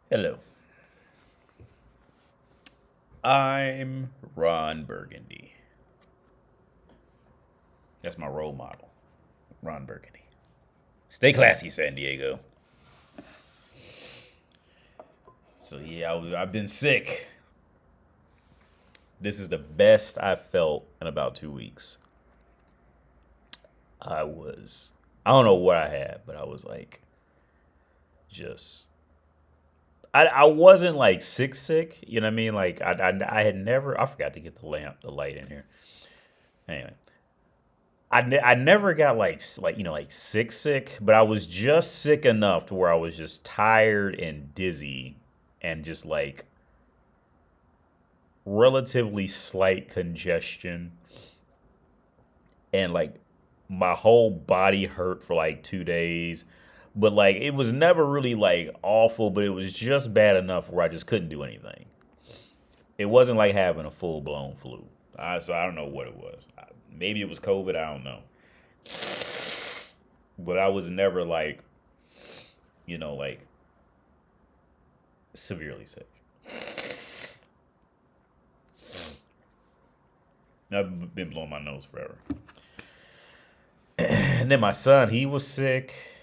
Hello, I'm Ron Burgundy. That's my role model, Ron Burgundy. Stay classy, San Diego. So yeah, I've been sick. This is the best I've felt in about 2 weeks. I was, I don't know what I had, but I was like, just, I wasn't like sick. You know what I mean? Like I had never, I forgot to get the light in here. Anyway, I never got like sick, but I was just sick enough to where I was just tired and dizzy and just like relatively slight congestion and like my whole body hurt for like 2 days. But like it was never really like awful, but it was just bad enough where I just couldn't do anything. It wasn't like having a full blown flu. So I don't know what it was. Maybe it was COVID. I don't know. But I was never like, like severely sick. I've been blowing my nose forever. And then my son, he was sick.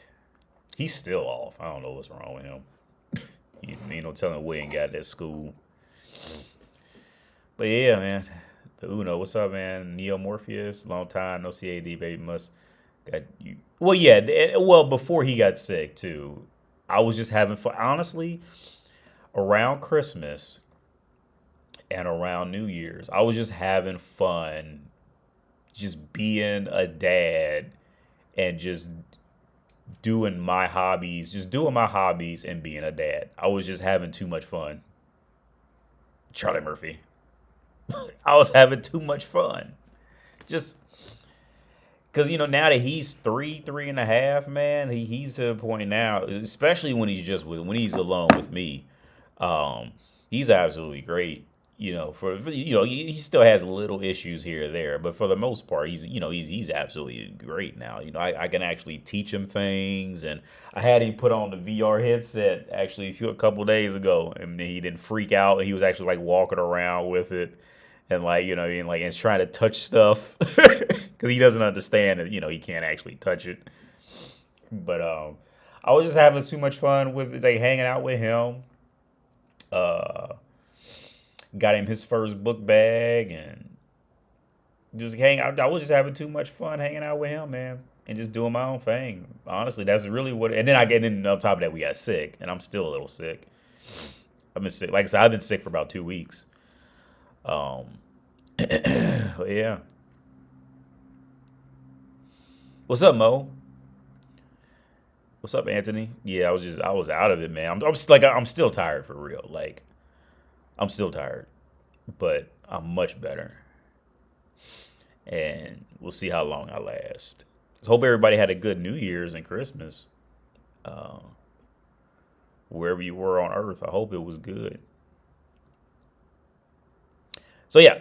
He's still off. I don't know what's wrong with him. No telling what he ain't got at school. But yeah, man. The Uno, what's up, man? Neo Morpheus, long time no CAD, baby. Must got you. Well, yeah. Well, before he got sick too, I was just having fun. Honestly, around Christmas and around New Year's, I was just having fun, just being a dad and just doing my hobbies and being a dad. I was just having too much fun. Charlie Murphy. I was having too much fun. Just because now that he's three and a half, man, he's to a point now, especially when he's alone with me. Um, he's absolutely great. He still has little issues here or there, but for the most part, he's absolutely great now. I can actually teach him things, and I had him put on the VR headset actually a couple days ago, and he didn't freak out, and he was actually like walking around with it, and and trying to touch stuff because he doesn't understand that he can't actually touch it. But I was just having too much fun with like hanging out with him. Uh, got him his first book bag and just hang out. I was just having too much fun hanging out with him, man, and just doing my own thing. Honestly, that's really what. And then on top of that, we got sick, and I'm still a little sick. I've been sick. Like I said, I've been sick for about 2 weeks. Um, yeah. What's up, Mo? What's up, Anthony? Yeah, I was out of it, man. I'm still tired for real. Like I'm still tired, but I'm much better, and we'll see how long I last. Hope everybody had a good New Year's and Christmas, uh, wherever you were on Earth. I hope it was good. So yeah,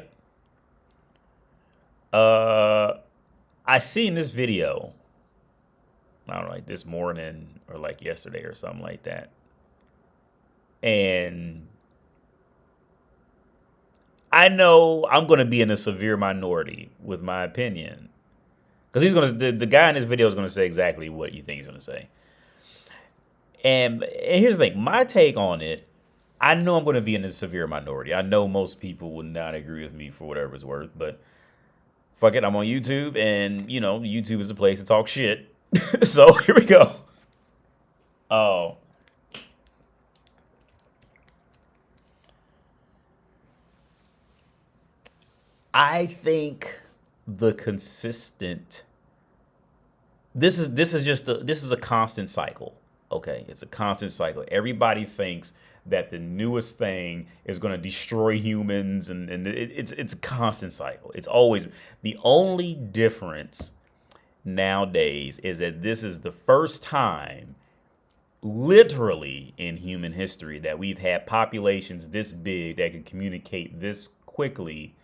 uh, I seen this video. I don't know, like this morning or like yesterday or something like that, and I know I'm going to be in a severe minority with my opinion because the guy in this video is going to say exactly what you think he's going to say. And here's the thing, my take on it. I know I'm going to be in a severe minority. I know most people would not agree with me for whatever it's worth, but fuck it, I'm on YouTube, and YouTube is a place to talk shit. So here we go. Oh, I think the consistent this is a constant cycle. Okay, it's a constant cycle. Everybody thinks that the newest thing is going to destroy humans, and it's a constant cycle. It's always the only difference nowadays is that this is the first time, literally in human history, that we've had populations this big that can communicate this quickly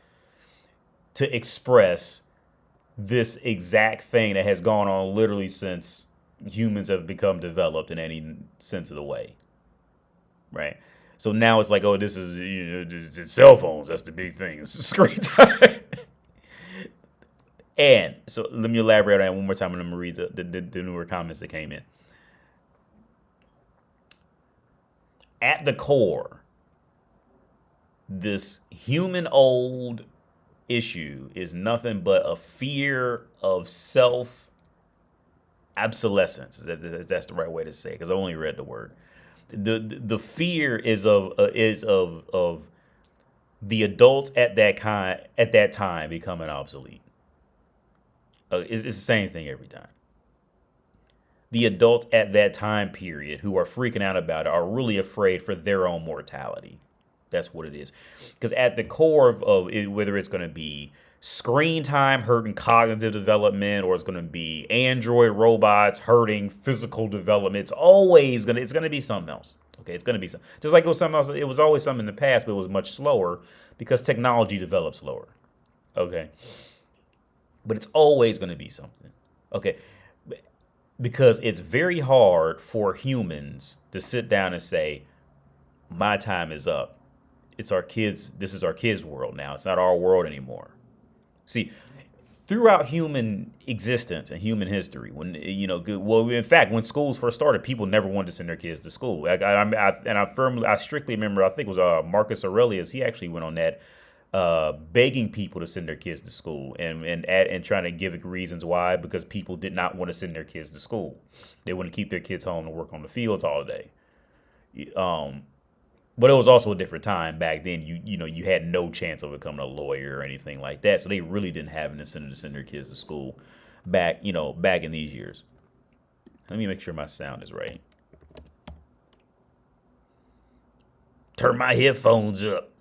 to express this exact thing that has gone on literally since humans have become developed in any sense of the way. right? So now it's like, oh, this is it's cell phones. That's the big thing. It's screen time. And so let me elaborate on that one more time, and I'm going to read the newer comments that came in. At the core, this human old issue is nothing but a fear of self obsolescence. That's the right way to say it, because I only read the word. The fear is of the adults at that time becoming obsolete. It's the same thing every time. The adults at that time period who are freaking out about it are really afraid for their own mortality. That's what it is. Because at the core of it, whether it's going to be screen time hurting cognitive development, or it's going to be Android robots hurting physical development, it's going to be something else. Okay, it's going to be something. Just like it was something else. It was always something in the past, but it was much slower because technology developed slower. Okay. But it's always going to be something. Okay. Because it's very hard for humans to sit down and say, my time is up. It's our kids. This is our kids' world now. It's not our world anymore. See, throughout human existence and human history, in fact, when schools first started, people never wanted to send their kids to school. I strictly remember, I think it was Marcus Aurelius. He actually went on that, begging people to send their kids to school and trying to give reasons why, because people did not want to send their kids to school. They wanted to keep their kids home to work on the fields all day. But it was also a different time back then. You had no chance of becoming a lawyer or anything like that. So they really didn't have an incentive to send their kids to school back in these years. Let me make sure my sound is right. Turn my headphones up.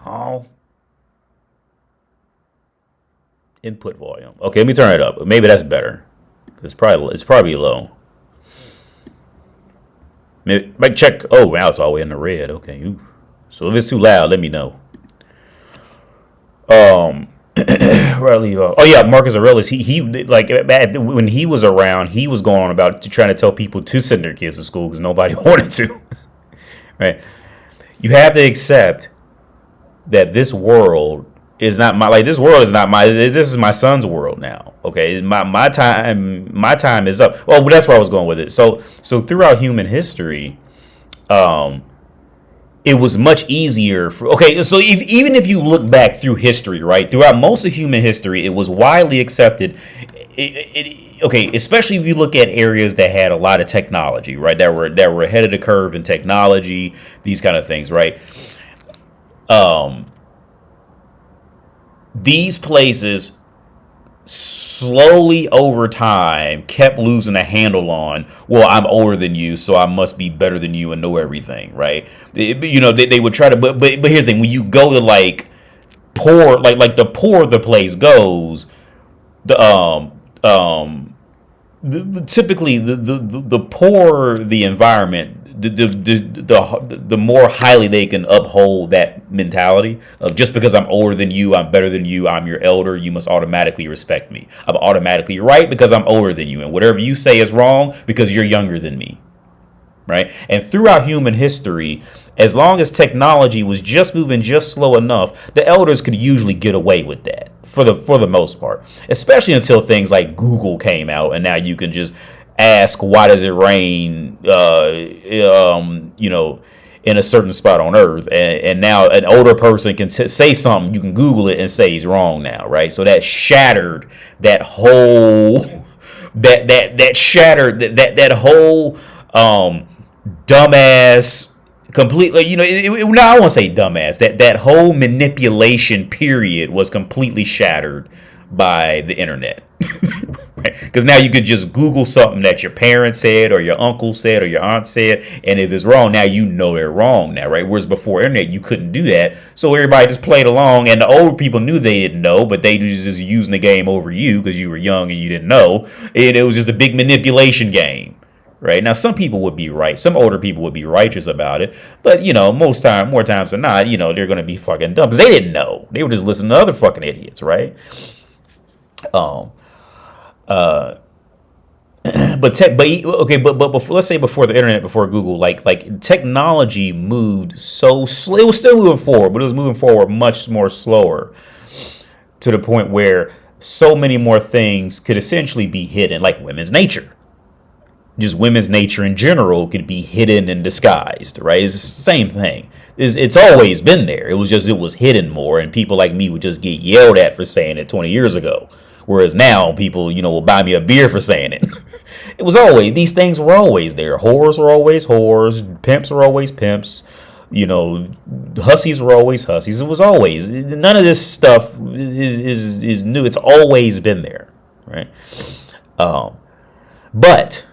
Oh. Input volume. Okay, let me turn it up. Maybe that's better. It's probably low. Maybe check. Oh, now it's all the way in the red. Okay. Oof. So if it's too loud, let me know. Where I leave off? Oh yeah, Marcus Aurelius. He like when he was around, he was going on about trying to tell people to send their kids to school because nobody wanted to. Right. You have to accept that this world is not this world is not this is my son's world now. Okay, my time is up. Well, that's where I was going with it. So throughout human history, it was much easier so even if you look back through history, right, throughout most of human history, it was widely accepted. Especially if you look at areas that had a lot of technology, right, that were ahead of the curve in technology, these kind of things, right. These places slowly over time kept losing a handle on, well, I'm older than you, so I must be better than you and know everything, right? They would try to, but here's the thing: when you go to like poor, like the poorer the place goes, typically the poorer the environment, the more highly they can uphold that mentality of, just because I'm older than you, I'm better than you, I'm your elder, you must automatically respect me. I'm automatically right because I'm older than you, and whatever you say is wrong because you're younger than me, right? And throughout human history, as long as technology was just moving just slow enough, the elders could usually get away with that for the most part, especially until things like Google came out, and now you can just ask, why does it rain, in a certain spot on Earth, and now an older person can say something, you can Google it and say he's wrong now, right? So that shattered that whole that shattered that whole dumbass completely, now I won't say dumbass, that whole manipulation period was completely shattered by the internet. Right? Because now you could just Google something that your parents said or your uncle said or your aunt said, and if it's wrong, now you know they're wrong now, right? Whereas before internet, you couldn't do that, so everybody just played along, and the old people knew they didn't know, but they was just using the game over you because you were young and you didn't know, and it was just a big manipulation game. Right? Now, some people would be right. Some older people would be righteous about it. But, more times than not, they're going to be fucking dumb because they didn't know. They were just listening to other fucking idiots, right? but before, let's say before the internet, before Google, like technology moved so slow. It was still moving forward, but it was moving forward much more slower, to the point where so many more things could essentially be hidden, like women's nature. Just women's nature in general could be hidden and disguised, right? It's the same thing. It's always been there. It was hidden more, and people like me would just get yelled at for saying it 20 years ago. Whereas now people, will buy me a beer for saying it. These things were always there. Whores were always whores. Pimps were always pimps. Hussies were always hussies. It was always, none of this stuff is new. It's always been there, right? But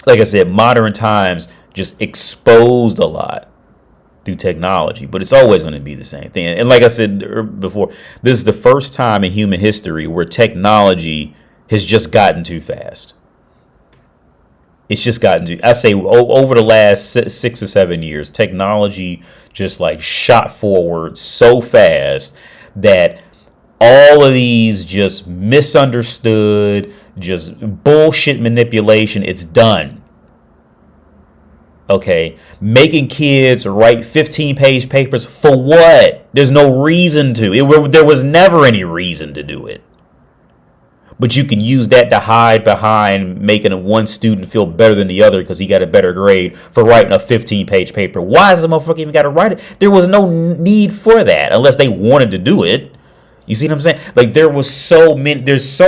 like I said, modern times just exposed a lot through technology, but it's always going to be the same thing. And like I said before, this is the first time in human history where technology has just gotten too fast. It's just gotten to, I say, over the last 6 or 7 years, technology just like shot forward so fast that all of these just misunderstood, just bullshit manipulation, it's done. Okay, making kids write 15-page papers for what? There's no reason to. There was never any reason to do it. But you can use that to hide behind making one student feel better than the other because he got a better grade for writing a 15-page paper. Why does the motherfucker even got to write it? There was no need for that unless they wanted to do it. You see what I'm saying? Like, there's so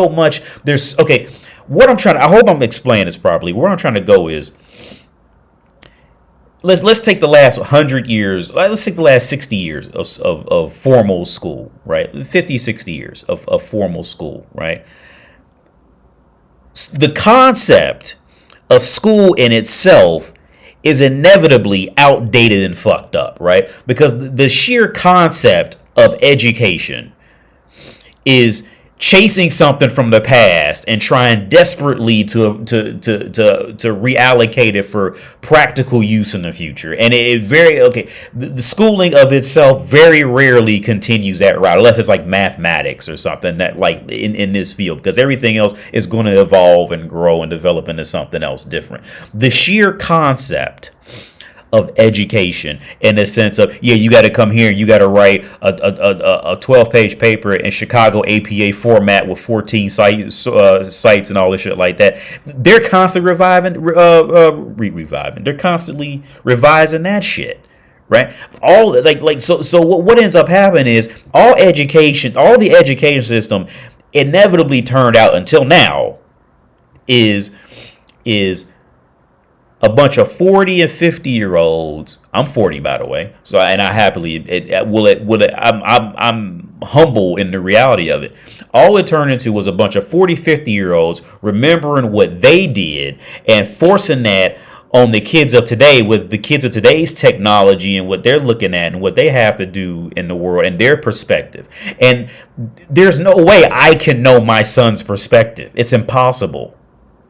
much. Okay, I hope I'm explaining this properly. Where I'm trying to go is, let's take the last 100 years. Let's take the last 60 years of formal school, right? 50, 60 years of formal school, right? The concept of school in itself is inevitably outdated and fucked up, right? Because the sheer concept of education is chasing something from the past and trying desperately to reallocate it for practical use in the future. And the schooling of itself very rarely continues that route, unless it's like mathematics or something that like in this field, because everything else is going to evolve and grow and develop into something else different. The sheer concept of education, in the sense of, you got to come here, you got to write a 12-page paper in Chicago APA format with 14 sites and all this shit like that. They're constantly They're constantly revising that shit, right? All so what ends up happening is all the education system inevitably turned out until now is a bunch of 40 and 50-year-olds. I'm 40, by the way. So, and I happily, I'm humble in the reality of it. All it turned into was a bunch of 40, 50-year-olds remembering what they did and forcing that on the kids of today, with the kids of today's technology and what they're looking at and what they have to do in the world and their perspective. And there's no way I can know my son's perspective. It's impossible.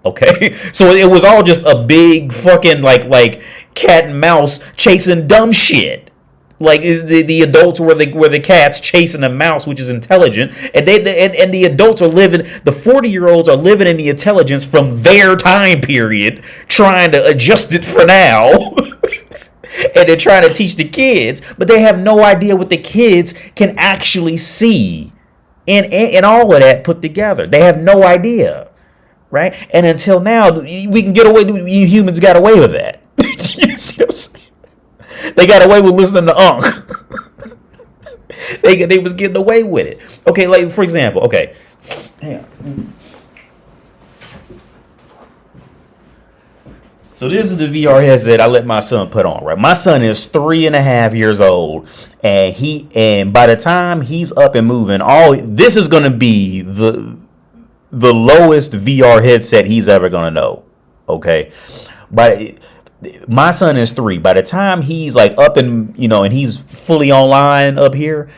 Okay, so it was all just a big fucking like cat and mouse chasing dumb shit. Like, is the adults were the cats chasing a mouse, which is intelligent, and the adults are living. The 40-year-olds are living in the intelligence from their time period, trying to adjust it for now. And they're trying to teach the kids, but they have no idea what the kids can actually see, and all of that put together. They have no idea. Right? And until now, we can get away. You humans got away with that. You see what I'm saying? They got away with listening to Unc. They was getting away with it. Okay, like for example, okay. Hang on. So this is the VR headset I let my son put on, right? My son is 3.5 years old, and by the time he's up and moving, this is gonna be the lowest VR headset he's ever going to know. Okay. But my son is 3. By the time he's like up and, and he's fully online up here,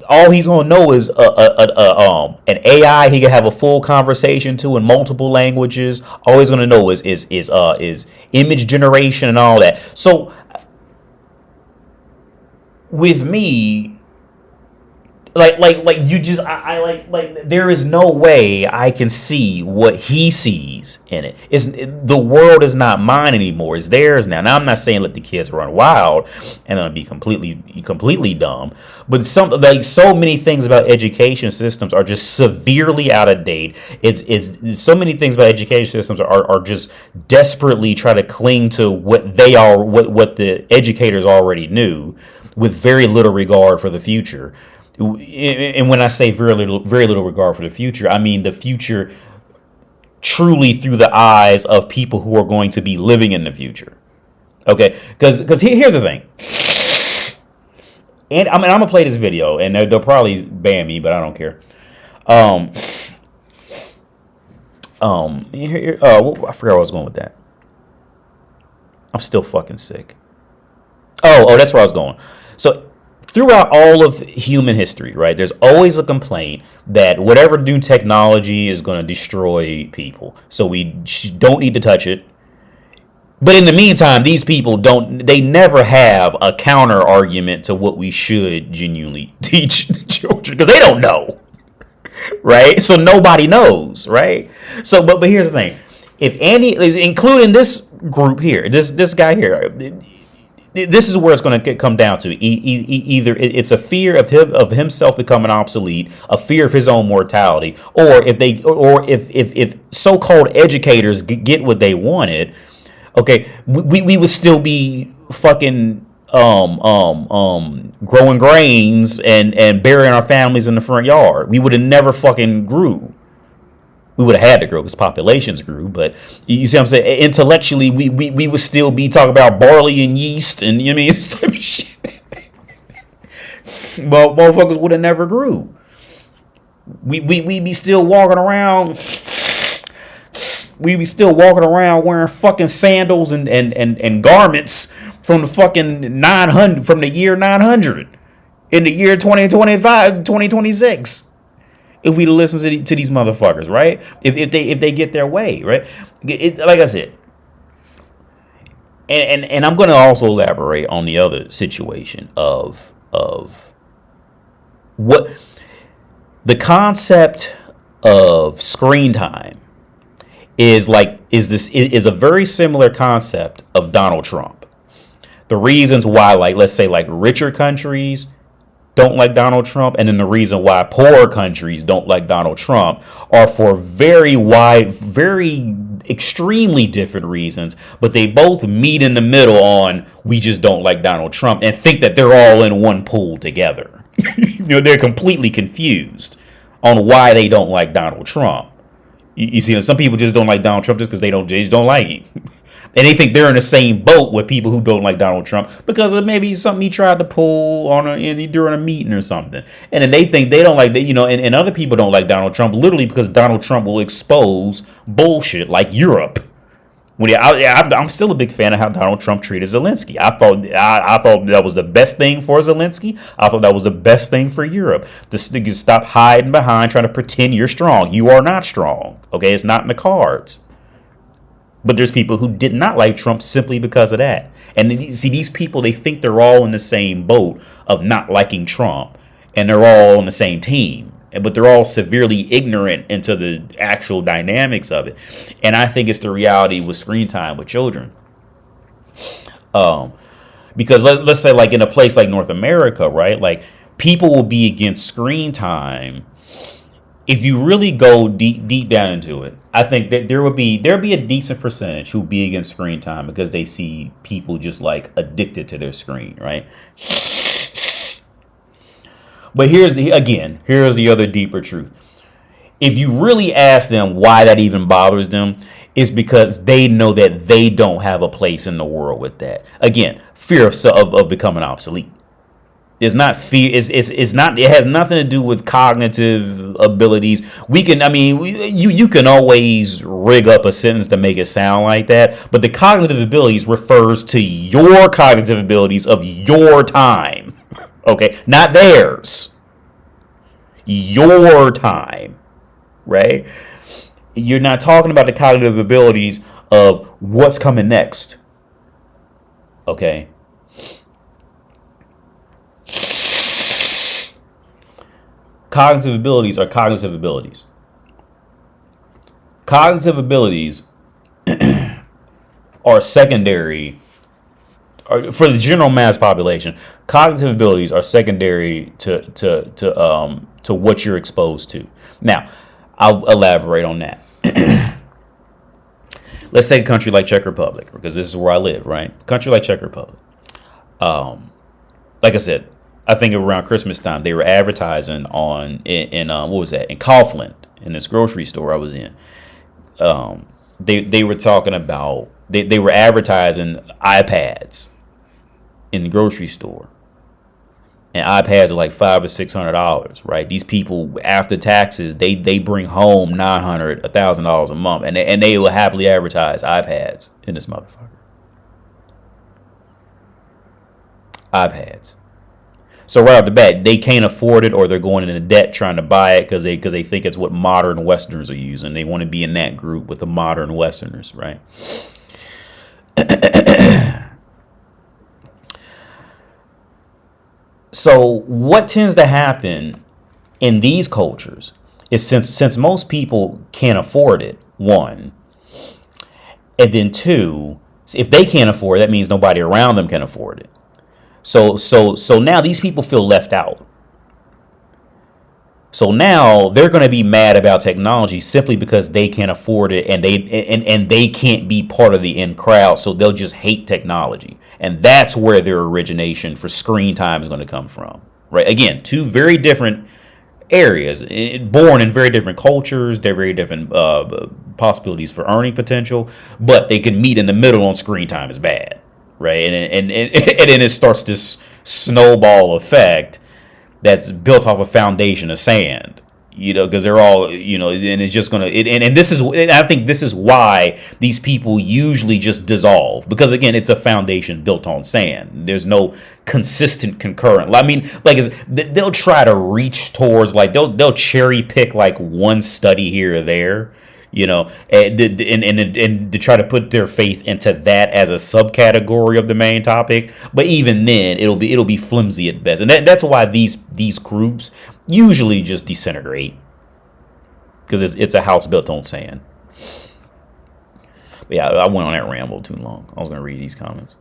all he's going to know is an AI he can have a full conversation to in multiple languages. All he's going to know is image generation and all that. So with me, like you just I like there is no way I can see what he sees in it. The world is not mine anymore. It's theirs now. Now I'm not saying let the kids run wild and be completely dumb, but so many things about education systems are just severely out of date. It's so many things about education systems are just desperately try to cling to what they are, what the educators already knew, with very little regard for the future. And when I say very little regard for the future, I mean the future truly through the eyes of people who are going to be living in the future. Okay, because here's the thing, and I'm gonna play this video, and they'll probably ban me, but I don't care. I forgot where I was going with that. I'm still fucking sick. Oh, that's where I was going. So throughout all of human history, right, there's always a complaint that whatever new technology is going to destroy people. So we don't need to touch it. But in the meantime, these people they never have a counter argument to what we should genuinely teach the children, because they don't know. Right? So nobody knows, right? So, but here's the thing. If any, including this group here, this guy here, this is where it's going to come down to. Either it's a fear of himself becoming obsolete, a fear of his own mortality, or if so-called educators get what they wanted, okay, we would still be fucking growing grains and burying our families in the front yard. We would have never fucking grew. We would have had to grow because populations grew, but you see what I'm saying? Intellectually, we would still be talking about barley and yeast and, you know what I mean, this type of shit. Well, motherfuckers would have never grew. We'd be still walking around. We'd be still walking around wearing fucking sandals and garments from the fucking 900, from the year 900 in the year 2026. If we listen to these motherfuckers, right? If they get their way, right? Like I said, and I'm going to also elaborate on the other situation of what the concept of screen time is a very similar concept of Donald Trump. The reasons why, like, let's say, like, richer countries don't like Donald Trump, and then the reason why poorer countries don't like Donald Trump are for very extremely different reasons, but they both meet in the middle on we just don't like Donald Trump and think that they're all in one pool together. They're completely confused on why they don't like Donald Trump. You see, some people just don't like Donald Trump just because they just don't like him. And they think they're in the same boat with people who don't like Donald Trump because of maybe something he tried to pull during a meeting or something. And then they think they don't like, and other people don't like Donald Trump literally because Donald Trump will expose bullshit like Europe. I'm still a big fan of how Donald Trump treated Zelensky. I thought that was the best thing for Zelensky. I thought that was the best thing for Europe. To stop hiding behind trying to pretend you're strong. You are not strong. Okay, it's not in the cards. But there's people who did not like Trump simply because of that. And see, these people, they think they're all in the same boat of not liking Trump. And they're all on the same team. But they're all severely ignorant into the actual dynamics of it. And I think it's the reality with screen time with children. Because let's say, like, in a place like North America, right? Like, people will be against screen time. If you really go deep down into it, I think that there'll be a decent percentage who be against screen time because they see people just like addicted to their screen, right? But here's the other deeper truth. If you really ask them why that even bothers them, it's because they know that they don't have a place in the world with that. Again, fear of becoming obsolete. It's not fear. It's not. It has nothing to do with cognitive abilities. You can always rig up a sentence to make it sound like that. But the cognitive abilities refers to your cognitive abilities of your time. Okay, not theirs. Your time, right? You're not talking about the cognitive abilities of what's coming next. Okay. Cognitive abilities are cognitive abilities. Cognitive abilities are secondary for the general mass population. Cognitive abilities are secondary to what you're exposed to. Now, I'll elaborate on that. Let's take a country like Czech Republic, because this is where I live, right? Country like Czech Republic. Like I said, I think around Christmas time they were advertising in what was that, in Kaufland, in this grocery store I was in. They were talking about they were advertising iPads in the grocery store, and iPads are like $500 or $600, right? These people, after taxes, they bring home $900, $1,000 a month, and they will happily advertise iPads in this motherfucker. iPads. So right off the bat, they can't afford it, or they're going into debt trying to buy it because they think it's what modern Westerners are using. They want to be in that group with the modern Westerners, right? So what tends to happen in these cultures is since most people can't afford it, one, and then two, if they can't afford it, that means nobody around them can afford it. So now these people feel left out. So now they're going to be mad about technology simply because they can't afford it, and they can't be part of the in crowd. So they'll just hate technology, and that's where their origination for screen time is going to come from. Right? Again, two very different areas, born in very different cultures. They're very different possibilities for earning potential, but they can meet in the middle on screen time is bad. Right, and then it starts this snowball effect that's built off a foundation of sand, because they're all, and it's just gonna. And this is, I think this is why these people usually just dissolve, because again, it's a foundation built on sand. There's no consistent concurrent. I mean, like they'll try to reach towards, like they'll cherry pick like one study here or there. And to try to put their faith into that as a subcategory of the main topic, but even then, it'll be flimsy at best, and that's why these groups usually just disintegrate, because it's a house built on sand. But yeah, I went on that ramble too long. I was gonna read these comments.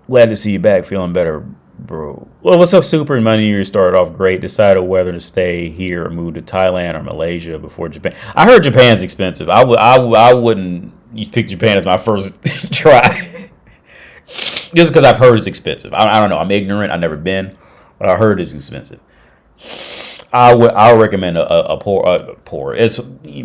Glad to see you back, feeling better, bro. Well, what's up, Super? My New Year started off great. Decided whether to stay here or move to Thailand or Malaysia before Japan. I heard Japan's expensive. I wouldn't pick Japan as my first try, just because I've heard it's expensive. I don't know. I'm ignorant. I've never been, but I heard it's expensive. I would recommend a poor. It's,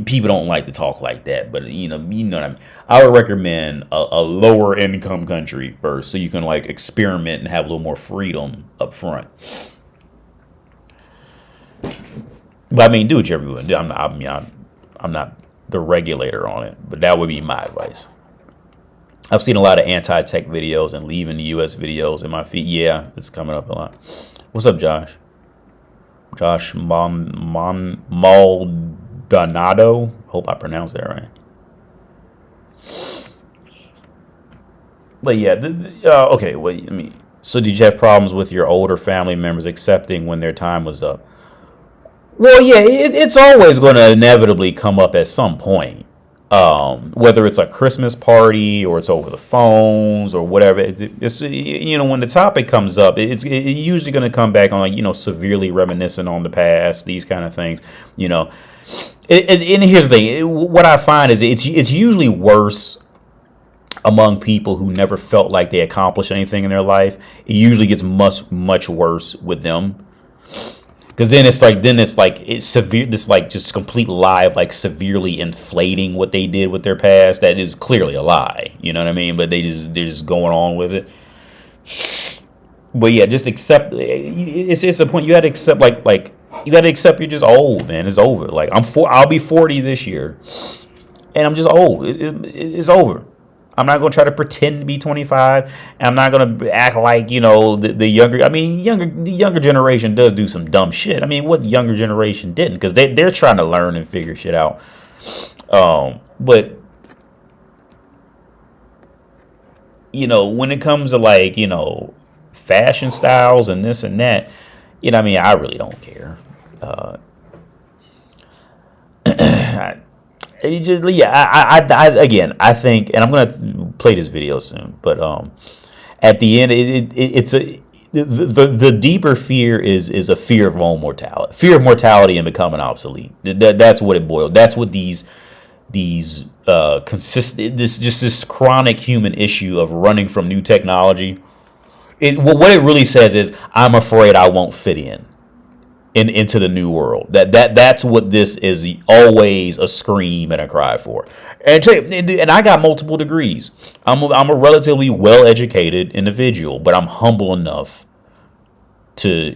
people don't like to talk like that, but you know what I mean. I would recommend a lower income country first, so you can like experiment and have a little more freedom up front. But I mean, do what everyone do. I'm not the regulator on it, but that would be my advice. I've seen a lot of anti-tech videos and leaving the U.S. videos in my feed. Yeah, it's coming up a lot. What's up, Josh? Josh Maldonado. Hope I pronounced that right. But yeah, okay. Well, I mean, so did you have problems with your older family members accepting when their time was up? Well, yeah, it's always going to inevitably come up at some point. Whether it's a Christmas party or it's over the phones or whatever, it's when the topic comes up, it's usually going to come back on like severely reminiscent on the past, these kind of things. And here's the thing: what I find is it's usually worse among people who never felt like they accomplished anything in their life. It usually gets much worse with them. Because then it's like it's severe. This like just complete lie of like severely inflating what they did with their past. That is clearly a lie. You know what I mean? But they're just going on with it. But yeah, just accept. It's a point you got to accept. Like you got to accept you're just old, man. It's over. Like I'll be 40 this year, and I'm just old. It's over. I'm not going to try to pretend to be 25. And I'm not going to act like, the younger. I mean, the younger generation does do some dumb shit. I mean, what younger generation didn't? Because they're trying to learn and figure shit out. But, when it comes to like, fashion styles and this and that, you know, I mean, I really don't care. Again, I think, and I'm gonna play this video soon, but at the end, it's a the deeper fear is a fear of mortality and becoming obsolete. That's what it boiled. That's what these consistent this chronic human issue of running from new technology. What it really says is, I'm afraid I won't fit into the new world. That's what this is, always a scream and a cry for. And I got multiple degrees. I'm a relatively well-educated individual, but I'm humble enough to,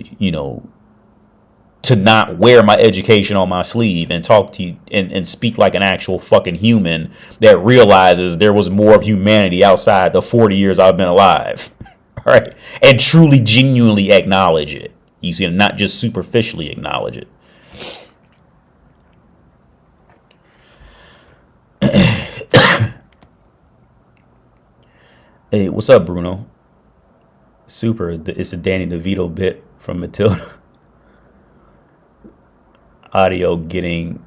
to not wear my education on my sleeve and talk to you and speak like an actual fucking human that realizes there was more of humanity outside the 40 years I've been alive. All right. And truly, genuinely acknowledge it. You see, not just superficially acknowledge it. Hey, what's up, Bruno? Super. It's a Danny DeVito bit from Matilda. Audio getting.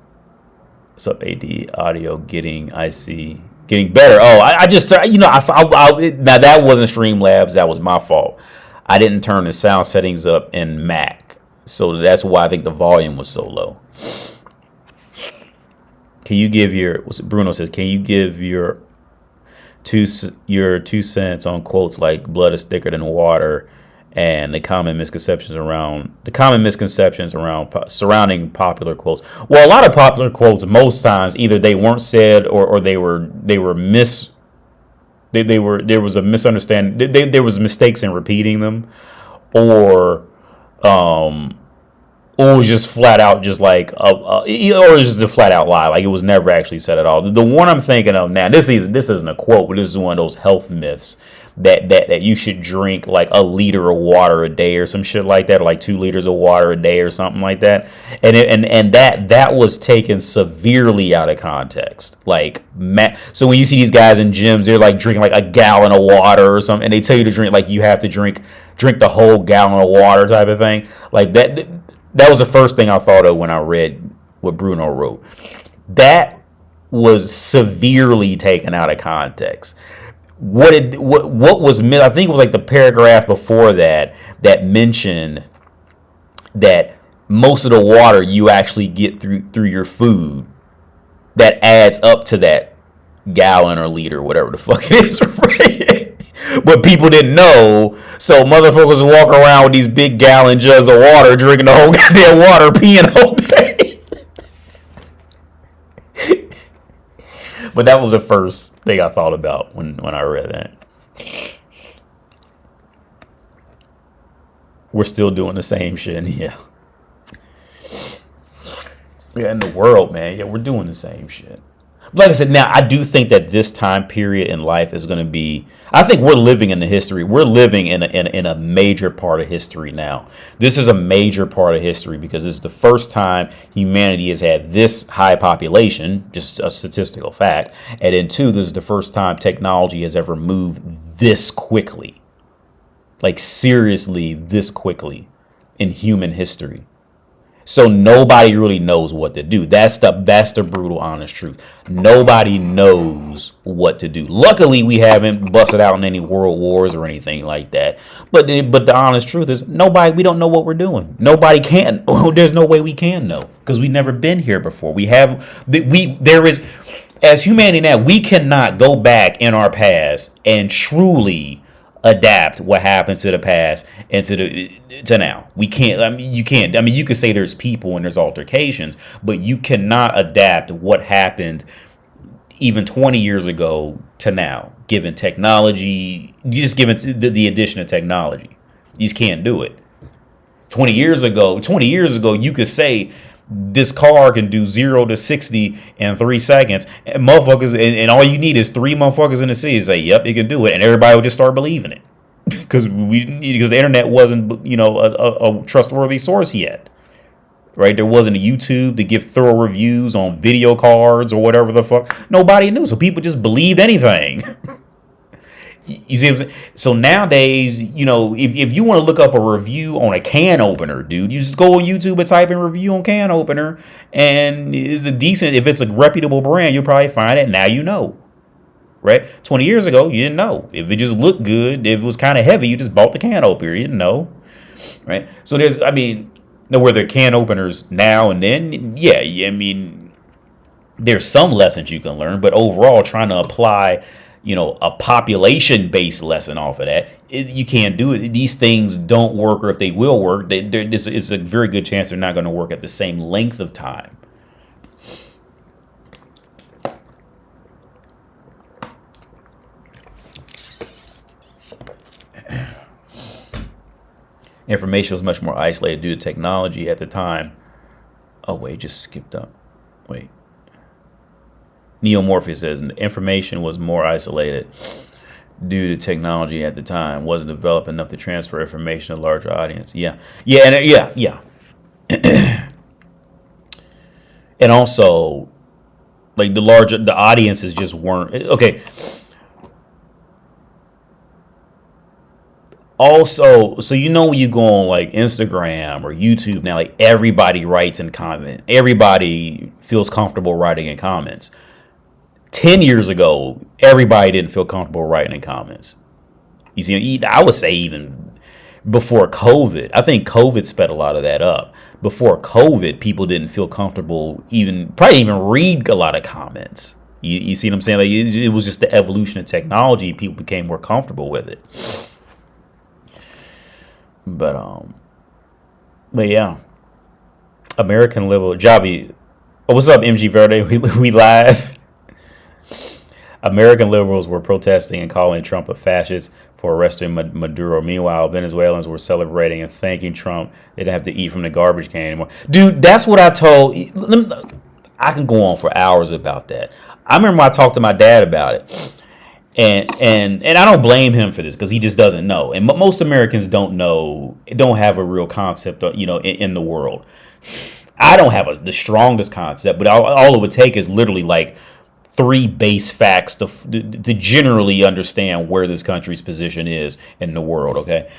What's up, AD? Audio getting. I see. Getting better. Oh, I just, now that wasn't Streamlabs. That was my fault. I didn't turn the sound settings up in Mac. So that's why I think the volume was so low. Can you give Bruno says, can you give your two cents on quotes like blood is thicker than water and the common misconceptions surrounding popular quotes? Well, a lot of popular quotes, most times, either they weren't said or there was a misunderstanding. There was mistakes in repeating them, or it was just flat out just like or it was just a flat out lie. Like it was never actually said at all. The one I'm thinking of now, this isn't a quote, but this is one of those health myths that you should drink like a liter of water a day or some shit like that, or like 2 liters of water a day or something like that. And that was taken severely out of context. Like, so when you see these guys in gyms, they're like drinking like a gallon of water or something, and they tell you to drink like you have to drink the whole gallon of water type of thing. Like that was the first thing I thought of when I read what Bruno wrote. That was severely taken out of context. What was meant, I think it was like the paragraph before that mentioned that most of the water you actually get through your food, that adds up to that gallon or liter, whatever the fuck it is, right? But people didn't know, so motherfuckers walk around with these big gallon jugs of water, drinking the whole goddamn water, peeing all day. But that was the first thing I thought about when I read that. We're still doing the same shit, yeah. Yeah, in the world, man, yeah, we're doing the same shit. Like I said, now I do think that this time period in life is going to be, I think we're living in the history. We're living in a major part of history now. This is a major part of history because it's the first time humanity has had this high population, just a statistical fact. And then 2, this is the first time technology has ever moved this quickly. Like seriously, this quickly in human history. So nobody really knows what to do. That's the brutal, honest truth. Nobody knows what to do. Luckily, we haven't busted out in any world wars or anything like that. But the honest truth is, we don't know what we're doing. Nobody can. There's no way we can know because we've never been here before. As humanity now, we cannot go back in our past and truly adapt what happened to the past and to now. We can't. I mean, you can't. I mean, you could say there's people and there's altercations, but you cannot adapt what happened even 20 years ago to now, given technology. You just given the addition of technology, you just can't do it. 20 years ago, you could say this car can do 0 to 60 in 3 seconds, and motherfuckers, and all you need is 3 motherfuckers in the city to say, "Yep, it can do it," and everybody would just start believing it because the internet wasn't, a trustworthy source yet, right? There wasn't a YouTube to give thorough reviews on video cards or whatever the fuck. Nobody knew, so people just believed anything. You see what I'm saying? So nowadays, if you want to look up a review on a can opener, dude, you just go on YouTube and type in review on can opener, and if it's a reputable brand, you'll probably find it. Now you know, right? 20 years ago, you didn't know. If it just looked good, if it was kind of heavy, you just bought the can opener. You didn't know, right? So were there can openers now and then? Yeah, I mean, there's some lessons you can learn, but overall, trying to apply a population-based lesson off of that, you can't do it. These things don't work, or if they will work, it's a very good chance they're not going to work at the same length of time. Information was much more isolated due to technology at the time. Oh, wait, just skipped up. Wait. Neo Morpheus says information was more isolated due to technology at the time. Wasn't developed enough to transfer information to a larger audience. Yeah. And also, like the audiences just weren't okay. Also, so when you go on like Instagram or YouTube now, like everybody writes and comment. Everybody feels comfortable writing in comments. 10 years ago, everybody didn't feel comfortable writing in comments. You see, I would say even before COVID, I think COVID sped a lot of that up. Before COVID, people didn't feel comfortable probably even read a lot of comments. You see what I'm saying? Like it was just the evolution of technology. People became more comfortable with it. But yeah, American liberal Javi. Oh, what's up, MG Verde? We live. American liberals were protesting and calling Trump a fascist for arresting Maduro. Meanwhile, Venezuelans were celebrating and thanking Trump. They didn't have to eat from the garbage can anymore. Dude, that's what I told. I can go on for hours about that. I remember I talked to my dad about it. And I don't blame him for this because he just doesn't know. And most Americans don't have a real concept, in the world. I don't have the strongest concept, but all it would take is literally like 3 base facts to generally understand where this country's position is in the world, okay?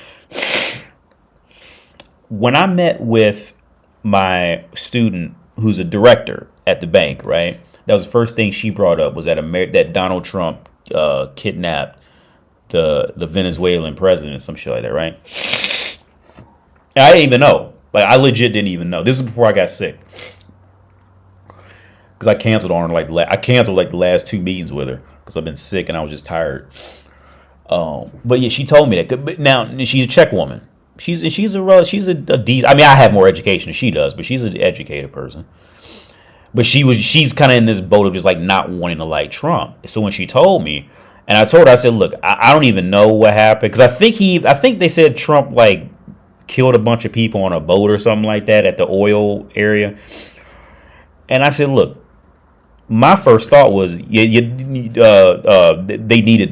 When I met with my student who's a director at the bank, right? That was the first thing she brought up was that Donald Trump kidnapped the Venezuelan president, some shit like that, right? And I didn't even know. Like, I legit didn't even know. This is before I got sick. Because I canceled on her the last 2 meetings with her because I've been sick and I was just tired. But yeah, she told me that. But now she's a Czech woman. She's a decent. I mean, I have more education than she does, but she's an educated person. But she's kind of in this boat of just like not wanting to like Trump. So when she told me, and I told her, I said, look, I don't even know what happened because I think they said Trump like killed a bunch of people on a boat or something like that at the oil area. And I said, look. My first thought was, they needed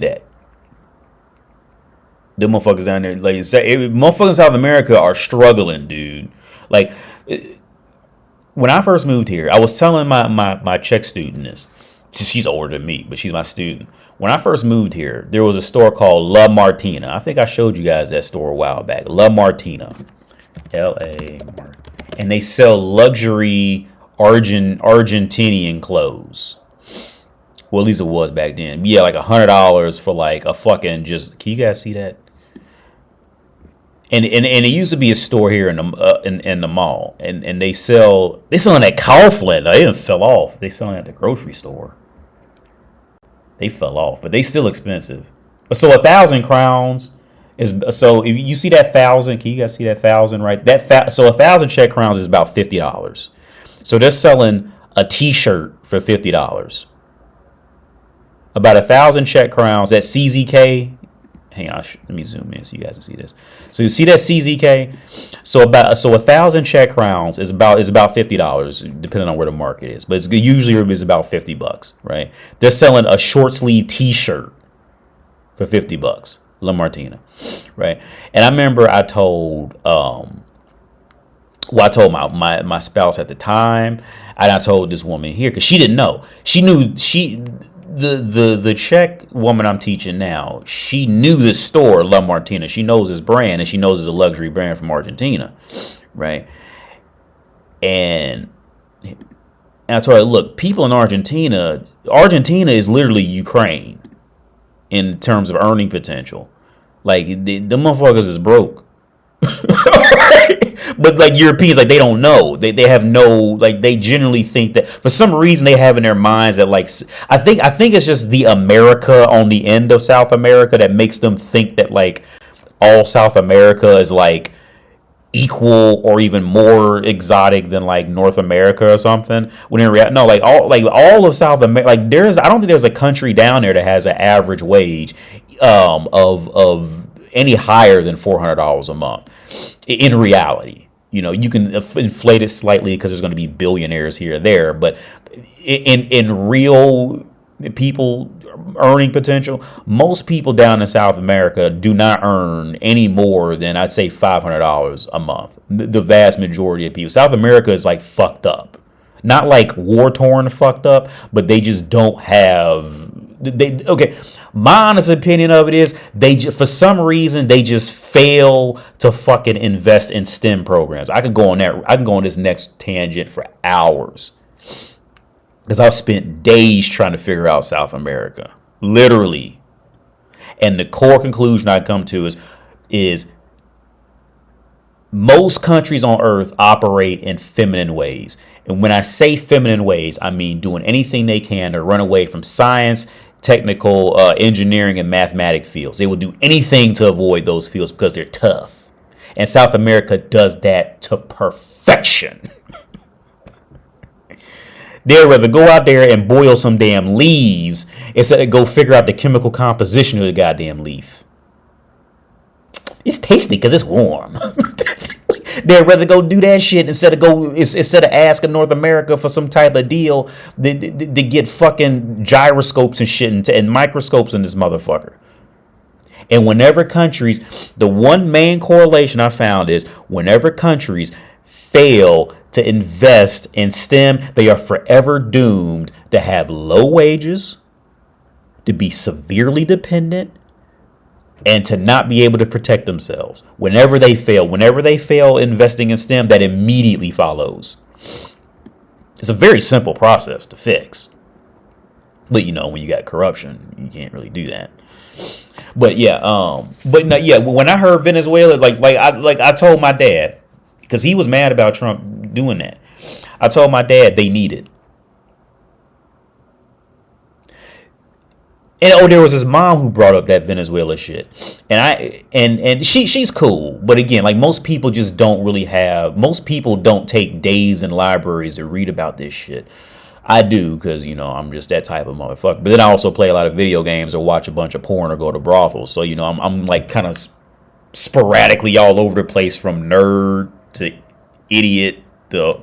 that. The motherfuckers down there, like, motherfuckers in South America are struggling, dude. Like, when I first moved here, I was telling my Czech student this. She's older than me, but she's my student. When I first moved here, there was a store called La Martina. I think I showed you guys that store a while back. La Martina. L-A. And they sell luxury Argentinian clothes. Well, at least it was back then. Yeah, like $100 for like a fucking just. Can you guys see that? And it used to be a store here in the mall, and they selling at Kaufland. They didn't fell off. They selling at the grocery store. They fell off, but they still expensive. So 1,000 crowns is so. If you see that 1,000, can you guys see that 1,000 right? So 1,000 Czech crowns is about $50. So they're selling a T-shirt for $50. About 1,000 Czech crowns at CZK. Hang on, let me zoom in so you guys can see this. So you see that CZK. So 1,000 Czech crowns is about $50, depending on where the market is. But usually it's about $50, right? They're selling a short sleeve T-shirt for $50, La Martina, right? And I remember I told my spouse at the time, and I told this woman here because she didn't know. She knew the Czech woman I'm teaching now, she knew this store, La Martina. She knows this brand, and she knows it's a luxury brand from Argentina, right? And I told her, look, people in Argentina is literally Ukraine in terms of earning potential. Like, the motherfuckers is broke. But like Europeans, like, they don't know. They have no, like, they generally think that for some reason they have in their minds that, like, I think it's just the America on the end of South America that makes them think that, like, all South America is like equal or even more exotic than like North America or something. When in reality, no, like all of South America, like, I don't think there's a country down there that has an average wage of any higher than $400 a month. In reality, you can inflate it slightly because there's going to be billionaires here or there, but in real people earning potential, most people down in South America do not earn any more than, I'd say, $500 a month. The vast majority of people. South America is like fucked up. Not like war-torn fucked up, but they just don't have... Okay, my honest opinion of it is for some reason they just fail to fucking invest in STEM programs. I can go on this next tangent for hours, because I've spent days trying to figure out South America, literally. And the core conclusion I come to is most countries on earth operate in feminine ways. And when I say feminine ways, I mean doing anything they can to run away from science, technical, engineering, and mathematic fields. They will do anything to avoid those fields because they're tough. And South America does that to perfection. They'd rather go out there and boil some damn leaves instead of go figure out the chemical composition of the goddamn leaf. It's tasty because it's warm. They'd rather go do that shit instead of asking North America for some type of deal to get fucking gyroscopes and shit and microscopes in this motherfucker. And whenever countries, the one main correlation I found is whenever countries fail to invest in STEM, they are forever doomed to have low wages, to be severely dependent, and to not be able to protect themselves. Whenever they fail investing in STEM, that immediately follows. It's a very simple process to fix. But when you got corruption, you can't really do that. But when I heard Venezuela, I told my dad, because he was mad about Trump doing that. I told my dad they need it. And there was his mom who brought up that Venezuela shit, and she's cool, but again, like, most people don't take days in libraries to read about this shit. I do, because I'm just that type of motherfucker. But then I also play a lot of video games or watch a bunch of porn or go to brothels. So I'm like kind of sporadically all over the place, from nerd to idiot to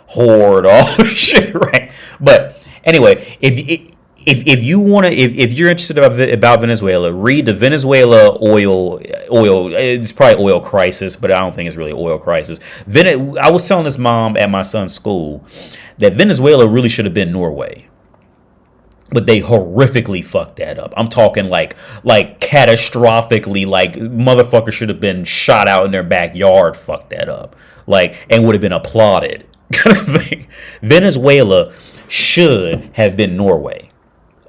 whore, all this shit, right? But anyway, if you're interested about Venezuela, read the Venezuela oil. It's probably oil crisis, but I don't think it's really oil crisis. I was telling this mom at my son's school that Venezuela really should have been Norway, but they horrifically fucked that up. I'm talking like catastrophically, like motherfuckers should have been shot out in their backyard. Fucked that up, and would have been applauded, kind of thing. Venezuela should have been Norway.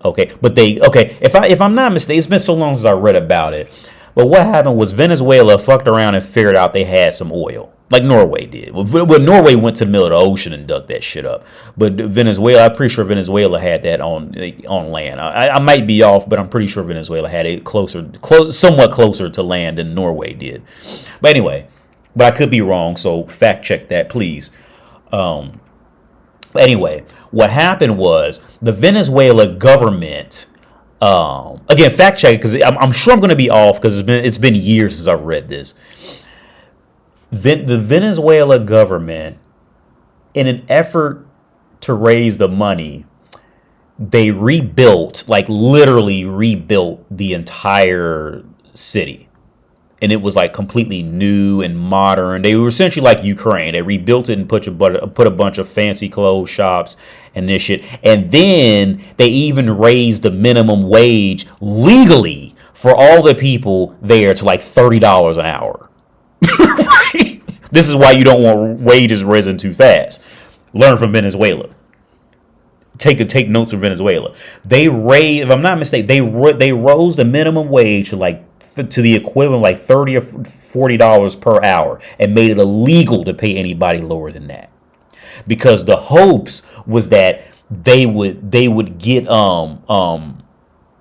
Okay, but if I'm not mistaken, it's been so long since I read about it. But what happened was Venezuela fucked around and figured out they had some oil, like Norway did. Well, Norway went to the middle of the ocean and dug that shit up. But Venezuela, I'm pretty sure Venezuela had that on land. I might be off, but I'm pretty sure Venezuela had it somewhat closer to land than Norway did. But anyway, I could be wrong, so fact check that, please. Anyway, what happened was the Venezuela government, again, fact check, because I'm sure I'm going to be off, because it's been years since I've read this. The Venezuela government, in an effort to raise the money, they literally rebuilt the entire city. and it was like completely new and modern. They were essentially like Ukraine. They rebuilt it and put a bunch of fancy clothes shops and this shit. And then they even raised the minimum wage legally for all the people there to like $30 an hour. Right? This is why you don't want wages risen too fast. Learn from Venezuela. Take notes from Venezuela. They raised, if I'm not mistaken, they rose the minimum wage to the equivalent of like $30 or $40 per hour and made it illegal to pay anybody lower than that, because the hopes was that they would get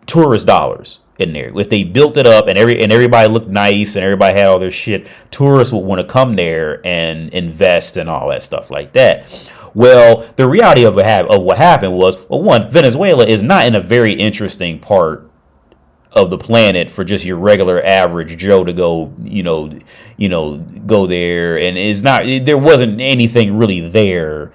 tourist dollars in there. If they built it up and everybody looked nice and everybody had all their shit, tourists would want to come there and invest and all that stuff like that. Well, the reality of what happened was, well, one, Venezuela is not in a very interesting part of the planet for just your regular average Joe to go, go there, and there wasn't anything really there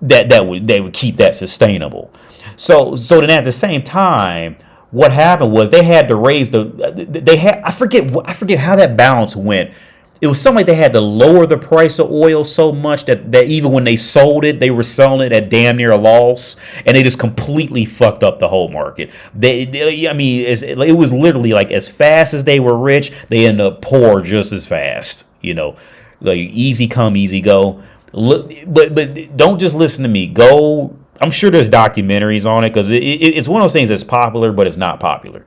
that would keep that sustainable. So then at the same time, what happened was they had to raise I forget how that balance went. It was something like they had to lower the price of oil so much that even when they sold it, they were selling it at damn near a loss, and they just completely fucked up the whole market. It was literally like as fast as they were rich, they ended up poor just as fast. Like easy come, easy go. Look, but don't just listen to me. Go. I'm sure there's documentaries on it, because it's one of those things that's popular, but it's not popular.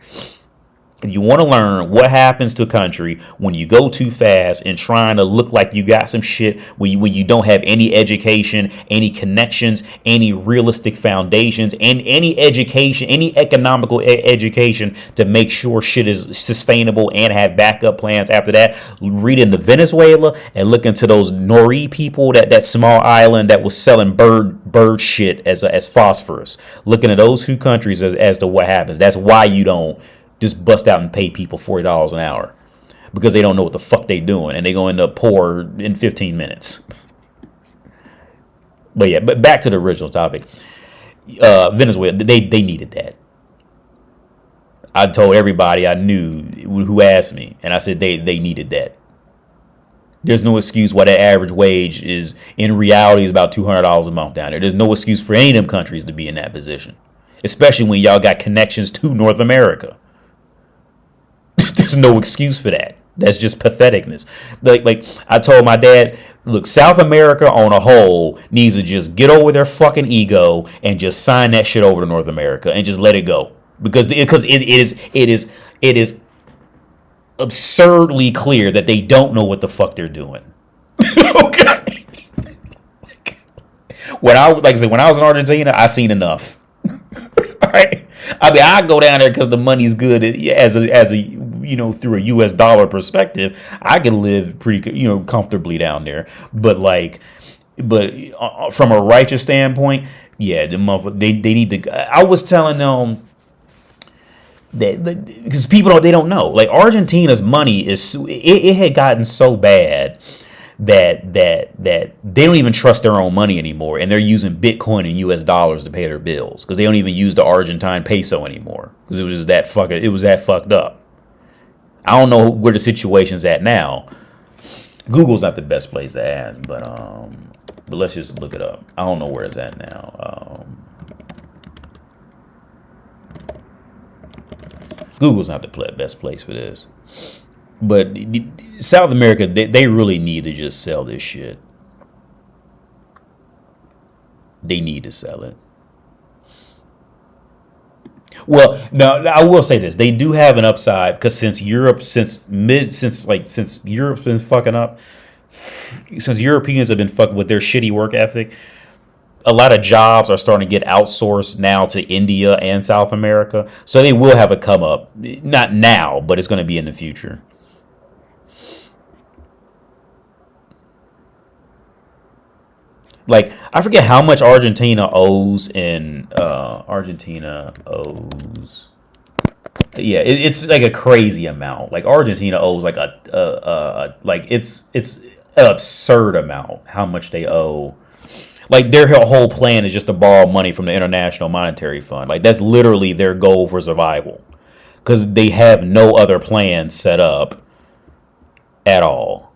If you want to learn what happens to a country when you go too fast and trying to look like you got some shit, when you don't have any education, any connections, any realistic foundations, and any education, any economical education to make sure shit is sustainable and have backup plans after that, read into Venezuela and look into those Nori people, that small island that was selling bird shit as phosphorus. Look into those two countries as to what happens. That's why you don't just bust out and pay people $40 an hour, because they don't know what the fuck they doing, and they gonna end up poor in 15 minutes. But back to the original topic. Venezuela, they needed that. I told everybody I knew who asked me, and I said they needed that. There's no excuse why that average wage is, in reality, is about $200 a month down there. There's no excuse for any of them countries to be in that position, especially when y'all got connections to North America. There's no excuse for that. That's just patheticness. Like I told my dad, look, South America on a whole needs to just get over their fucking ego and just sign that shit over to North America and just let it go, because it is absurdly clear that they don't know what the fuck they're doing. Okay. When I was in Argentina, I seen enough. All right. I mean, I go down there because the money's good as a through a U.S. dollar perspective. I can live pretty comfortably down there, but from a righteous standpoint, yeah, they need to. I was telling them that because people don't know, like, Argentina's money it had gotten so bad that they don't even trust their own money anymore, and they're using Bitcoin and US dollars to pay their bills, because they don't even use the Argentine peso anymore, because it was that fucked up. I don't know where the situation's at now. Google's not the best place to add, but let's just look it up. I don't know where it's at now. Google's not the best place for this. But South America, they really need to just sell this shit. They need to sell it. Well, now I will say this: they do have an upside, because since Europe's been fucking up, since Europeans have been fucking with their shitty work ethic, a lot of jobs are starting to get outsourced now to India and South America. So they will have a come up, not now, but it's going to be in the future. Like, I forget how much Argentina owes yeah, it's like a crazy amount. Like, Argentina owes like it's an absurd amount how much they owe. Like, their whole plan is just to borrow money from the International Monetary Fund. Like, that's literally their goal for survival, because they have no other plan set up at all.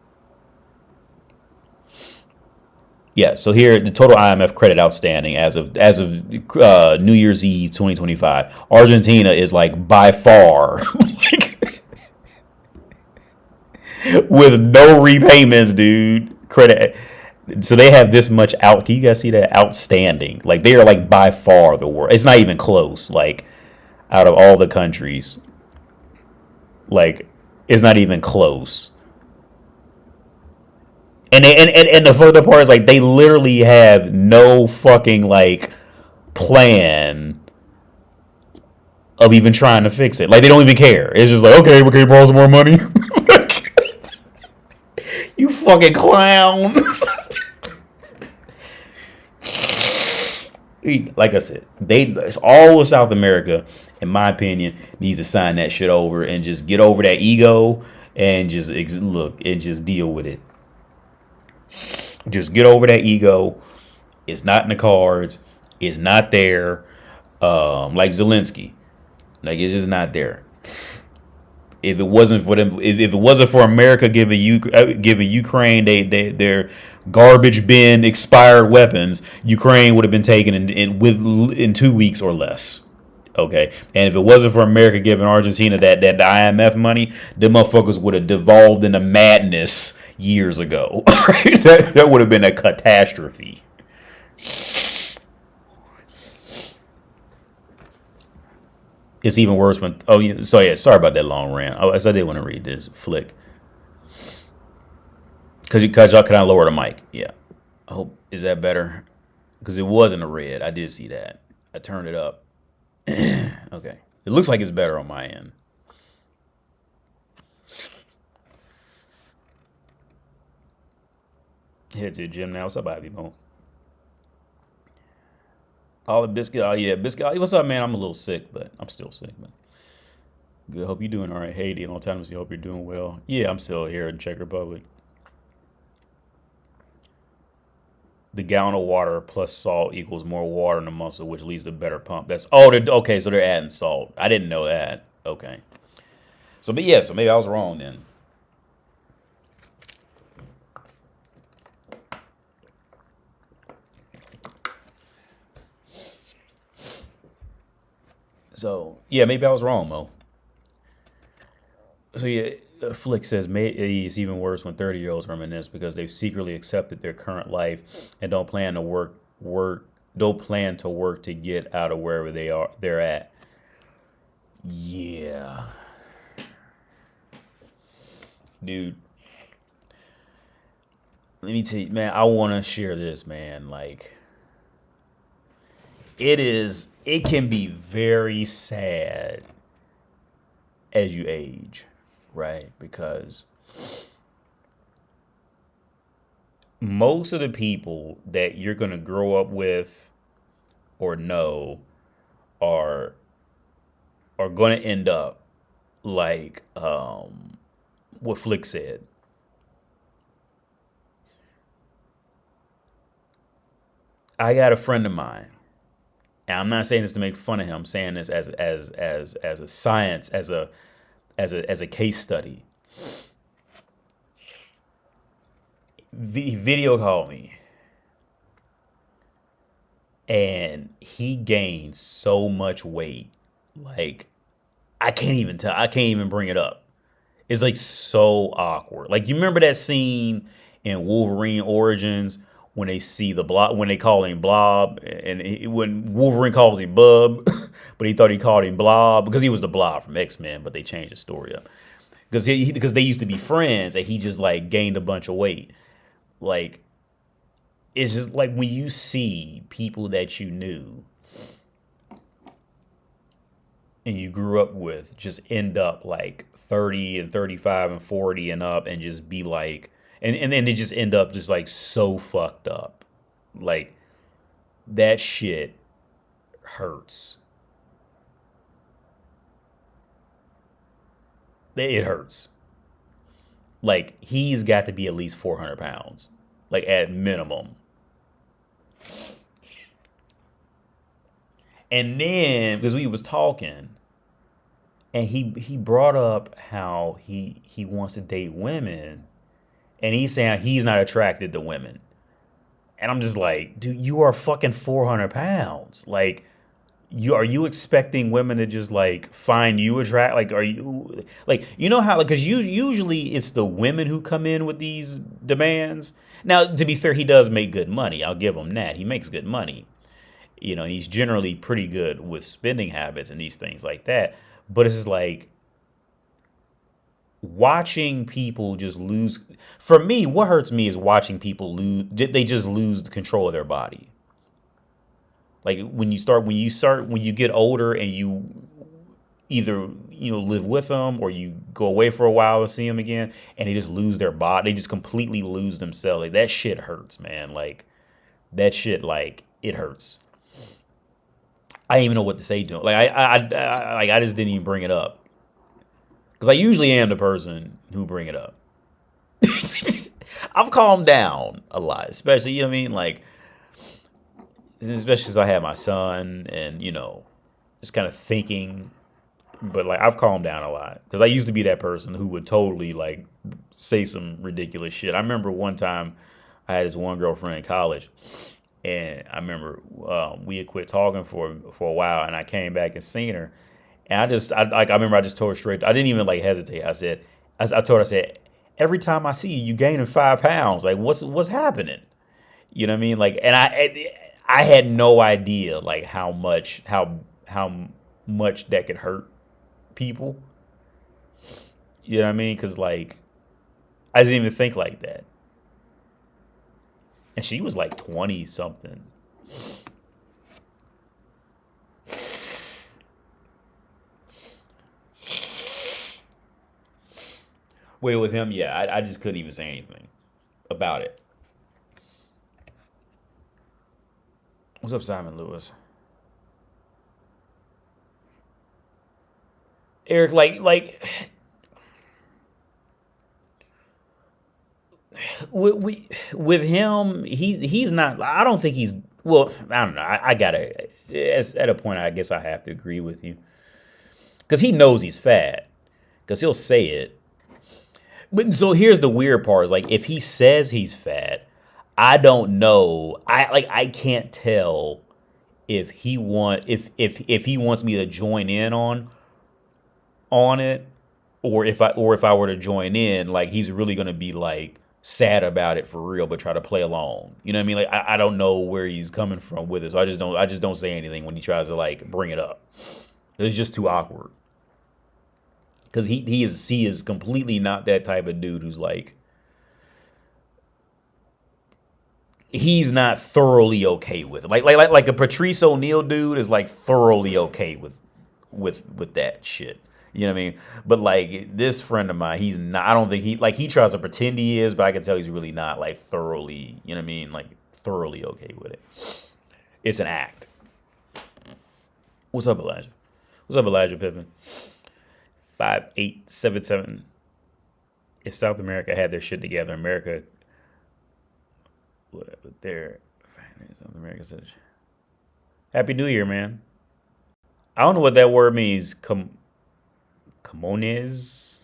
Yeah, so here the total IMF credit outstanding as of New Year's Eve 2025. Argentina is like by far like, with no repayments, dude. Credit. So they have this much out. Can you guys see that outstanding? Like they are like by far the worst. It's not even close. Like out of all the countries, like it's not even close. And the further part is like they literally have no fucking like plan of even trying to fix it. Like they don't even care. It's just like, okay, we can borrow some more money. You fucking clown. Like I said, it's all of South America, in my opinion, needs to sign that shit over and just get over that ego and just look and just deal with it. Just get over that ego. It's not in the cards. It's not there. Like Zelensky, like it's just not there. If it wasn't for them, if it wasn't for America giving Ukraine their garbage bin expired weapons, Ukraine would have been taken in 2 weeks or less. Okay, and if it wasn't for America giving Argentina that IMF money, the motherfuckers would have devolved into madness years ago. that would have been a catastrophe. It's even worse when. Oh, yeah. So yeah. Sorry about that long rant. I did want to read this flick. Cause y'all can I lower the mic? Yeah. I hope is that better? Because it was in the red. I did see that. I turned it up. Okay. It looks like it's better on my end. Head to the gym now. What's up, Ivy Mo? All the biscuit. Oh yeah, biscuit. What's up, man? I'm a little sick, but I'm still sick, but good. Hope you're doing all right. Haiti, long time to see. Hope you're doing well. Yeah, I'm still here in Czech Republic. The gallon of water plus salt equals more water in the muscle, which leads to better pump. That's okay. So they're adding salt. I didn't know that. Okay. So, but yeah. So maybe I was wrong then. So yeah, maybe I was wrong, Mo. So yeah, Flick says it's even worse when 30-year-olds reminisce because they've secretly accepted their current life and don't plan to work to get out of wherever they're at. Yeah. Dude. Let me tell you, man, I want to share this, man. Like it can be very sad as you age, right? Because most of the people that you're going to grow up with or know are going to end up like what Flick said. I got a friend of mine. And I'm not saying this to make fun of him. I'm saying this as a science, as a case study. Video called me, and he gained so much weight. Like I can't even bring it up. It's like so awkward. Like you remember that scene in Wolverine Origins when they see the blob, when they call him Blob, and when Wolverine calls him Bub, but he thought he called him Blob because he was the Blob from X-Men, but they changed the story up because because they used to be friends, and he just like gained a bunch of weight. Like it's just like when you see people that you knew and you grew up with just end up like 30 and 35 and 40 and up and just be like. And then they just end up just like so fucked up. Like that shit hurts. It hurts. Like he's got to be at least 400 pounds. Like at minimum. And then because we was talking and he brought up how he wants to date women, and he's saying he's not attracted to women. And I'm just like, dude, you are fucking 400 pounds. Like, are you expecting women to just like find you attract? Like, are you like, you know how, like, because usually it's the women who come in with these demands. Now, to be fair, he does make good money. I'll give him that. He makes good money. And he's generally pretty good with spending habits and these things like that. But it's just like watching people just lose. For me, what hurts me is watching people lose. They just lose the control of their body. Like when you get older and you either live with them or you go away for a while and see them again, and they just lose their body. They just completely lose themselves. Like that shit hurts, man. Like that shit, like it hurts. I didn't even know what to say to him. Like I just didn't even bring it up because I usually am the person who bring it up. I've calmed down a lot, especially you know what I mean, like especially since I had my son and just kind of thinking. But like I've calmed down a lot because I used to be that person who would totally like say some ridiculous shit. I remember one time I had this one girlfriend in college. And I remember we had quit talking for a while, and I came back and seen her, and I remember I just told her straight. I didn't even like hesitate. I told her, I said, every time I see you, you gaining 5 pounds. Like what's happening? You know what I mean? Like, and I had no idea like how much that could hurt people. You know what I mean? Because like I didn't even think like that. And she was like 20 something. Wait, with him, yeah, I just couldn't even say anything about it. What's up, Simon Lewis? Eric, like with him, he's not. I don't think he's. Well, I don't know. I gotta. At a point, I guess I have to agree with you because he knows he's fat because he'll say it. But so here's the weird part: is like if he says he's fat, I don't know. I can't tell if he if he wants me to join in on it, or if I were to join in, like he's really gonna be like sad about it for real, but try to play along. You know what I mean? Like I don't know where he's coming from with it, so I just don't say anything when he tries to like bring it up. It's just too awkward because he is completely not that type of dude who's like he's not thoroughly okay with it. Like a Patrice O'Neal dude is like thoroughly okay with that shit. You know what I mean? But like this friend of mine, he's not. I don't think he tries to pretend he is, but I can tell he's really not like thoroughly. You know what I mean? Like thoroughly okay with it. It's an act. What's up, Elijah? What's up, Elijah Pippin? 5877. If South America had their shit together, America, whatever. South America says, Happy New Year, man. I don't know what that word means. Camones.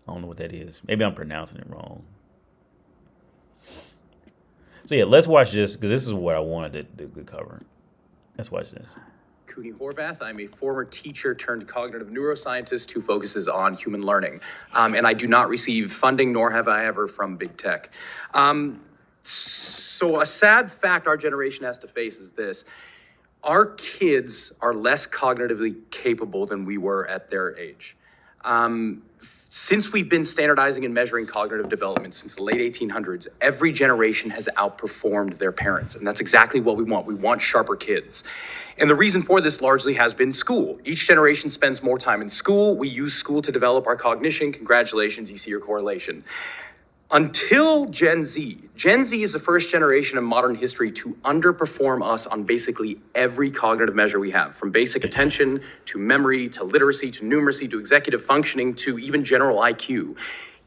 I don't know what that is. Maybe I'm pronouncing it wrong. So yeah, let's watch this because this is what I wanted to cover. Let's watch this. Cooney Horvath. I'm a former teacher turned cognitive neuroscientist who focuses on human learning. And I do not receive funding, nor have I ever, from big tech. So a sad fact our generation has to face is this. Our kids are less cognitively capable than we were at their age. Since we've been standardizing and measuring cognitive development since the late 1800s, every generation has outperformed their parents. And that's exactly what we want. We want sharper kids. And the reason for this largely has been school. Each generation spends more time in school. We use school to develop our cognition. Congratulations, you see your correlation. Until Gen Z. Gen Z is the first generation in modern history to underperform us on basically every cognitive measure we have, from basic attention to memory to literacy to numeracy to executive functioning to even general IQ,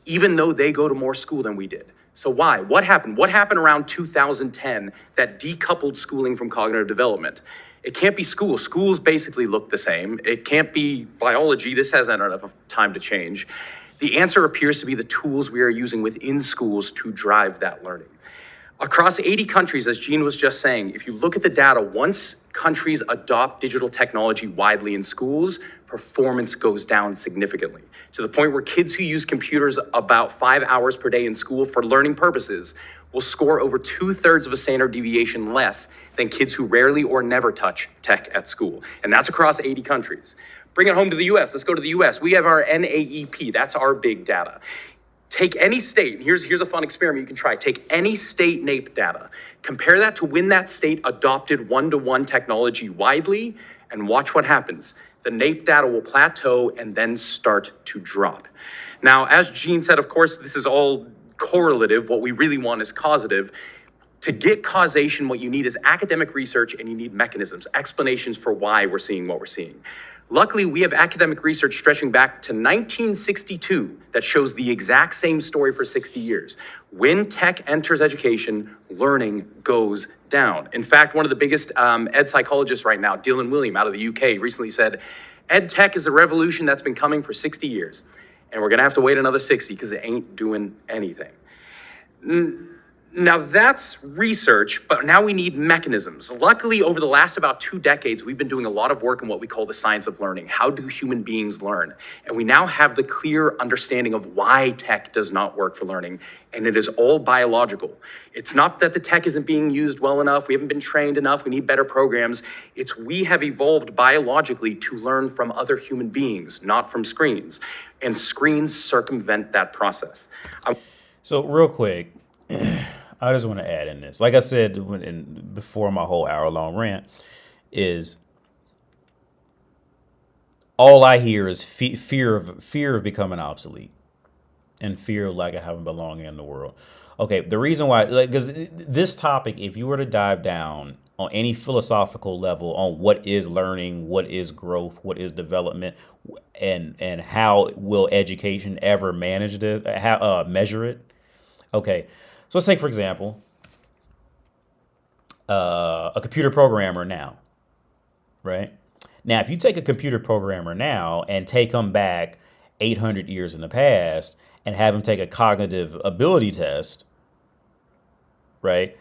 even though they go to more school than we did. So why? What happened? What happened around 2010 that decoupled schooling from cognitive development? It can't be school. Schools basically look the same. It can't be biology. This hasn't had enough time to change. The answer appears to be the tools we are using within schools to drive that learning. Across 80 countries, as Gene was just saying, if you look at the data, once countries adopt digital technology widely in schools, performance goes down significantly, to the point where kids who use computers about 5 hours per day in school for learning purposes will score over 2/3 of a standard deviation less than kids who rarely or never touch tech at school. And that's across 80 countries. Bring it home to the US. Let's go to the US. We have our NAEP. That's our big data. Take any state, here's a fun experiment you can try. Take any state NAEP data, compare that to when that state adopted one-to-one technology widely, and watch what happens. The NAEP data will plateau and then start to drop. Now, as Gene said, of course, this is all correlative. What we really want is causative. To get causation, what you need is academic research, and you need mechanisms, explanations for why we're seeing what we're seeing. Luckily, we have academic research stretching back to 1962 that shows the exact same story for 60 years. When tech enters education, learning goes down. In fact, one of the biggest ed psychologists right now, Dylan William out of the UK, recently said, ed tech is a revolution that's been coming for 60 years. And we're gonna have to wait another 60 because it ain't doing anything. Now that's research, but now we need mechanisms. Luckily, over the last about 2 decades, we've been doing a lot of work in what we call the science of learning. How do human beings learn? And we now have the clear understanding of why tech does not work for learning, and it is all biological. It's not that the tech isn't being used well enough, we haven't been trained enough, we need better programs. It's we have evolved biologically to learn from other human beings, not from screens. And screens circumvent that process. So real quick, I just want to add in this. Like I said before my whole hour-long rant, is all I hear is fear of becoming obsolete and fear of like having belonging in the world. Okay, the reason why, because this topic, if you were to dive down on any philosophical level on what is learning, what is growth, what is development, and how will education ever manage this, how measure it? Okay. So let's take, for example, a computer programmer now, right? Now, if you take a computer programmer now and take him back 800 years in the past and have him take a cognitive ability test, right?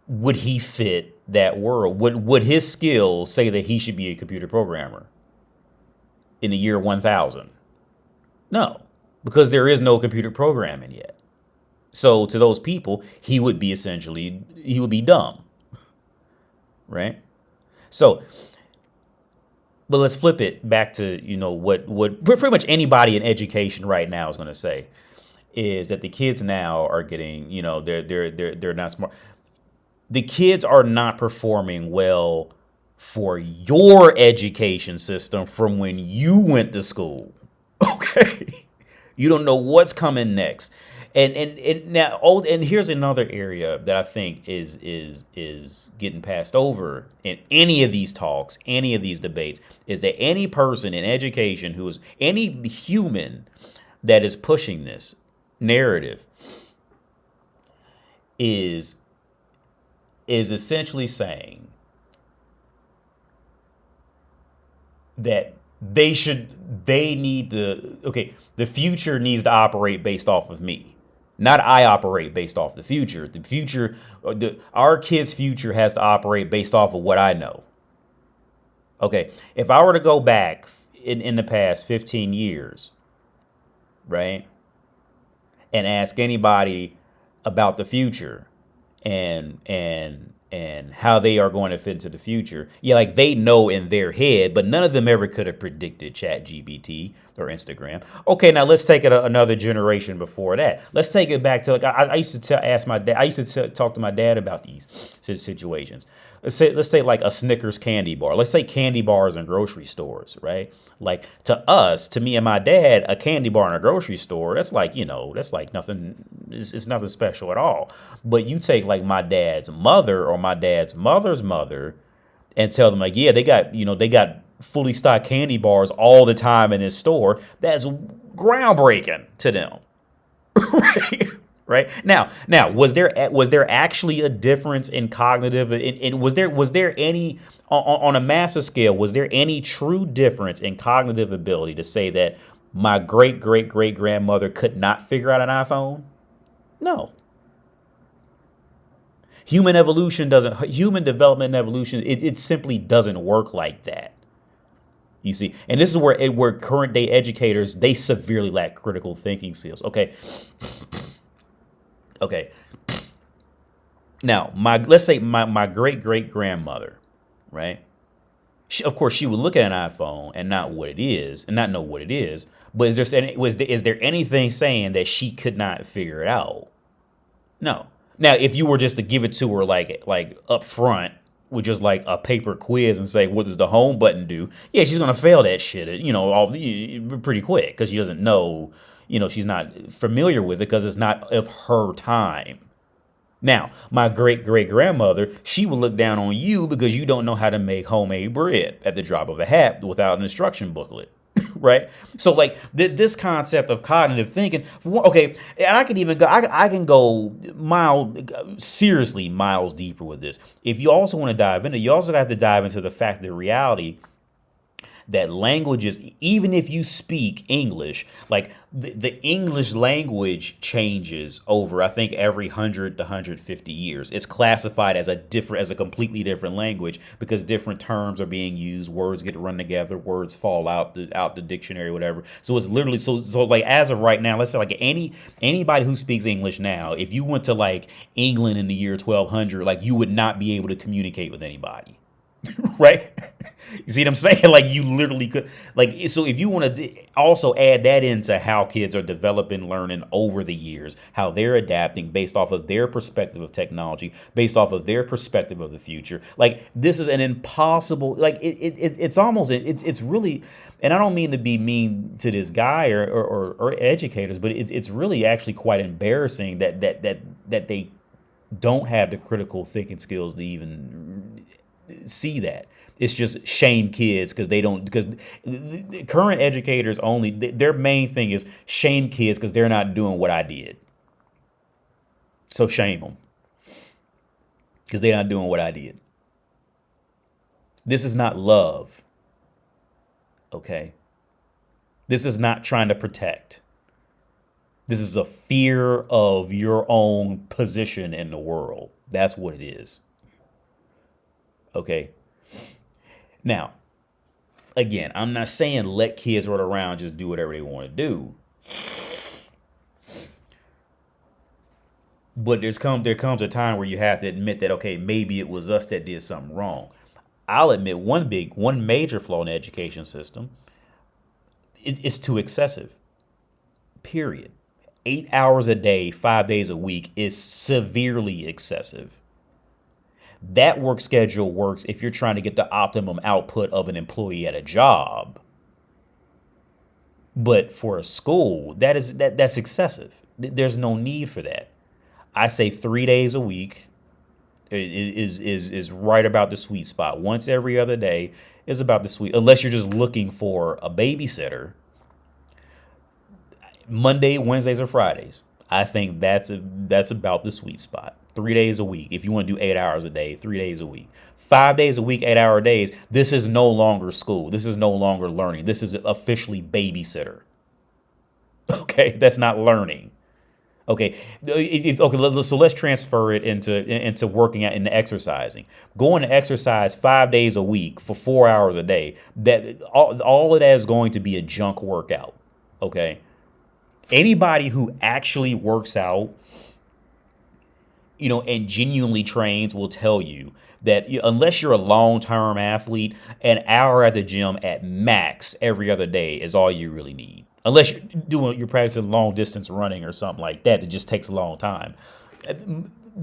Would he fit that world? Would his skills say that he should be a computer programmer in the year 1000? No, because there is no computer programming yet. So to those people, he would be dumb, right? So, but let's flip it back to, what pretty much anybody in education right now is going to say is that the kids now are getting, they're not smart. The kids are not performing well for your education system from when you went to school. Okay. You don't know what's coming next. And now, and here's another area that I think is getting passed over in any of these talks, any of these debates, is that any person in education who is any human that is pushing this narrative is essentially saying that the future needs to operate based off of me. Not I operate based off the future. The future, our kids' future has to operate based off of what I know. Okay, if I were to go back in the past 15 years, right, and ask anybody about the future and how they are going to fit into the future, yeah, like they know in their head, but none of them ever could have predicted ChatGPT or Instagram. Okay, now let's take it another generation before that. Let's take it back to like I used to ask my dad. I used to talk to my dad about these situations. Let's say like a Snickers candy bar. Let's say candy bars in grocery stores, right? Like to me and my dad, a candy bar in a grocery store, that's like nothing. It's nothing special at all. But you take like my dad's mother or my dad's mother's mother and tell them like, yeah, they got fully stocked candy bars all the time in his store. That's groundbreaking to them. Right now, was there actually a difference in cognitive? And was there any on a massive scale? Was there any true difference in cognitive ability to say that my great great great grandmother could not figure out an iPhone? No. Human development and evolution, it simply doesn't work like that. You see, and this is where current day educators, they severely lack critical thinking skills. Okay. Now, let's say my great great grandmother, right? Of course, she would look at an iPhone and not what it is, and not know what it is. But is there anything saying that she could not figure it out? No. Now, if you were just to give it to her like up front with just like a paper quiz and say, what does the home button do? Yeah, she's gonna fail that shit, pretty quick because she doesn't know, she's not familiar with it because it's not of her time. Now, my great great grandmother, she will look down on you because you don't know how to make homemade bread at the drop of a hat without an instruction booklet. Right? So like this concept of cognitive thinking, okay, and I can go seriously miles deeper with this. If you also want to dive into, you also have to dive into the fact that reality that languages, even if you speak English, like the English language changes over, I think, every 100 to 150 years. It's classified as a completely different language because different terms are being used. Words get run together. Words fall out the dictionary, whatever. So it's literally so like as of right now, let's say like anybody who speaks English now, if you went to like England in the year 1200, like you would not be able to communicate with anybody. Right? You see what I'm saying? Like you literally could, like, so if you want to also add that into how kids are developing, learning over the years, how they're adapting based off of their perspective of technology, based off of their perspective of the future. Like this is an impossible, like it's really, and I don't mean to be mean to this guy or educators, but it's really actually quite embarrassing that they don't have the critical thinking skills to even see that. It's just shame kids because the current educators only, their main thing is shame kids because they're not doing what I did. So shame them because they're not doing what I did. This is not love. Okay. This is not trying to protect. This is a fear of your own position in the world. That's what it is. Okay. Now, again, I'm not saying let kids run around, just do whatever they want to do. But there comes a time where you have to admit that, okay, maybe it was us that did something wrong. I'll admit one major flaw in the education system. It's too excessive. Period. 8 hours a day, 5 days a week is severely excessive. That work schedule works if you're trying to get the optimum output of an employee at a job. But for a school, that's excessive. There's no need for that. I say 3 days a week is right about the sweet spot. Once every other day is about the sweet, unless you're just looking for a babysitter. Monday, Wednesdays, or Fridays. I think that's about the sweet spot. 3 days a week. If you want to do 8 hours a day, 3 days a week. 5 days a week, 8-hour days. This is no longer school. This is no longer learning. This is officially babysitter. Okay, that's not learning. Okay, so let's transfer it into working out, into exercising. Going to exercise 5 days a week for 4 hours a day. That all of that is going to be a junk workout. Okay, anybody who actually works out, and genuinely trains will tell you that unless you're a long-term athlete, an hour at the gym at max every other day is all you really need. Unless you're practicing long distance running or something like that, it just takes a long time.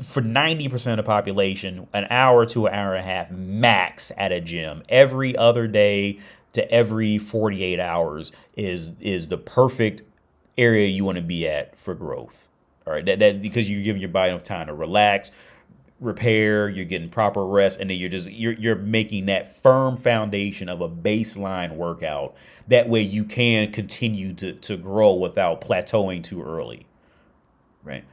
For 90% of the population, an hour to an hour and a half max at a gym every other day to every 48 hours is the perfect area you want to be at for growth. All right, that because you're giving your body enough time to relax, repair, you're getting proper rest, and then you're making that firm foundation of a baseline workout. That way you can continue to grow without plateauing too early. right?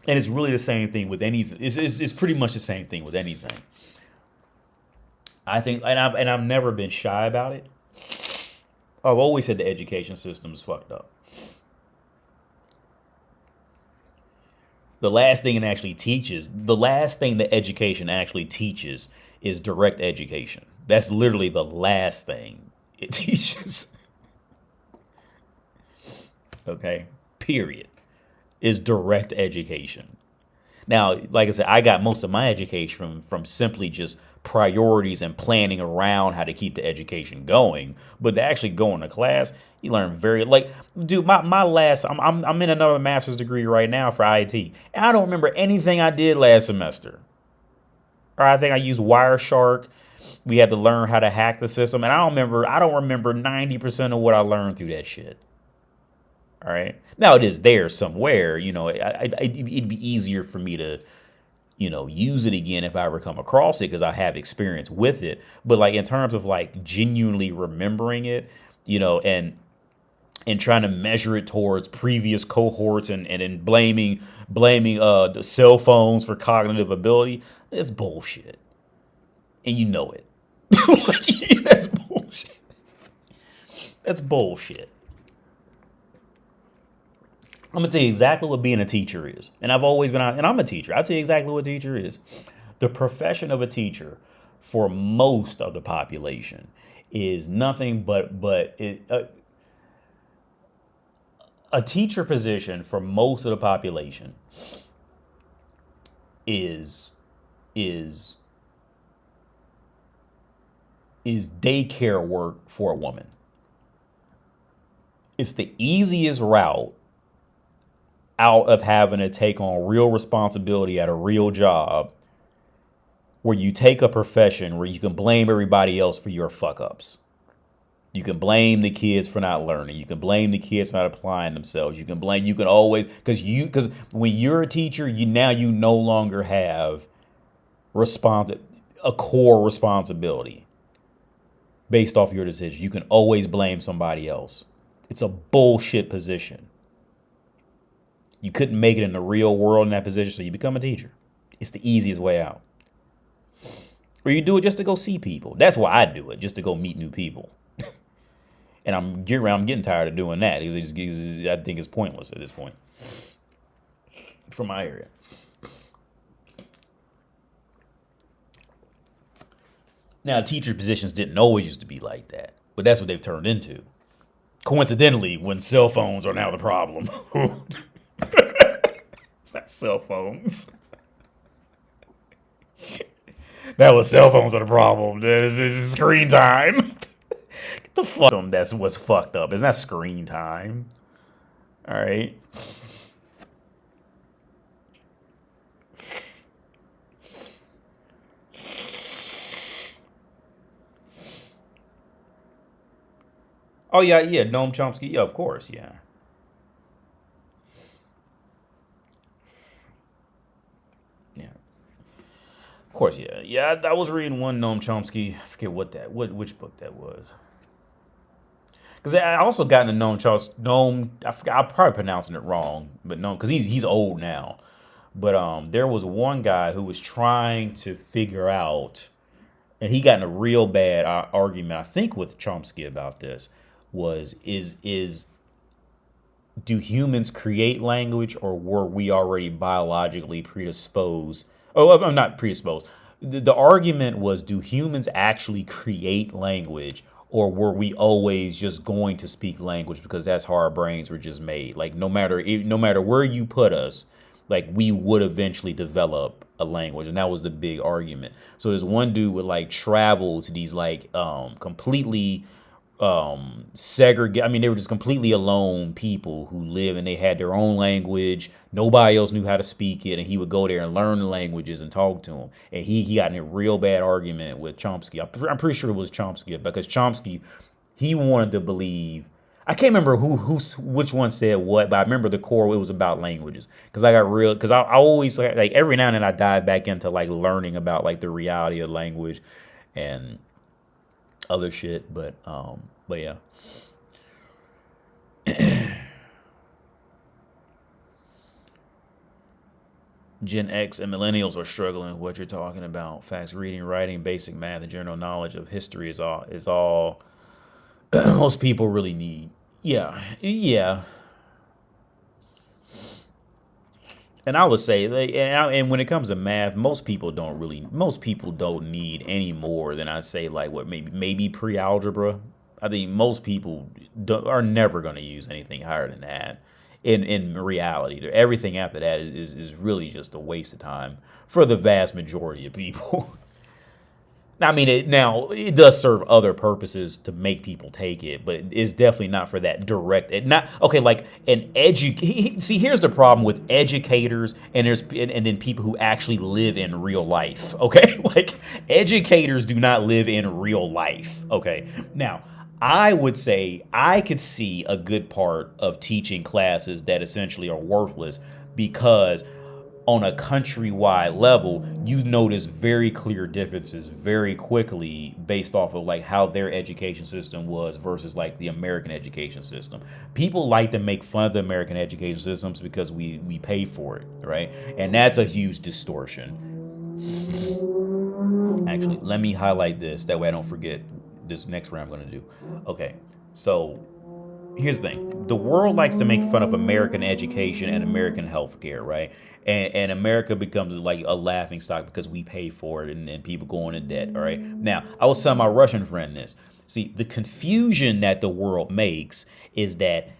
And it's really the same thing with anything. It's pretty much the same thing with anything. I think, and I've never been shy about it. I've always said the education system's fucked up. The last thing that education actually teaches is direct education. That's literally the last thing it teaches. Okay? Period. Is direct education. Now, like I said, I got most of my education from simply just priorities and planning around how to keep the education going. But to actually go into class, you learn dude, my last, I'm in another master's degree right now for IT. And I don't remember anything I did last semester. Or I think I used Wireshark. We had to learn how to hack the system. And I don't remember 90% of what I learned through that shit. All right. Now it is there somewhere, it'd be easier for me to, use it again if I ever come across it because I have experience with it. But like in terms of like genuinely remembering it, and trying to measure it towards previous cohorts and then blaming the cell phones for cognitive ability, it's bullshit. And you know it. That's bullshit. That's bullshit. I'm going to tell you exactly what being a teacher is. And I've always been, and I'm a teacher. I'll tell you exactly what a teacher is. The profession of a teacher for most of the population is nothing but a teacher position for most of the population is daycare work for a woman. It's the easiest route out of having to take on real responsibility at a real job, where you take a profession where you can blame everybody else for your fuck ups. You can blame the kids for not learning. You can blame the kids for not applying themselves. You can always, because when you're a teacher, you no longer have a core responsibility based off your decision. You can always blame somebody else. It's a bullshit position. You couldn't make it in the real world in that position, so you become a teacher. It's the easiest way out. Or you do it just to go see people. That's why I do it, just to go meet new people. And I'm getting tired of doing that. I think it's pointless at this point. From my area. Now, teacher positions didn't always used to be like that, but that's what they've turned into. Coincidentally, when cell phones are now the problem. It's not cell phones. That was cell phones are the problem. This is screen time. Get the fuck. That's what's fucked up. It's not screen time. All right. Oh yeah, Noam Chomsky. Yeah, of course, yeah. Of course, yeah. Yeah, I was reading one Noam Chomsky. I forget which book that was. Because I also got into Noam Chomsky. I forgot, I'm probably pronouncing it wrong, but no, because he's old now. But there was one guy who was trying to figure out, and he got in a real bad argument, I think, with Chomsky about this. Do humans create language, or were we already biologically predisposed? Oh, I'm not predisposed. The argument was, do humans actually create language, or were we always just going to speak language because that's how our brains were just made? Like no matter where you put us, like we would eventually develop a language, and that was the big argument. So this one dude would like travel to these like completely segregate. I mean, they were just completely alone people who live, and they had their own language. Nobody else knew how to speak it, and he would go there and learn the languages and talk to them. And he got in a real bad argument with Chomsky. I'm pretty sure it was Chomsky, because Chomsky, he wanted to believe. I can't remember which one said what, but I remember the core. It was about languages, because I always like every now and then I dive back into like learning about like the reality of language and other shit, but yeah. Gen X and millennials are struggling with what you're talking about. Facts, reading, writing, basic math, and general knowledge of history is all most people really need. Yeah, yeah. And I would say, and when it comes to math, most people don't need any more than I'd say, like what maybe pre-algebra. I think most people are never going to use anything higher than that. In reality, everything after that is really just a waste of time for the vast majority of people. I mean, it does serve other purposes to make people take it, but it's definitely not for that direct. Not okay. Like See, here's the problem with educators, and then people who actually live in real life. Okay, like educators do not live in real life. Okay, now I would say I could see a good part of teaching classes that essentially are worthless because on a countrywide level, you notice very clear differences very quickly based off of like how their education system was versus like the American education system. People like to make fun of the American education systems because we pay for it, right? And that's a huge distortion. Actually, let me highlight this that way I don't forget this next round I'm going to do. Okay, so here's the thing. The world likes to make fun of American education and American healthcare, right? And America becomes like a laughing stock because we pay for it and people go into debt, all right? Now, I was telling my Russian friend this. See, the confusion that the world makes is that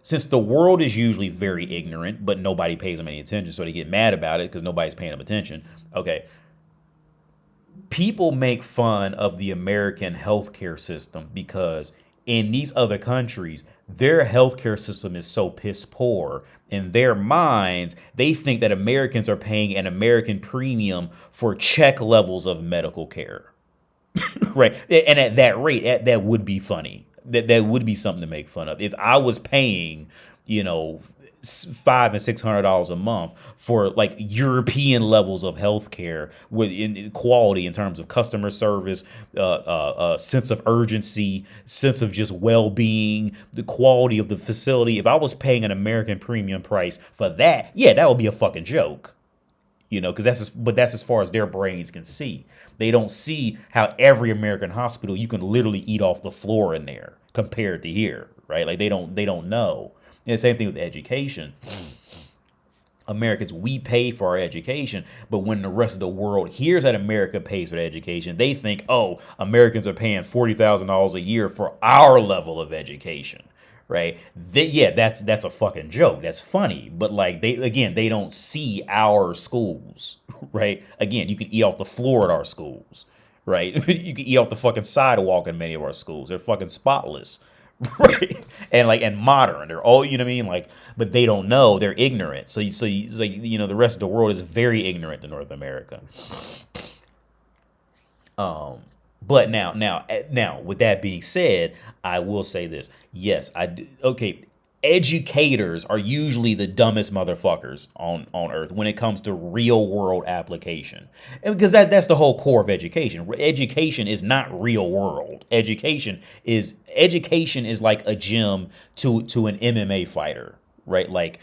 since the world is usually very ignorant, but nobody pays them any attention, so they get mad about it because nobody's paying them attention. Okay, people make fun of the American healthcare system because in these other countries, their healthcare system is so piss poor. In their minds, they think that Americans are paying an American premium for check levels of medical care. Right. And at that rate, that would be funny. That would be something to make fun of. If I was paying, you know, $500 and $600 a month for like European levels of healthcare with in quality in terms of customer service, sense of urgency, sense of just well-being, the quality of the facility. If I was paying an American premium price for that, yeah, that would be a fucking joke. You know, because that's as far as their brains can see. They don't see how every American hospital you can literally eat off the floor in there compared to here, right? Like they don't know. And the same thing with education. Americans, we pay for our education, but when the rest of the world hears that America pays for education, they think, oh, Americans are paying $40,000 a year for our level of education, right? That's a fucking joke. That's funny, but like they don't see our schools, right? Again, you can eat off the floor at our schools, right? You can eat off the fucking sidewalk in many of our schools. They're fucking spotless. Right, and modern. They're all, you know what I mean, like, but they don't know. They're ignorant. So like, you know, the rest of the world is very ignorant to North America. But now, with that being said, I will say this. Yes, I do. Okay, educators are usually the dumbest motherfuckers on earth when it comes to real world application, and because that's the whole core of education. Education is not real world. Education is like a gym to an MMA fighter, right? Like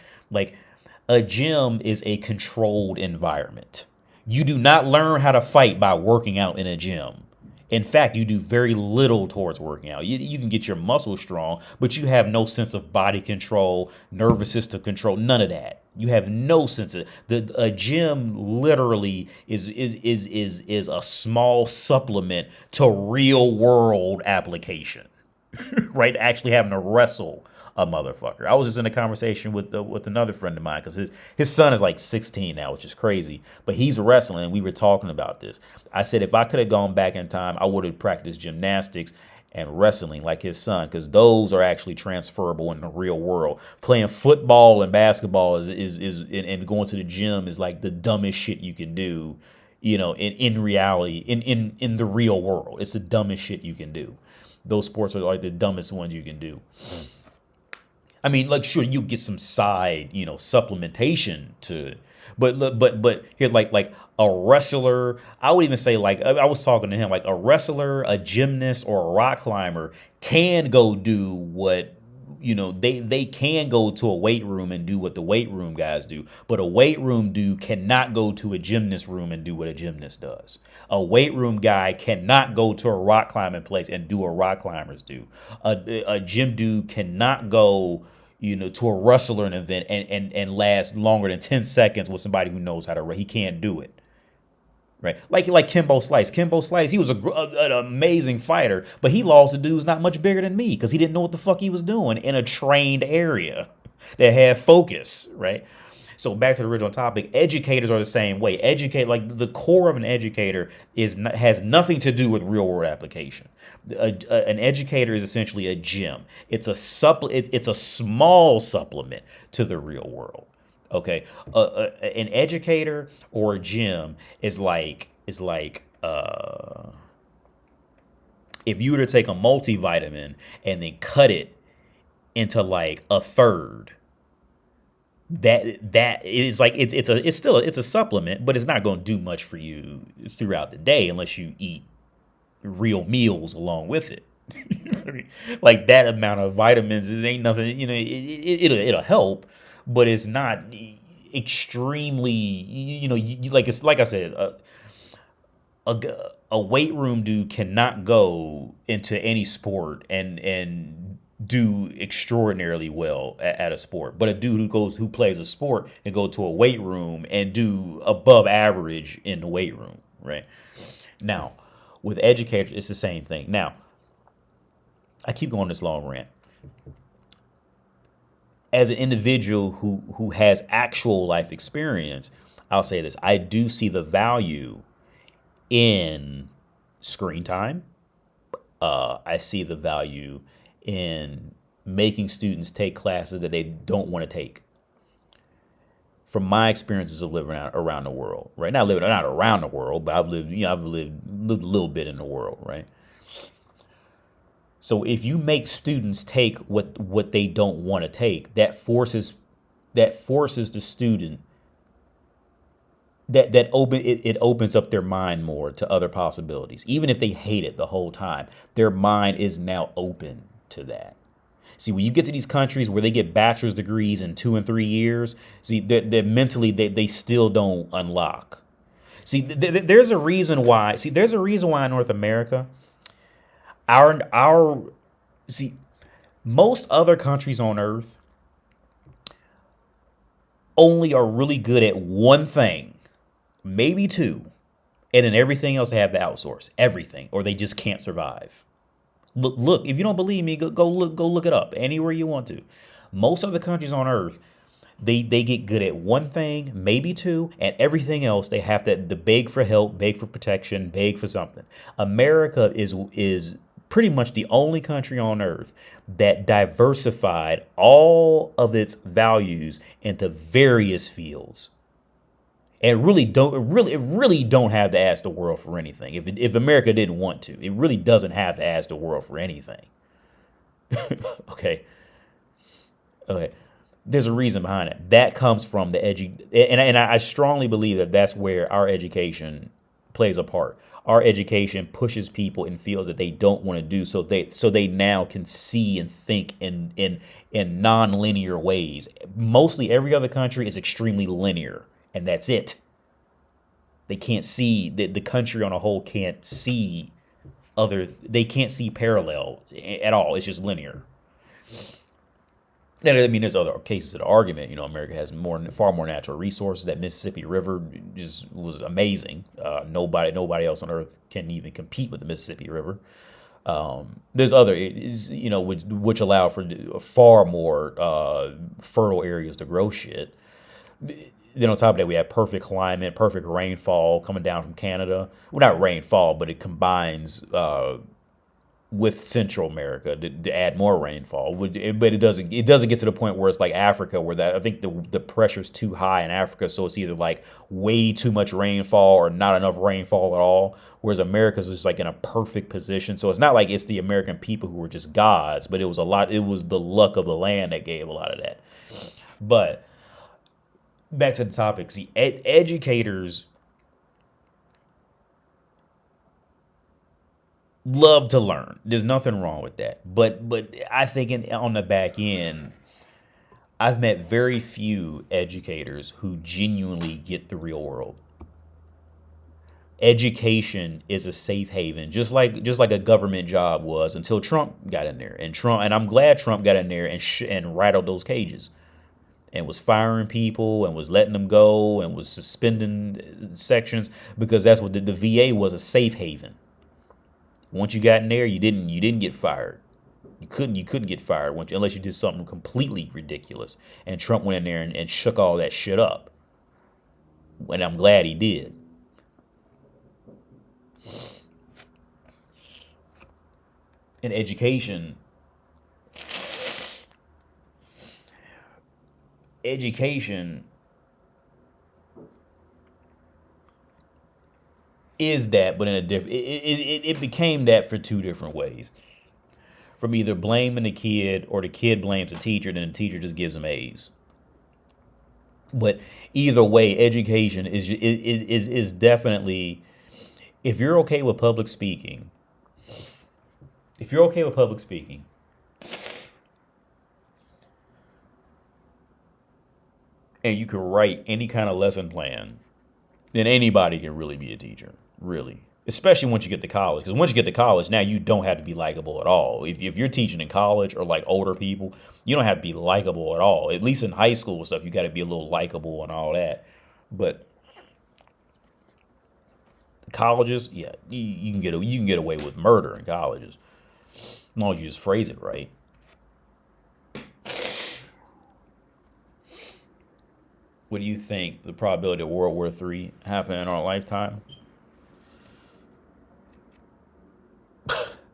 a gym is a controlled environment. You do not learn how to fight by working out in a gym. In fact, you do very little towards working out. You can get your muscles strong, but you have no sense of body control, nervous system control, none of that. You have no sense of a gym. Literally is a small supplement to real world application, right? Actually having to wrestle a motherfucker. I was just in a conversation with another friend of mine because his son is like 16 now, which is crazy. But he's wrestling, and we were talking about this. I said if I could have gone back in time, I would have practiced gymnastics and wrestling like his son, because those are actually transferable in the real world. Playing football and basketball is and going to the gym is like the dumbest shit you can do. You know, in reality, in the real world, it's the dumbest shit you can do. Those sports are like the dumbest ones you can do. I mean, like, sure, you get some side, you know, supplementation to, but here, like a wrestler, I would even say, like, I was talking to him, like a wrestler, a gymnast, or a rock climber can go do what they can go to a weight room and do what the weight room guys do, but a weight room dude cannot go to a gymnast room and do what a gymnast does. A weight room guy cannot go to a rock climbing place and do what rock climbers do. A gym dude cannot go to a wrestling event and last longer than 10 seconds with somebody who knows how to he can't do it. Right, like Kimbo Slice. Kimbo Slice, he was an amazing fighter, but he lost to dudes not much bigger than me because he didn't know what the fuck he was doing in a trained area that had focus, right? So back to the original topic, educators are the same way. Like the core of an educator has nothing to do with real world application. An educator is essentially a gym. It's a small supplement to the real world. Okay, an educator or a gym is like if you were to take a multivitamin and then cut it into like a third. That is like it's still a supplement, but it's not going to do much for you throughout the day unless you eat real meals along with it. You know what I mean? Like that amount of vitamins ain't nothing. It'll help, but it's not extremely, like I said, a weight room dude cannot go into any sport and do extraordinarily well at a sport, but a dude who plays a sport and go to a weight room and do above average in the weight room, right? Now, with educators, it's the same thing. Now, I keep going this long rant. As an individual who has actual life experience, I'll say this. I do see the value in screen time. I see the value in making students take classes that they don't want to take. From my experiences of living around the world, right? Not around the world, but I've lived a little bit in the world, right? So if you make students take what they don't want to take, that forces the student it opens up their mind more to other possibilities. Even if they hate it the whole time, their mind is now open to that. See, when you get to these countries where they get bachelor's degrees in 2 and 3 years, see, they're mentally they still don't unlock. See, there's a reason why. See, there's a reason why in North America, most other countries on earth only are really good at one thing, maybe two, and then everything else they have to outsource everything, or they just can't survive. Look, if you don't believe me, go look it up anywhere you want to. Most other countries on earth, they get good at one thing, maybe two, and everything else they have to beg for help, beg for protection, beg for something. America is pretty much the only country on earth that diversified all of its values into various fields. And it really don't have to ask the world for anything. If America didn't want to, it really doesn't have to ask the world for anything. Okay. There's a reason behind it. That comes from the and I strongly believe that that's where our education plays a part. Our education pushes people in fields that they don't want to do, so they now can see and think in non-linear ways. Mostly every other country is extremely linear, and that's it. They can't see the country on a whole can't see they can't see parallel at all. It's just linear. And I mean, there's other cases of the argument. America has far more natural resources. That Mississippi River just was amazing. Nobody else on earth can even compete with the Mississippi River. There's other, which allow for far more fertile areas to grow shit. Then on top of that, we have perfect climate, perfect rainfall coming down from Canada. Well, not rainfall, but it combines with Central America to add more rainfall. But it doesn't get to the point where it's like Africa, where I think the pressure's too high in Africa, so it's either like way too much rainfall or not enough rainfall at all. Whereas America's just like in a perfect position. So it's not like it's the American people who were just gods, but it was the luck of the land that gave a lot of that. But back to the topic. See, educators, Love to learn. There's nothing wrong with that. But I think on the back end, I've met very few educators who genuinely get the real world. Education is a safe haven, just like a government job was until Trump got in there. And I'm glad Trump got in there and rattled those cages and was firing people and was letting them go and was suspending sections, because that's what the VA was, a safe haven. Once you got in there, you didn't get fired. You couldn't get fired unless you did something completely ridiculous. And Trump went in there and shook all that shit up. And I'm glad he did. In education is that, but in a different, it became that for two different ways. From either blaming the kid, or the kid blames the teacher, then the teacher just gives them A's. But either way, education is definitely, if you're okay with public speaking, and you can write any kind of lesson plan, then anybody can really be a teacher, really. Especially once you get to college, because once you get to college, now you don't have to be likable at all. If you're teaching in college or like older people, you don't have to be likable at all. At least in high school and stuff, you got to be a little likable and all that. But colleges, yeah, you can get away with murder in colleges, as long as you just phrase it right. What do you think the probability of World War III happening in our lifetime?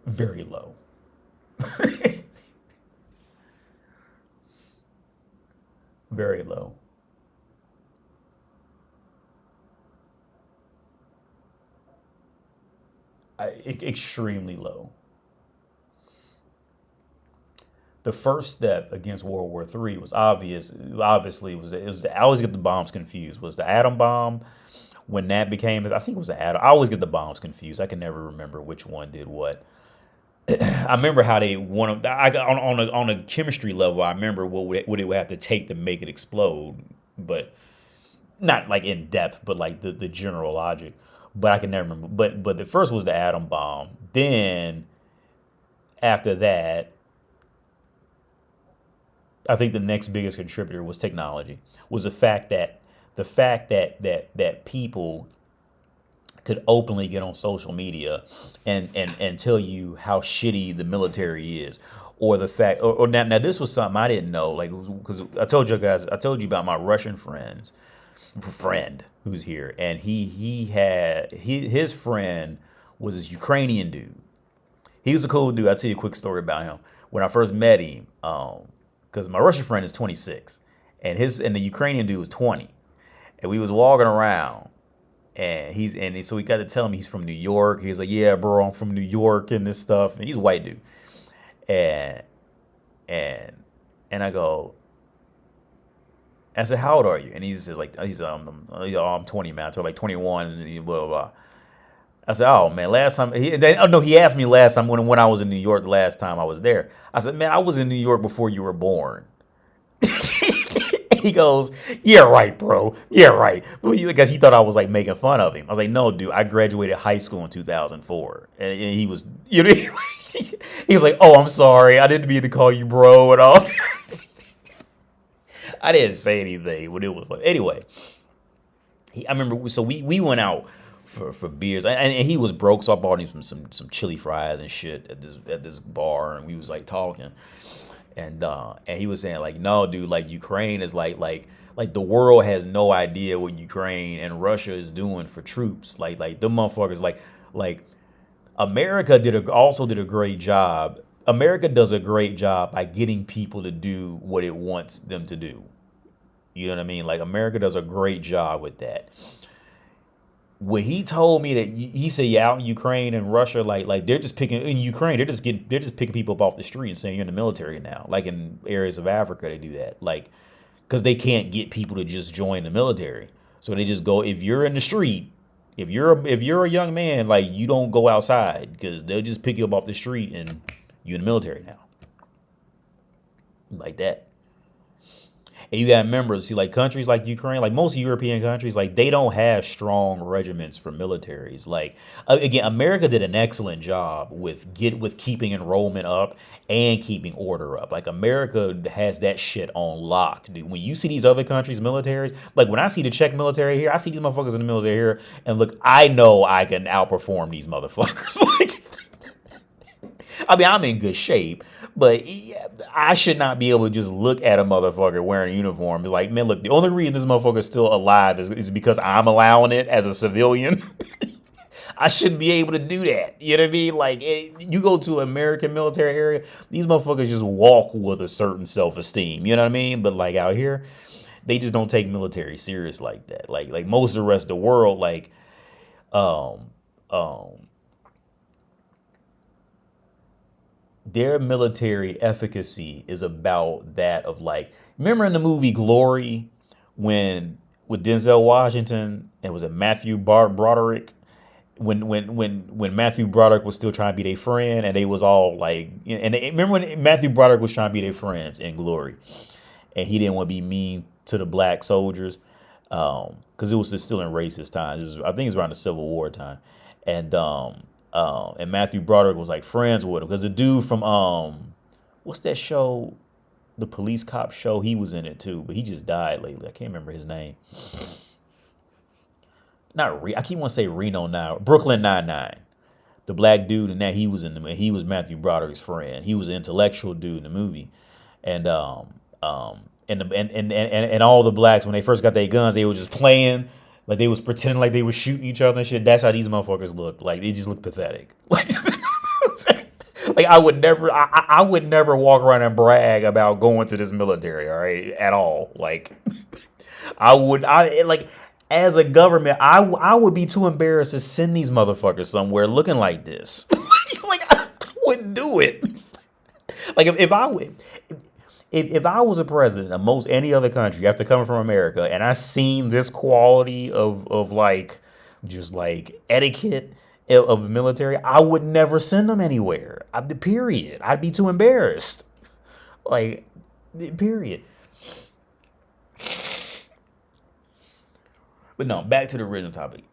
Very low. Very low. Extremely low. The first step against World War III was obvious. Obviously, it was. I always get the bombs confused. Was the atom bomb, when that became? I think it was the atom. I always get the bombs confused. I can never remember which one did what. I remember how they want to. On a chemistry level, I remember what it would have to take to make it explode, but not like in depth, but like the general logic. But I can never remember. But the first was the atom bomb. Then after that, I think the next biggest contributor was technology. Was the fact that people could openly get on social media and tell you how shitty the military is, or the fact, or now this was something I didn't know, like, because I told you about my Russian friend who's here, and his friend was this Ukrainian dude. He was a cool dude. I'll tell you a quick story about him. When I first met him, because my Russian friend is 26, and the Ukrainian dude was 20, and we was walking around. So we got to tell him he's from New York. He's like, yeah, bro, I'm from New York and this stuff. And he's a white dude. And I said, how old are you? And he says, like, I'm 20, man. I told him, like, 21, and blah, blah, blah. I said, oh, man, last time, he asked me last time when I was in New York, the last time I was there. I said, man, I was in New York before you were born. He goes, yeah, right, bro. Yeah, right. Because he thought I was like making fun of him. I was like, no, dude, I graduated high school in 2004. And he was, he was like, oh, I'm sorry. I didn't mean to call you bro and all. I didn't say anything when it was fun. Anyway, I remember, so we went out for beers, and he was broke, so I bought him some chili fries and shit at this bar, and we was like talking. And he was saying, like, no, dude, like, Ukraine is like the world has no idea what Ukraine and Russia is doing for troops. Like them motherfuckers, like America also did a great job. America does a great job by getting people to do what it wants them to do. You know what I mean? Like, America does a great job with that. When he told me that, he said, yeah, out in Ukraine and Russia, like they're just picking, in Ukraine, they're just picking people up off the street and saying you're in the military now. Like in areas of Africa, they do that. Like, because they can't get people to just join the military. So they just go, if you're in the street, If you're a young man, like, you don't go outside because they'll just pick you up off the street and you in the military now, like that. And you got members, see, like countries like Ukraine, like most European countries, like they don't have strong regiments for militaries. Like again, America did an excellent job with keeping enrollment up and keeping order up. Like America has that shit on lock. Dude, when you see these other countries' militaries, like when I see the Czech military here, I see these motherfuckers in the military here, and look, I know I can outperform these motherfuckers. Like, I mean, I'm in good shape, but I should not be able to just look at a motherfucker wearing a uniform. It's like, man, look, the only reason this motherfucker is still alive is because I'm allowing it as a civilian. I shouldn't be able to do that. You know what I mean? Like, you go to an American military area, these motherfuckers just walk with a certain self-esteem. You know what I mean? But like out here, they just don't take military serious like that. Like most of the rest of the world, like, their military efficacy is about that of like, remember in the movie Glory when with Denzel Washington and was it Matthew Broderick when Matthew Broderick was still trying to be their friend and they was all like, and remember when Matthew Broderick was trying to be their friends in Glory and he didn't want to be mean to the black soldiers because it was still in racist times. I think it's around the Civil War time, and Matthew Broderick was like friends with him because the dude from what's that show, the police cop show, he was in it too, but he just died lately. I can't remember his name. I keep wanting to say Reno now. Brooklyn Nine-Nine. The black dude in that, he was Matthew Broderick's friend. He was an intellectual dude in the movie, and all the blacks when they first got their guns, they were just playing. Like they was pretending like they was shooting each other and shit. That's how these motherfuckers look. Like they just look pathetic. Like I would never walk around and brag about going to this military, all right, at all. Like as a government, I would be too embarrassed to send these motherfuckers somewhere looking like this. Like I wouldn't do it. Like if I was a president of most any other country after coming from America and I seen this quality of like just like etiquette of the military, I would never send them anywhere. Period. I'd be too embarrassed. Like, period. But no, back to the original topic.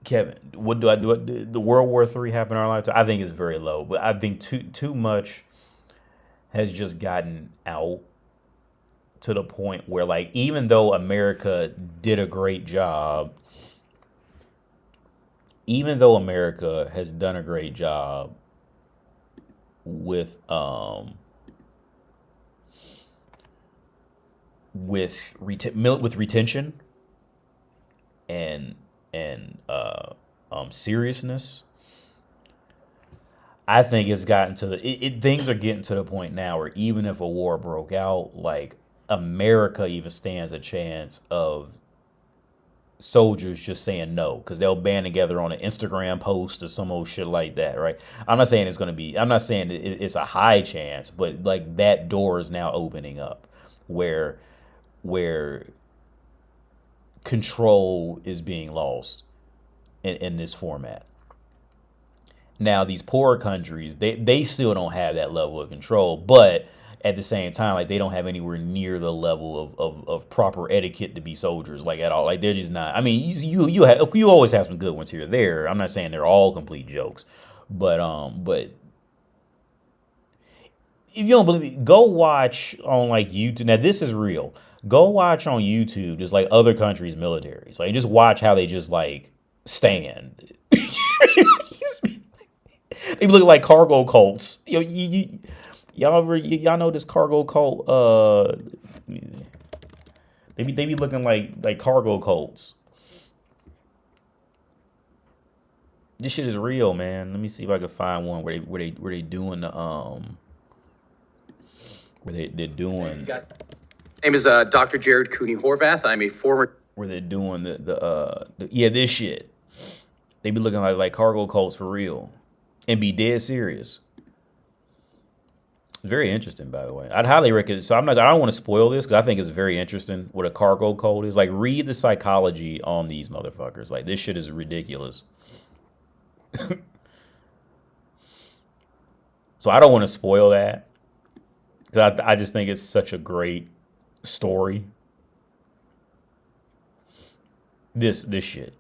Kevin, what do I do? The World War III happened in our lifetime? I think it's very low, but I think too much has just gotten out to the point where, like, even though America did a great job, even though America has done a great job with retention and seriousness, I think it's gotten to things are getting to the point now where even if a war broke out, like America even stands a chance of soldiers just saying no because they'll band together on an Instagram post or some old shit like that, right? I'm not saying it's a high chance, but like that door is now opening up where control is being lost in this format. Now, these poorer countries, they still don't have that level of control, but at the same time, like they don't have anywhere near the level of proper etiquette to be soldiers, like at all. Like they're just not. I mean, you always have some good ones here or there. I'm not saying they're all complete jokes, but if you don't believe me, go watch on like YouTube. Now this is real. Go watch on YouTube just like other countries' militaries. Like just watch how they just like stand. They look like cargo cults. Y'all know this cargo cult? They be looking like cargo cults. This shit is real, man. Let me see if I can find one where they doing the they're doing. Name is Dr. Jared Cooney Horvath. I'm a former. Where they're doing this shit. They be looking like cargo cults for real, and be dead serious. Very interesting, by the way. I'd highly recommend. So I don't want to spoil this because I think it's very interesting what a cargo code is. Like, read the psychology on these motherfuckers. Like, this shit is ridiculous. So I don't want to spoil that because I just think it's such a great story. This shit.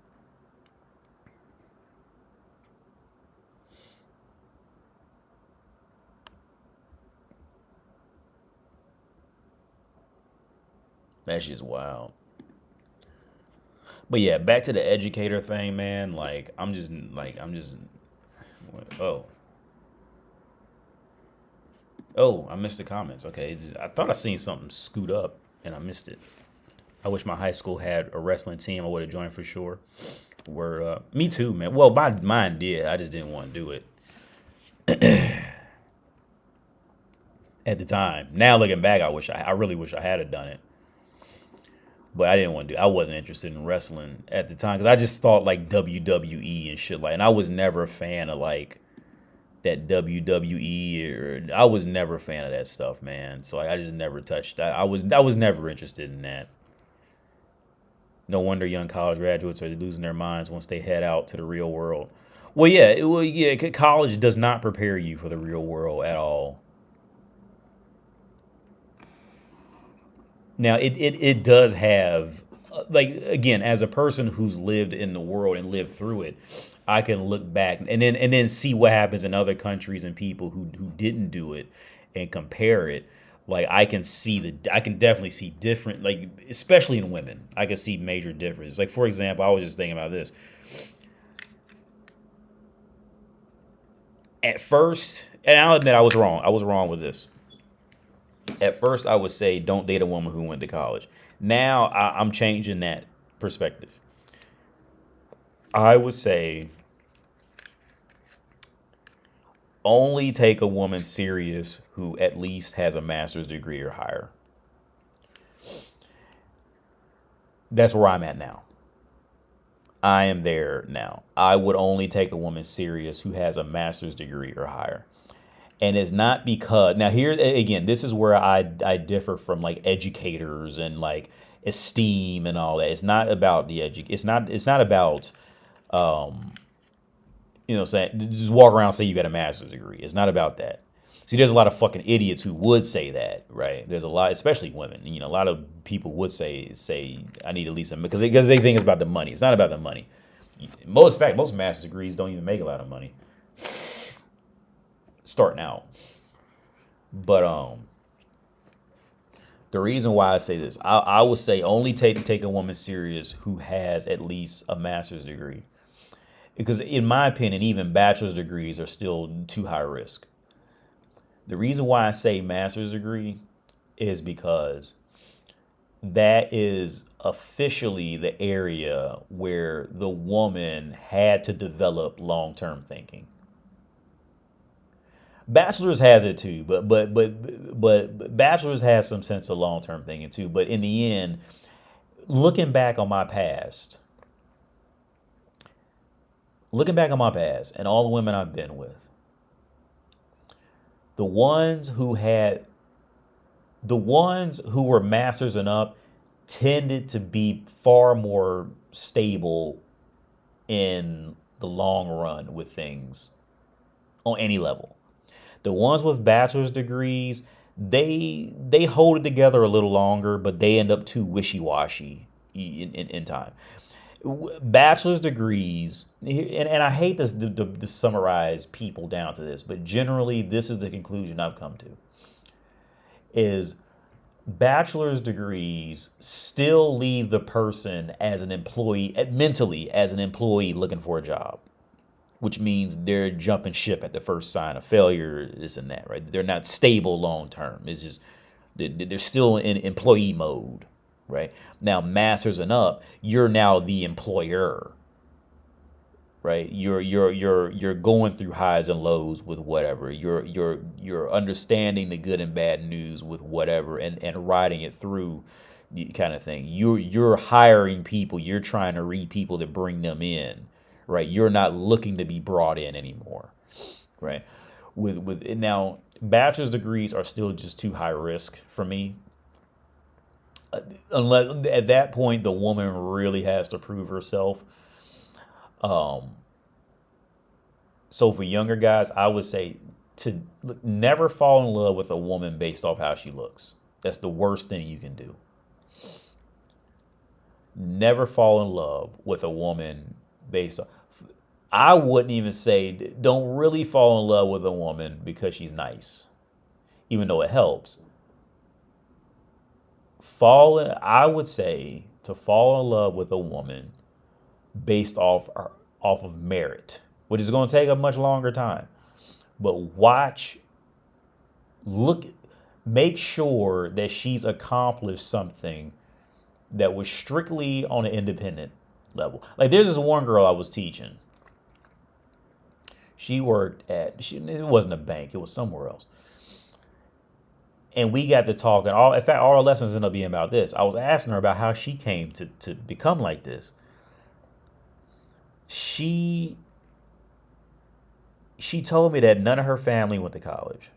That shit's wild. But yeah, back to the educator thing, man. Like, I'm just. Oh, I missed the comments. Okay, I thought I seen something scoot up and I missed it. I wish my high school had a wrestling team. I would have joined for sure. Me too, man. Well, mine did. I just didn't want to do it at the time. Now looking back, I really wish I had done it. But I didn't want to do. I wasn't interested in wrestling at the time because I just thought like WWE and shit like. And I was never a fan of like that WWE or I was never a fan of that stuff, man. So I just never touched that. I was never interested in that. No wonder young college graduates are losing their minds once they head out to the real world. Well, yeah, college does not prepare you for the real world at all. Now, it does have, like, again, as a person who's lived in the world and lived through it, I can look back and then see what happens in other countries and people who didn't do it and compare it. Like, I can definitely see different, like, especially in women, I can see major differences. Like, for example, I was just thinking about this. At first, and I'll admit I was wrong. I was wrong with this. At first, I would say don't date a woman who went to college. Now, I'm changing that perspective. I would say only take a woman serious who at least has a master's degree or higher. That's where I'm at now. I am there now. I would only take a woman serious who has a master's degree or higher. And it's not because now here again, this is where I differ from like educators and like esteem and all that. It's not about the it's not about saying just walk around and say you got a master's degree. It's not about that. See, there's a lot of fucking idiots who would say that, right? There's a lot, especially women. A lot of people would say I need at least because they think it's about the money. It's not about the money. Most master's degrees don't even make a lot of money starting out. But the reason why I say this, I would say only take a woman serious who has at least a master's degree. Because in my opinion, even bachelor's degrees are still too high risk. The reason why I say master's degree is because that is officially the area where the woman had to develop long-term thinking. Bachelor's has it too, but bachelor's has some sense of long-term thinking too. But in the end, looking back on my past and all the women I've been with, the ones who were masters and up tended to be far more stable in the long run with things on any level. The ones with bachelor's degrees, they hold it together a little longer, but they end up too wishy-washy in time. Bachelor's degrees, and I hate this to summarize people down to this, but generally this is the conclusion I've come to, is bachelor's degrees still leave the person as an employee, mentally as an employee looking for a job, which means they're jumping ship at the first sign of failure, this and that, right? They're not stable long term. It's just they're still in employee mode. Right now, masters and up, you're now the employer. Right, you're going through highs and lows with whatever. You're understanding the good and bad news with whatever, and riding it through, kind of thing. You're hiring people. You're trying to read people to bring them in. Right, you're not looking to be brought in anymore. Right, with now bachelor's degrees are still just too high risk for me. Unless at that point the woman really has to prove herself. So for younger guys, I would say to never fall in love with a woman based off how she looks. That's the worst thing you can do. Never fall in love with a woman based on. I wouldn't even say don't really fall in love with a woman because she's nice, even though it helps. I would say to fall in love with a woman based off of merit, which is going to take a much longer time. But make sure that she's accomplished something that was strictly on an independent level. Like there's this one girl I was teaching. She worked it wasn't a bank, it was somewhere else. And we got to talking. In fact, all our lessons ended up being about this. I was asking her about how she came to become like this. She told me that none of her family went to college.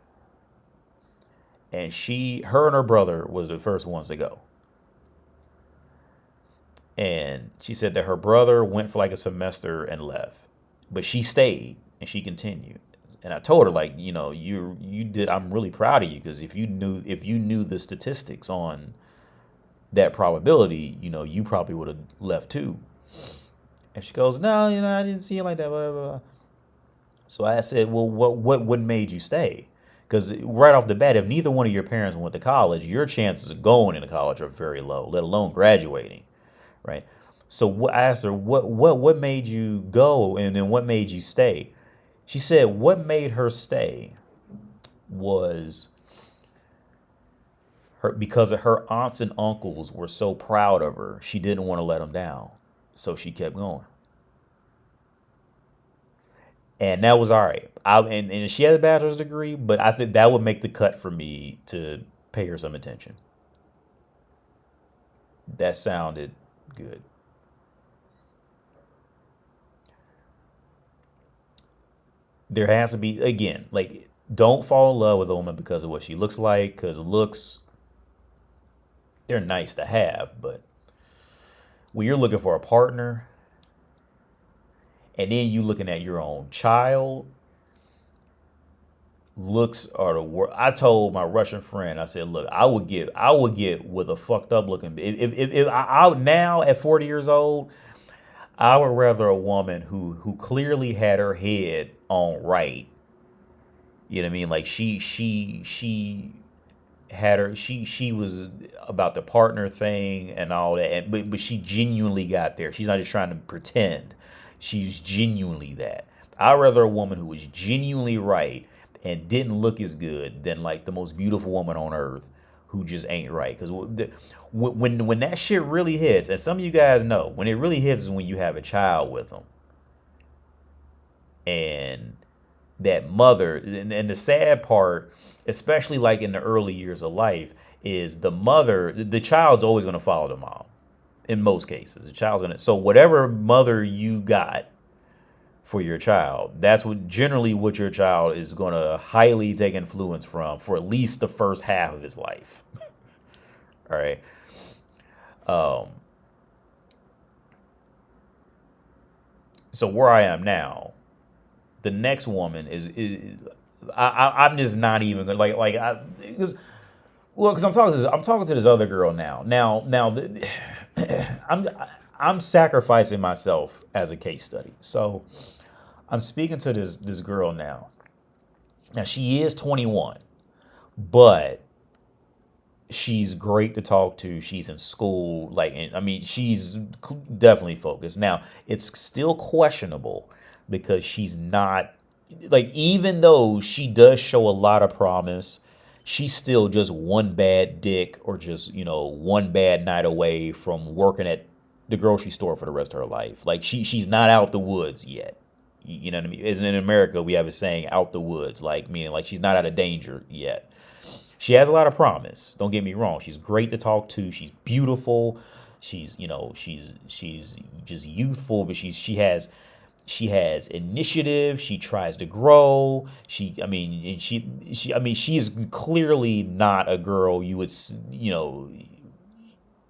And her and her brother was the first ones to go. And she said that her brother went for like a semester and left, but she stayed and she continued. And I told her, like, you did. I'm really proud of you, because if you knew the statistics on that probability, you probably would have left too. And she goes, no, I didn't see it like that. Blah, blah, blah. So I said, well, what made you stay? Because right off the bat, if neither one of your parents went to college, your chances of going into college are very low, let alone graduating, right? So I asked her, what made you go, and then what made you stay? She said what made her stay was because of her aunts and uncles were so proud of her. She didn't want to let them down, so she kept going. And that was all right. And she had a bachelor's degree, but I think that would make the cut for me to pay her some attention. That sounded good. There has to be, again, like, don't fall in love with a woman because of what she looks like, because looks, they're nice to have, but when you're looking for a partner, and then you looking at your own child, looks are the worst. I told my Russian friend, I said, look, I would get with a fucked up looking. If I now at 40 years old, I would rather a woman who clearly had her head on right. You know what I mean? Like she had her, she was about the partner thing and all that, but she genuinely got there. She's not just trying to pretend. She's genuinely that. I'd rather a woman who was genuinely right and didn't look as good than like the most beautiful woman on earth who just ain't right. Because when that shit really hits, and some of you guys know, when it really hits is when you have a child with them. And that mother, and the sad part, especially like in the early years of life, is the child's always going to follow the mom. In most cases, the child's going to, so whatever mother you got for your child, that's generally what your child is going to highly take influence from for at least the first half of his life. All right. So where I am now, the next woman is I'm just not even gonna because I'm talking to this other girl now. I'm sacrificing myself as a case study. So I'm speaking to this girl now. Now she is 21, but she's great to talk to. She's in school, she's definitely focused. Now it's still questionable because she's not, like, even though she does show a lot of promise, she's still just one bad dick or just, one bad night away from working at the grocery store for the rest of her life. Like she's not out the woods yet. You know what I mean? Isn't in America we have a saying, out the woods, like meaning like she's not out of danger yet. She has a lot of promise. Don't get me wrong. She's great to talk to. She's beautiful. She's she's just youthful, but she has She has initiative. She tries to grow. She's clearly not a girl you would,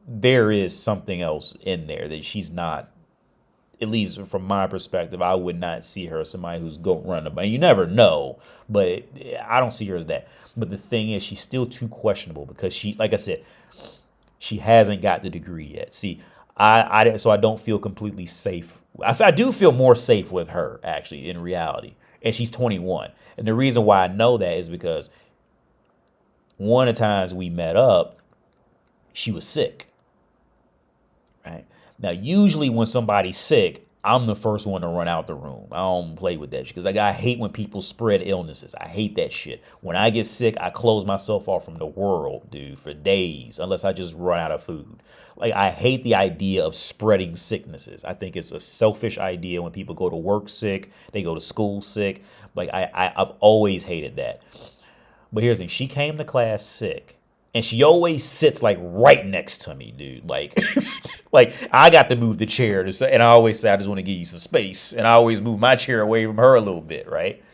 there is something else in there that she's not. At least from my perspective, I would not see her as somebody who's going run about. You never know, but I don't see her as that. But the thing is, she's still too questionable because she, like I said, she hasn't got the degree yet. See, so I don't feel completely safe. I do feel more safe with her actually in reality, and she's 21. And the reason why I know that is because one of the times we met up, she was sick. Right. Now, usually when somebody's sick, I'm the first one to run out the room. I don't play with that shit because I hate when people spread illnesses. I hate that shit. When I get sick, I close myself off from the world, dude, for days, unless I just run out of food. Like, I hate the idea of spreading sicknesses. I think it's a selfish idea when people go to work sick, they go to school sick. Like, I've always hated that. But here's the thing. She came to class sick. And she always sits like right next to me, dude. Like, like I got to move the chair, and I always say I just want to give you some space, and I always move my chair away from her a little bit, right?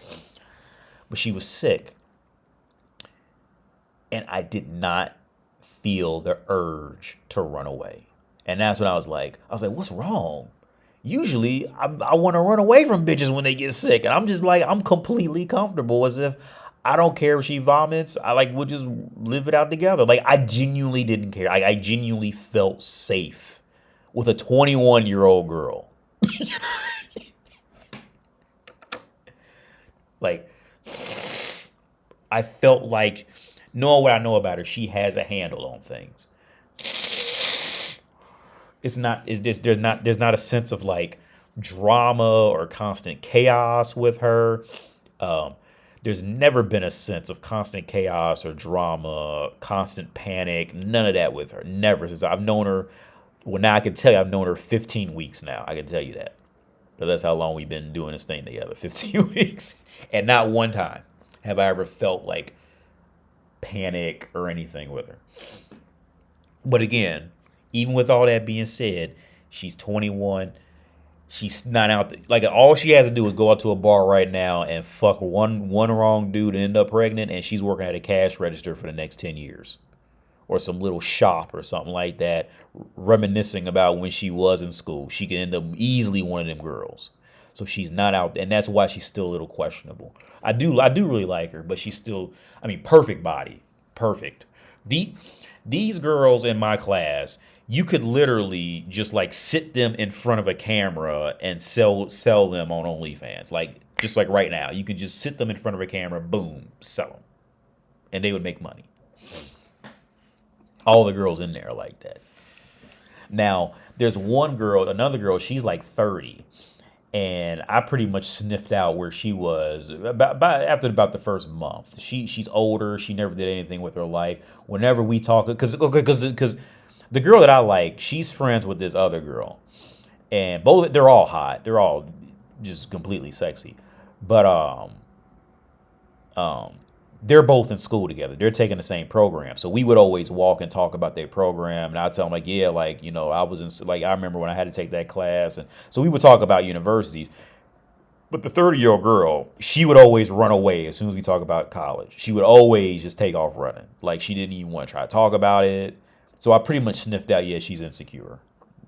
But she was sick, and I did not feel the urge to run away, and that's when I was like, what's wrong? Usually, I want to run away from bitches when they get sick, and I'm just like, I'm completely comfortable as if. I don't care if she vomits. We'll just live it out together. Like, I genuinely didn't care. I genuinely felt safe with a 21-year-old girl. Like, I felt like, knowing what I know about her, she has a handle on things. There's not a sense of like drama or constant chaos with her. There's never been a sense of constant chaos or drama, constant panic, none of that with her. Never. Since I've known her, well, now I can tell you I've known her 15 weeks now. I can tell you that. But that's how long we've been doing this thing together, 15 weeks. And not one time have I ever felt like panic or anything with her. But again, even with all that being said, she's 21. She's not out there. Like, all she has to do is go out to a bar right now and fuck one wrong dude and end up pregnant, and she's working at a cash register for the next 10 years. Or some little shop or something like that, reminiscing about when she was in school. She could end up easily one of them girls. So she's not out there, and that's why she's still a little questionable. I do really like her, but she's still, perfect body. Perfect. These girls in my class, you could literally just like sit them in front of a camera and sell them on OnlyFans. Like, just like right now, you could just sit them in front of a camera, boom, sell them. And they would make money. All the girls in there are like that. Now, there's another girl, she's like 30. And I pretty much sniffed out where she was after about the first month. She's older. She never did anything with her life. Whenever we talk, because the girl that I like, she's friends with this other girl, and they're all hot. They're all just completely sexy, but they're both in school together. They're taking the same program, so we would always walk and talk about their program, and I'd tell them like, yeah, like, I was in, like, I remember when I had to take that class, and so we would talk about universities. But the 30-year-old girl, she would always run away as soon as we talk about college. She would always just take off running, like she didn't even want to try to talk about it. So I pretty much sniffed out, yeah, she's insecure.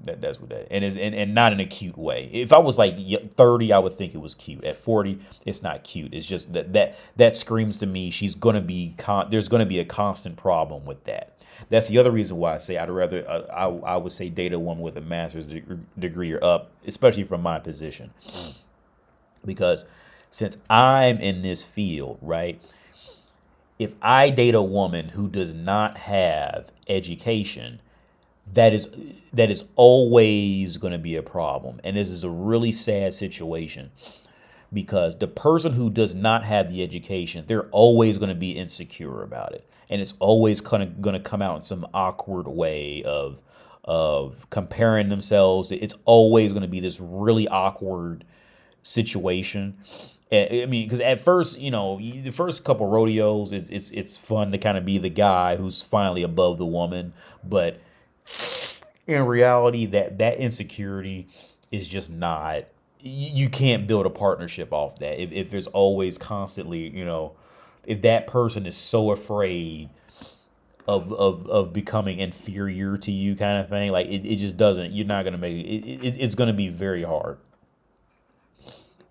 That's what that is, and not in a cute way. If I was like 30, I would think it was cute. At 40, it's not cute. It's just that screams to me she's gonna be there's gonna be a constant problem with that. That's the other reason why I say I'd rather I would say date a woman with a master's degree or up, especially from my position, because since I'm in this field, right? If I date a woman who does not have education, that is always going to be a problem. And this is a really sad situation because the person who does not have the education, they're always going to be insecure about it. And it's always going to come out in some awkward way of comparing themselves. It's always going to be this really awkward situation. Because at first, the first couple rodeos, it's fun to kind of be the guy who's finally above the woman. But in reality, that insecurity is just not you can't build a partnership off that. If there's always constantly, if that person is so afraid of becoming inferior to you, kind of thing, like it just doesn't. You're not gonna make it's gonna be very hard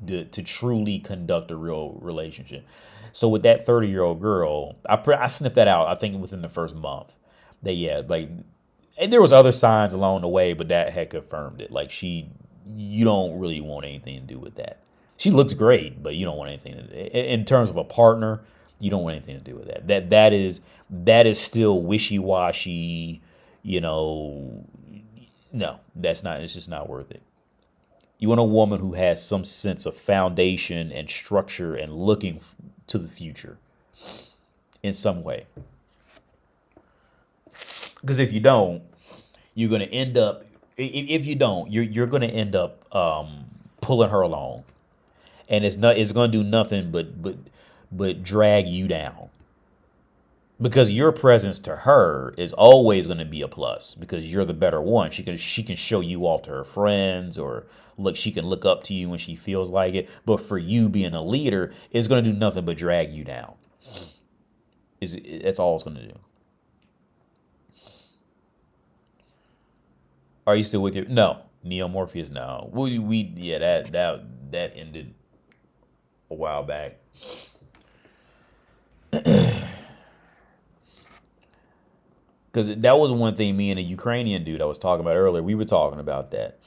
to truly conduct a real relationship. So with that 30-year-old girl, I sniffed that out. I think within the first month, that yeah, like, and there was other signs along the way, but that had confirmed it. Like you don't really want anything to do with that. She looks great, but you don't want anything in terms of a partner. You don't want anything to do with that. That is still wishy washy. No, that's not. It's just not worth it. You want a woman who has some sense of foundation and structure and looking to the future in some way. Because if you don't, you're going to end up. If you don't, you're going to end up pulling her along, and it's going to do nothing but drag you down. Because your presence to her is always going to be a plus because you're the better one. She can show you off to her friends, or she can look up to you when she feels like it. But for you being a leader, it's going to do nothing but drag you down. That's all it's going to do. Are you still with your no Neo Morpheus? No, that ended a while back. Because that was one thing me and a Ukrainian dude I was talking about earlier. We were talking about that.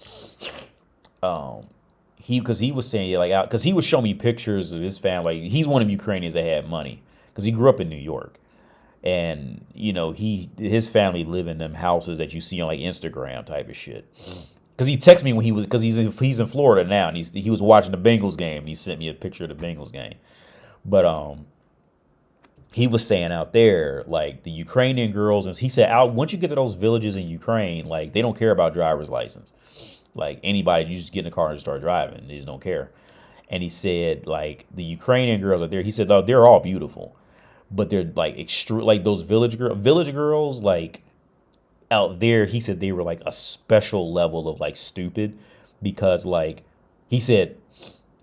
Because he was saying, because he was showing me pictures of his family. He's one of the Ukrainians that had money because he grew up in New York. And, his family live in them houses that you see on like Instagram type of shit. Because he texted me because he's in Florida now, and he was watching the Bengals game. And he sent me a picture of the Bengals game. But he was saying out there, like the Ukrainian girls, and he said, once you get to those villages in Ukraine, like they don't care about driver's license. Like anybody, you just get in the car and start driving. They just don't care. And he said, like the Ukrainian girls out there, he said, oh, they're all beautiful, but they're like like those village girls, like out there. He said they were like a special level of like stupid, because like he said,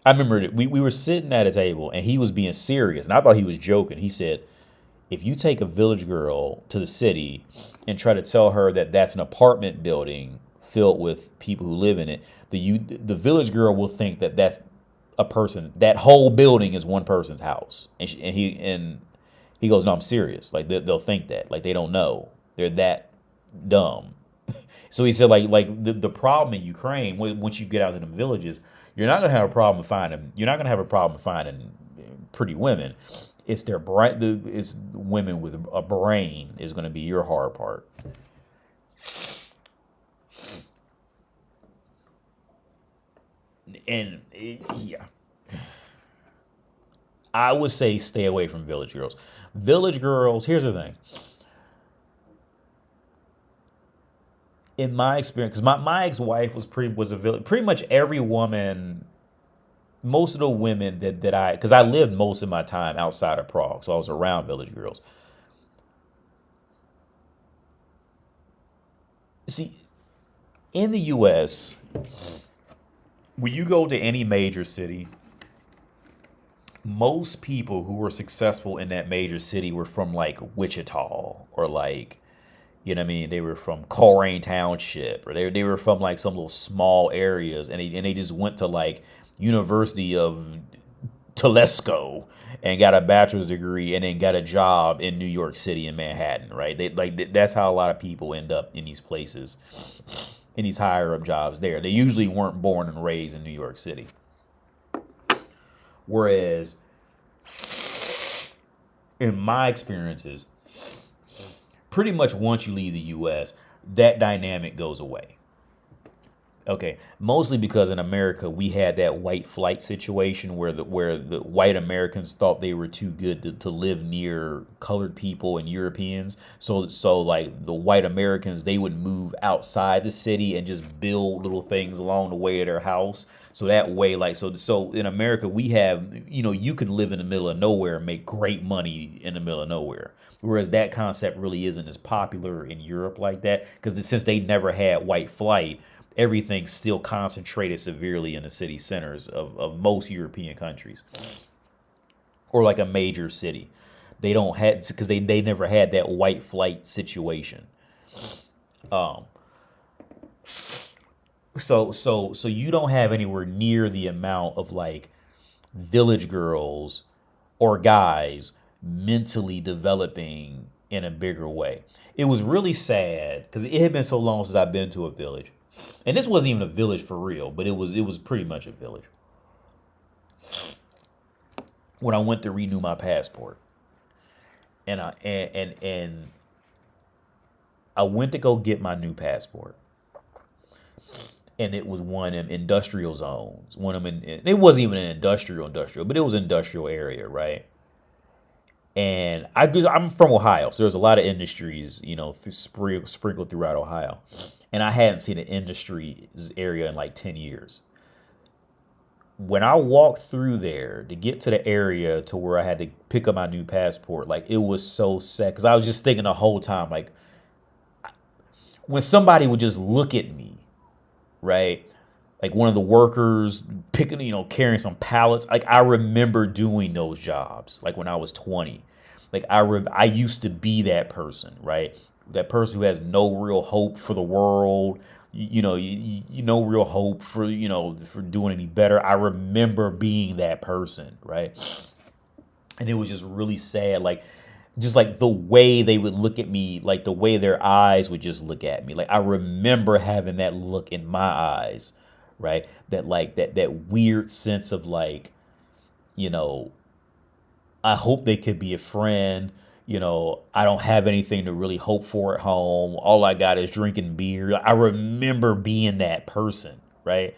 I remember we were sitting at a table and he was being serious and I thought he was joking. He said, if you take a village girl to the city and try to tell her that that's an apartment building filled with people who live in it, the village girl will think that that's a person. That whole building is one person's house. And he goes, no, I'm serious. Like they'll think that. Like they don't know. They're that dumb. So he said, like the problem in Ukraine, once you get out to them villages, you're not gonna have a problem finding pretty women. It's their brain. It's women with a brain is gonna be your hard part. And yeah, I would say stay away from village girls. Village girls. Here's the thing. In my experience, because my ex-wife was a village. Pretty much every woman, most of the women because I lived most of my time outside of Prague, so I was around village girls. See, in the U.S., when you go to any major city, most people who were successful in that major city were from like Wichita or like, you know what I mean? They were from Coleraine Township, or they were from like some little small areas, and they just went to like University of Telesco and got a bachelor's degree and then got a job in New York City in Manhattan, right? That's how a lot of people end up in these places, in these higher up jobs there. They usually weren't born and raised in New York City. Whereas in my experiences, pretty much once you leave the U.S., that dynamic goes away. Okay, mostly because in America we had that white flight situation where the white Americans thought they were too good to live near colored people and Europeans. So like the white Americans, they would move outside the city and just build little things along the way to their house. So that way, like so in America we have, you can live in the middle of nowhere and make great money in the middle of nowhere. Whereas that concept really isn't as popular in Europe like that, because since they never had white flight, everything's still concentrated severely in the city centers of most European countries, or like a major city. They don't have, because they never had that white flight situation. So you don't have anywhere near the amount of like village girls or guys mentally developing in a bigger way. It was really sad because it had been so long since I've been to a village. And this wasn't even a village for real, but it was pretty much a village. When I went to renew my passport. And I went to go get my new passport. And it was one in industrial zones. One of them it wasn't even an industrial, but it was an industrial area, right? And I'm from Ohio, so there's a lot of industries, sprinkled throughout Ohio. And I hadn't seen an industry area in like 10 years. When I walked through there to get to the area to where I had to pick up my new passport, like it was so sad. Because I was just thinking the whole time, like, when somebody would just look at me, right? Like one of the workers picking, carrying some pallets. Like I remember doing those jobs, like when I was 20. Like I used to be that person, right? That person who has no real hope for the world, no real hope for, for doing any better. I remember being that person, right? And it was just really sad, like, just like the way they would look at me, like the way their eyes would just look at me. Like I remember having that look in my eyes, right? That like that weird sense of like, I hope they could be a friend. I don't have anything to really hope for at home. All I got is drinking beer. I remember being that person, right?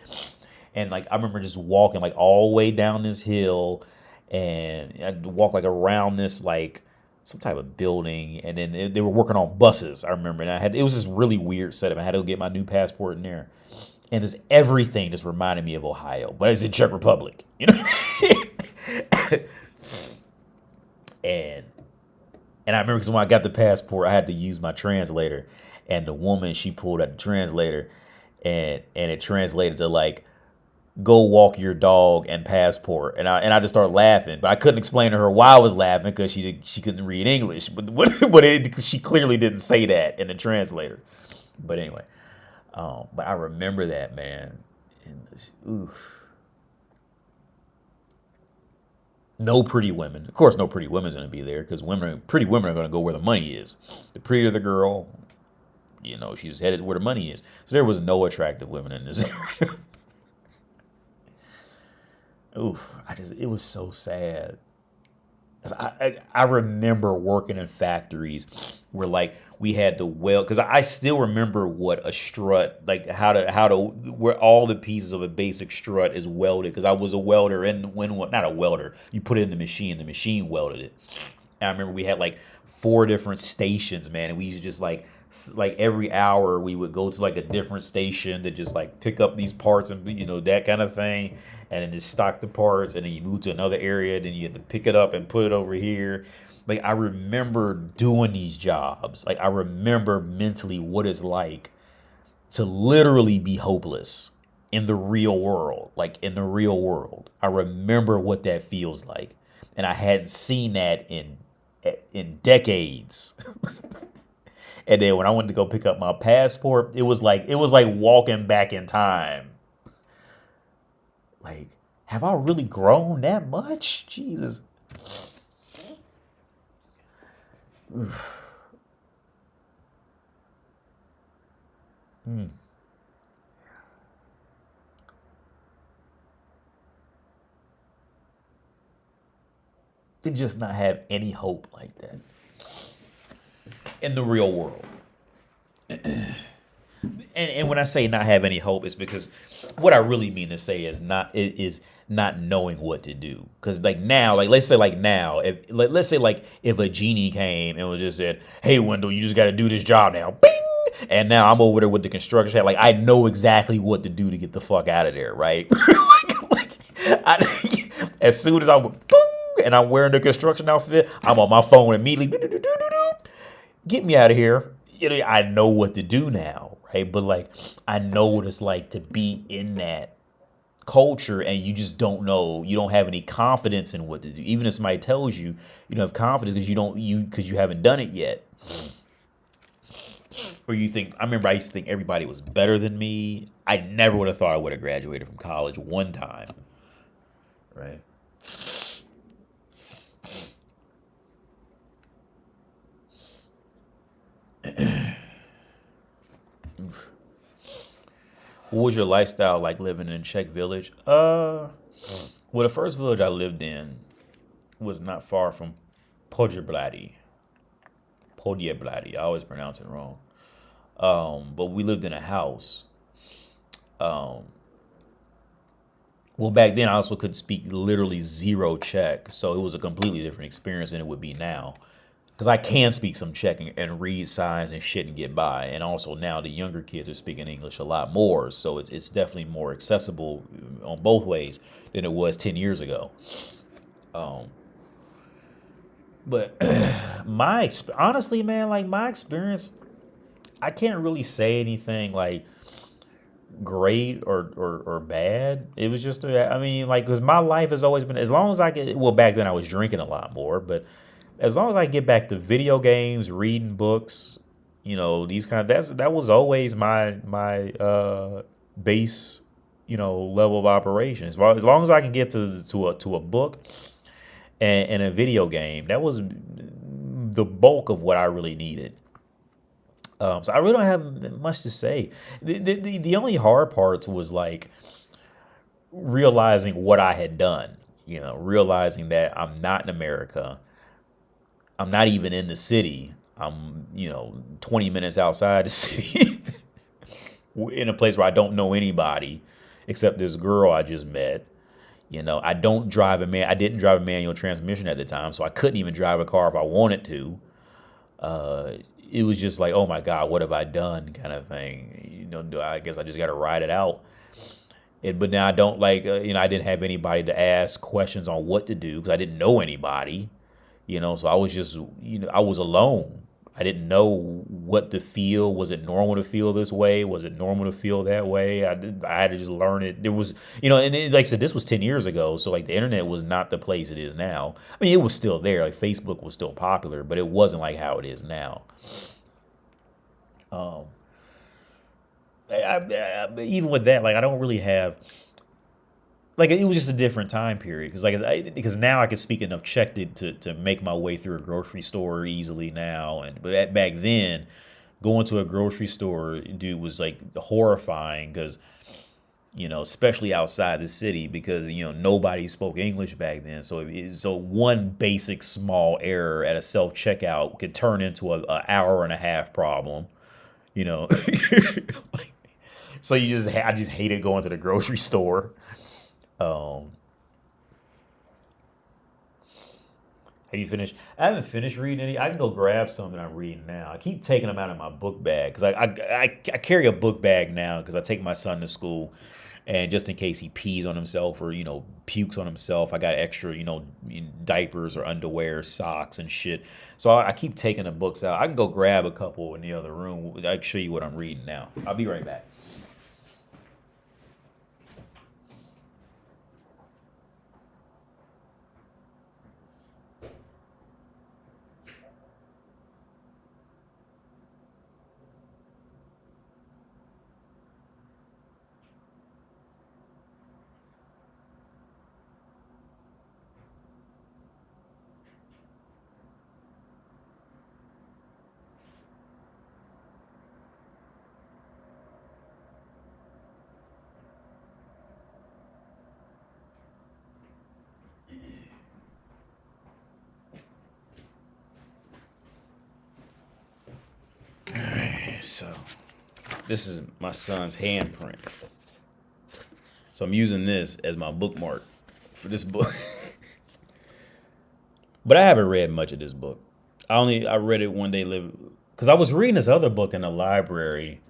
And like I remember just walking like all the way down this hill, and I'd walk like around this like some type of building, and then they were working on buses. I remember, and it was this really weird setup. I had to go get my new passport in there, and just everything just reminded me of Ohio, but it's in Czech Republic, And I remember because when I got the passport, I had to use my translator, and the woman, she pulled out the translator, and it translated to like, go walk your dog and passport. And I just started laughing, but I couldn't explain to her why I was laughing because she couldn't read English, but she clearly didn't say that in the translator. But anyway, but I remember that, man. And oof. No pretty women. Of course, no pretty women's going to be there because pretty women are going to go where the money is. The prettier the girl, she's headed where the money is. So there was no attractive women in this area. Oof, it was so sad. I remember working in factories where like we had to weld, because I still remember what a strut, like how to where all the pieces of a basic strut is welded, because I was a welder, and not a welder, you put it in the machine welded it. And I remember we had like 4 different stations, man, and we used to just like every hour we would go to like a different station to just like pick up these parts and that kind of thing, and then just stock the parts, and then you move to another area, then you have to pick it up and put it over here. Like I remember doing these jobs. Like I remember mentally what it's like to literally be hopeless in the real world. Like in the real world, I remember what that feels like, and I hadn't seen that in decades. And then when I went to go pick up my passport, it was like walking back in time. Like, have I really grown that much? Jesus. Oof. To just not have any hope like that in the real world. And when I say not have any hope, it's because what I really mean to say is not knowing what to do. Because like now, like let's say if a genie came and was just said, "Hey, Wendell, you just got to do this job now," Bing! And now I'm over there with the construction hat. Like I know exactly what to do to get the fuck out of there, right? As soon as I would, boom, and I'm wearing the construction outfit, I'm on my phone immediately. Get me out of here. I know what to do now, right? But like, I know what it's like to be in that culture and you just don't know, you don't have any confidence in what to do. Even if somebody tells you, you don't have confidence because you haven't done it yet. Or you think, I remember I used to think everybody was better than me. I never would have thought I would have graduated from college one time. Right. What was your lifestyle like living in Czech Village? Well, the first village I lived in was not far from Podjeblady. Podjeblady. I always pronounce it wrong. But we lived in a house. Um, well, back then I also could speak literally zero Czech, so it was a completely different experience than it would be now. Because I can speak some Czech and read signs and shit and get by. And also now the younger kids are speaking English a lot more, so it's definitely more accessible on both ways than it was 10 years ago. Um, but honestly, man, like my experience, I can't really say anything like great or bad. It was just, I mean, like, because my life has always been, as long as I get, well, back then I was drinking a lot more, but as long as I get back to video games, reading books, these kind of, that was always my base, level of operation. As long as I can get to a book and a video game, that was the bulk of what I really needed. So I really don't have much to say. The only hard parts was like realizing what I had done, realizing that I'm not in America. I'm not even in the city. I'm, 20 minutes outside the city in a place where I don't know anybody except this girl I just met. I didn't drive a manual transmission at the time, so I couldn't even drive a car if I wanted to. It was just like, oh my God, what have I done kind of thing. I guess I just got to ride it out. But now I don't like, I didn't have anybody to ask questions on what to do because I didn't know anybody. So I was just, I was alone. I didn't know what to feel. Was it normal to feel this way? Was it normal to feel that way? I had to just learn it. There was, like I said, this was 10 years ago. So like the internet was not the place it is now. I mean, it was still there. Like Facebook was still popular, but it wasn't like how it is now. Um, Even with that, like I don't really have, like it was just a different time period because now I can speak enough Czech to make my way through a grocery store easily now, but back then, going to a grocery store, dude, was like horrifying because especially outside the city because nobody spoke English back then, so one basic small error at a self checkout could turn into a hour and a half problem, you know. So I just hated going to the grocery store. Um, have you finished? I haven't finished reading any. I can go grab some that I'm reading now. I keep taking them out of my book bag because I carry a book bag now because I take my son to school, and just in case he pees on himself or pukes on himself, I got extra diapers or underwear, socks and shit. So I keep taking the books out. I can go grab a couple in the other room. I can show you what I'm reading now. I'll be right back. So this is my son's handprint. So I'm using this as my bookmark for this book. But I haven't read much of this book. I read it one day because I was reading this other book in the library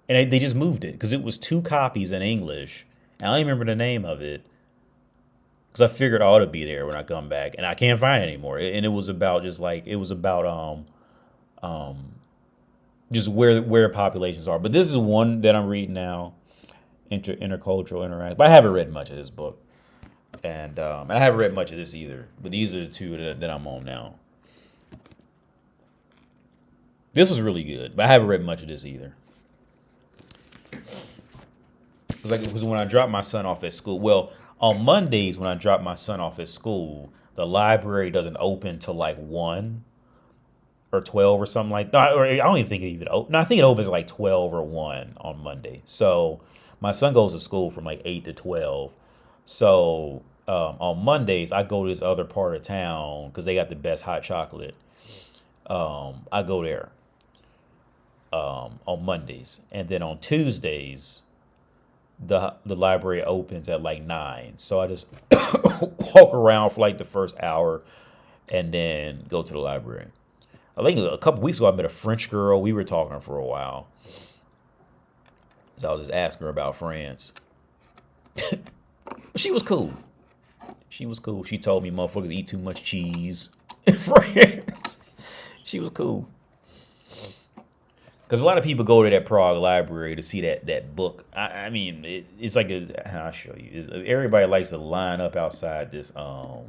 and they just moved it because it was 2 copies in English. And I don't even remember the name of it because I figured it ought to be there when I come back and I can't find it anymore. And it was about just where the populations are. But this is one that I'm reading now, intercultural interact. But I haven't read much of this book, and I haven't read much of this either. But these are the two that I'm on now. This was really good, but I haven't read much of this either. It was when I dropped my son off at school. Well, on Mondays when I drop my son off at school, the library doesn't open till like 1 or 12 or something like that. Or I don't even think it even opens. No, I think it opens like 12 or 1 on Monday. So my son goes to school from like 8 to 12. So on Mondays, I go to this other part of town because they got the best hot chocolate. I go there on Mondays. And then on Tuesdays, the library opens at like 9. So I just walk around for like the first hour and then go to the library. I think a couple weeks ago I met a French girl. We were talking for a while. So I was just asking her about France. She was cool. She was cool. She told me motherfuckers eat too much cheese in France. She was cool. Because a lot of people go to that Prague library to see that book. I mean, it's like I'll show you. Everybody likes to line up outside this book.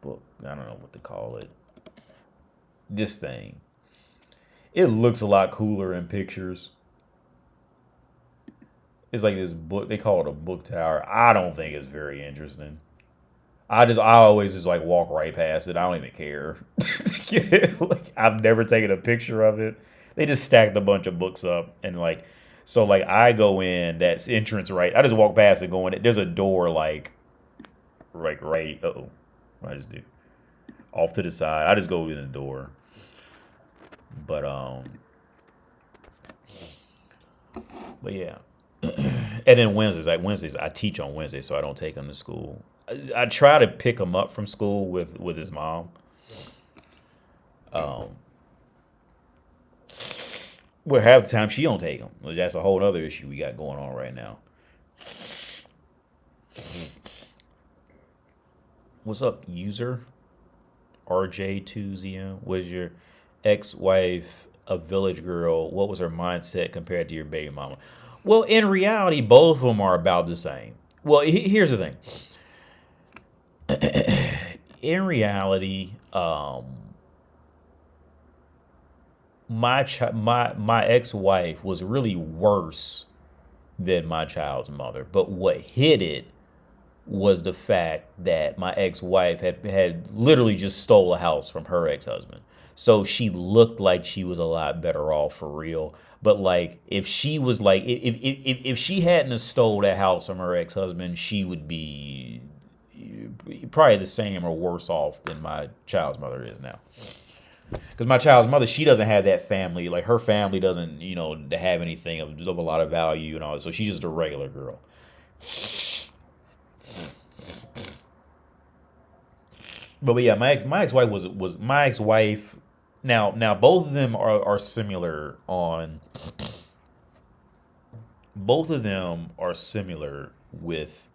I don't know what to call it. This thing. It looks a lot cooler in pictures. It's like this book. They call it a book tower. I don't think it's very interesting. I always just like walk right past it. I don't even care. Like, I've never taken a picture of it. They just stacked a bunch of books up and so I go in, that's entrance right. I just walk past it going, there's a door like right. Uh-oh. What I just did? Off to the side. I just go in the door. But yeah. And then Wednesdays I teach on Wednesdays, so I don't take him to school. I try to pick him up from school with his mom. Well, half the time she don't take him. That's a whole other issue we got going on right now. What's up, user? RJ2ZM? Was your ex-wife a village girl? What was her mindset compared to your baby mama? Well, in reality, both of them are about the same. Well, here's the thing. In reality, my ex-wife was really worse than my child's mother. But what hit it was the fact that my ex-wife had literally just stole a house from her ex-husband. So she looked like she was a lot better off for real. But like, if she was like, if she hadn't have stole that house from her ex-husband, she would be probably the same or worse off than my child's mother is now. Because my child's mother, she doesn't have that family. Like, her family doesn't, have anything of a lot of value and all that. So she's just a regular girl. But yeah, my ex-wife was my ex-wife. Now both of them are similar on. Both of them are similar with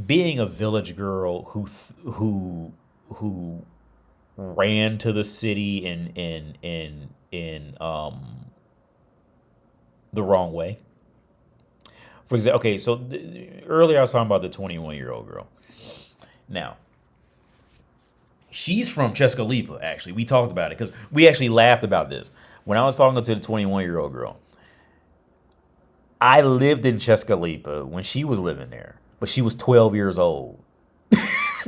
being a village girl who ran to the city in the wrong way. For example, okay, so earlier I was talking about the 21-year-old girl. Now, she's from Chescalipa, actually. We talked about it because we actually laughed about this. When I was talking to the 21-year-old girl, I lived in Chescalipa when she was living there, but she was 12 years old.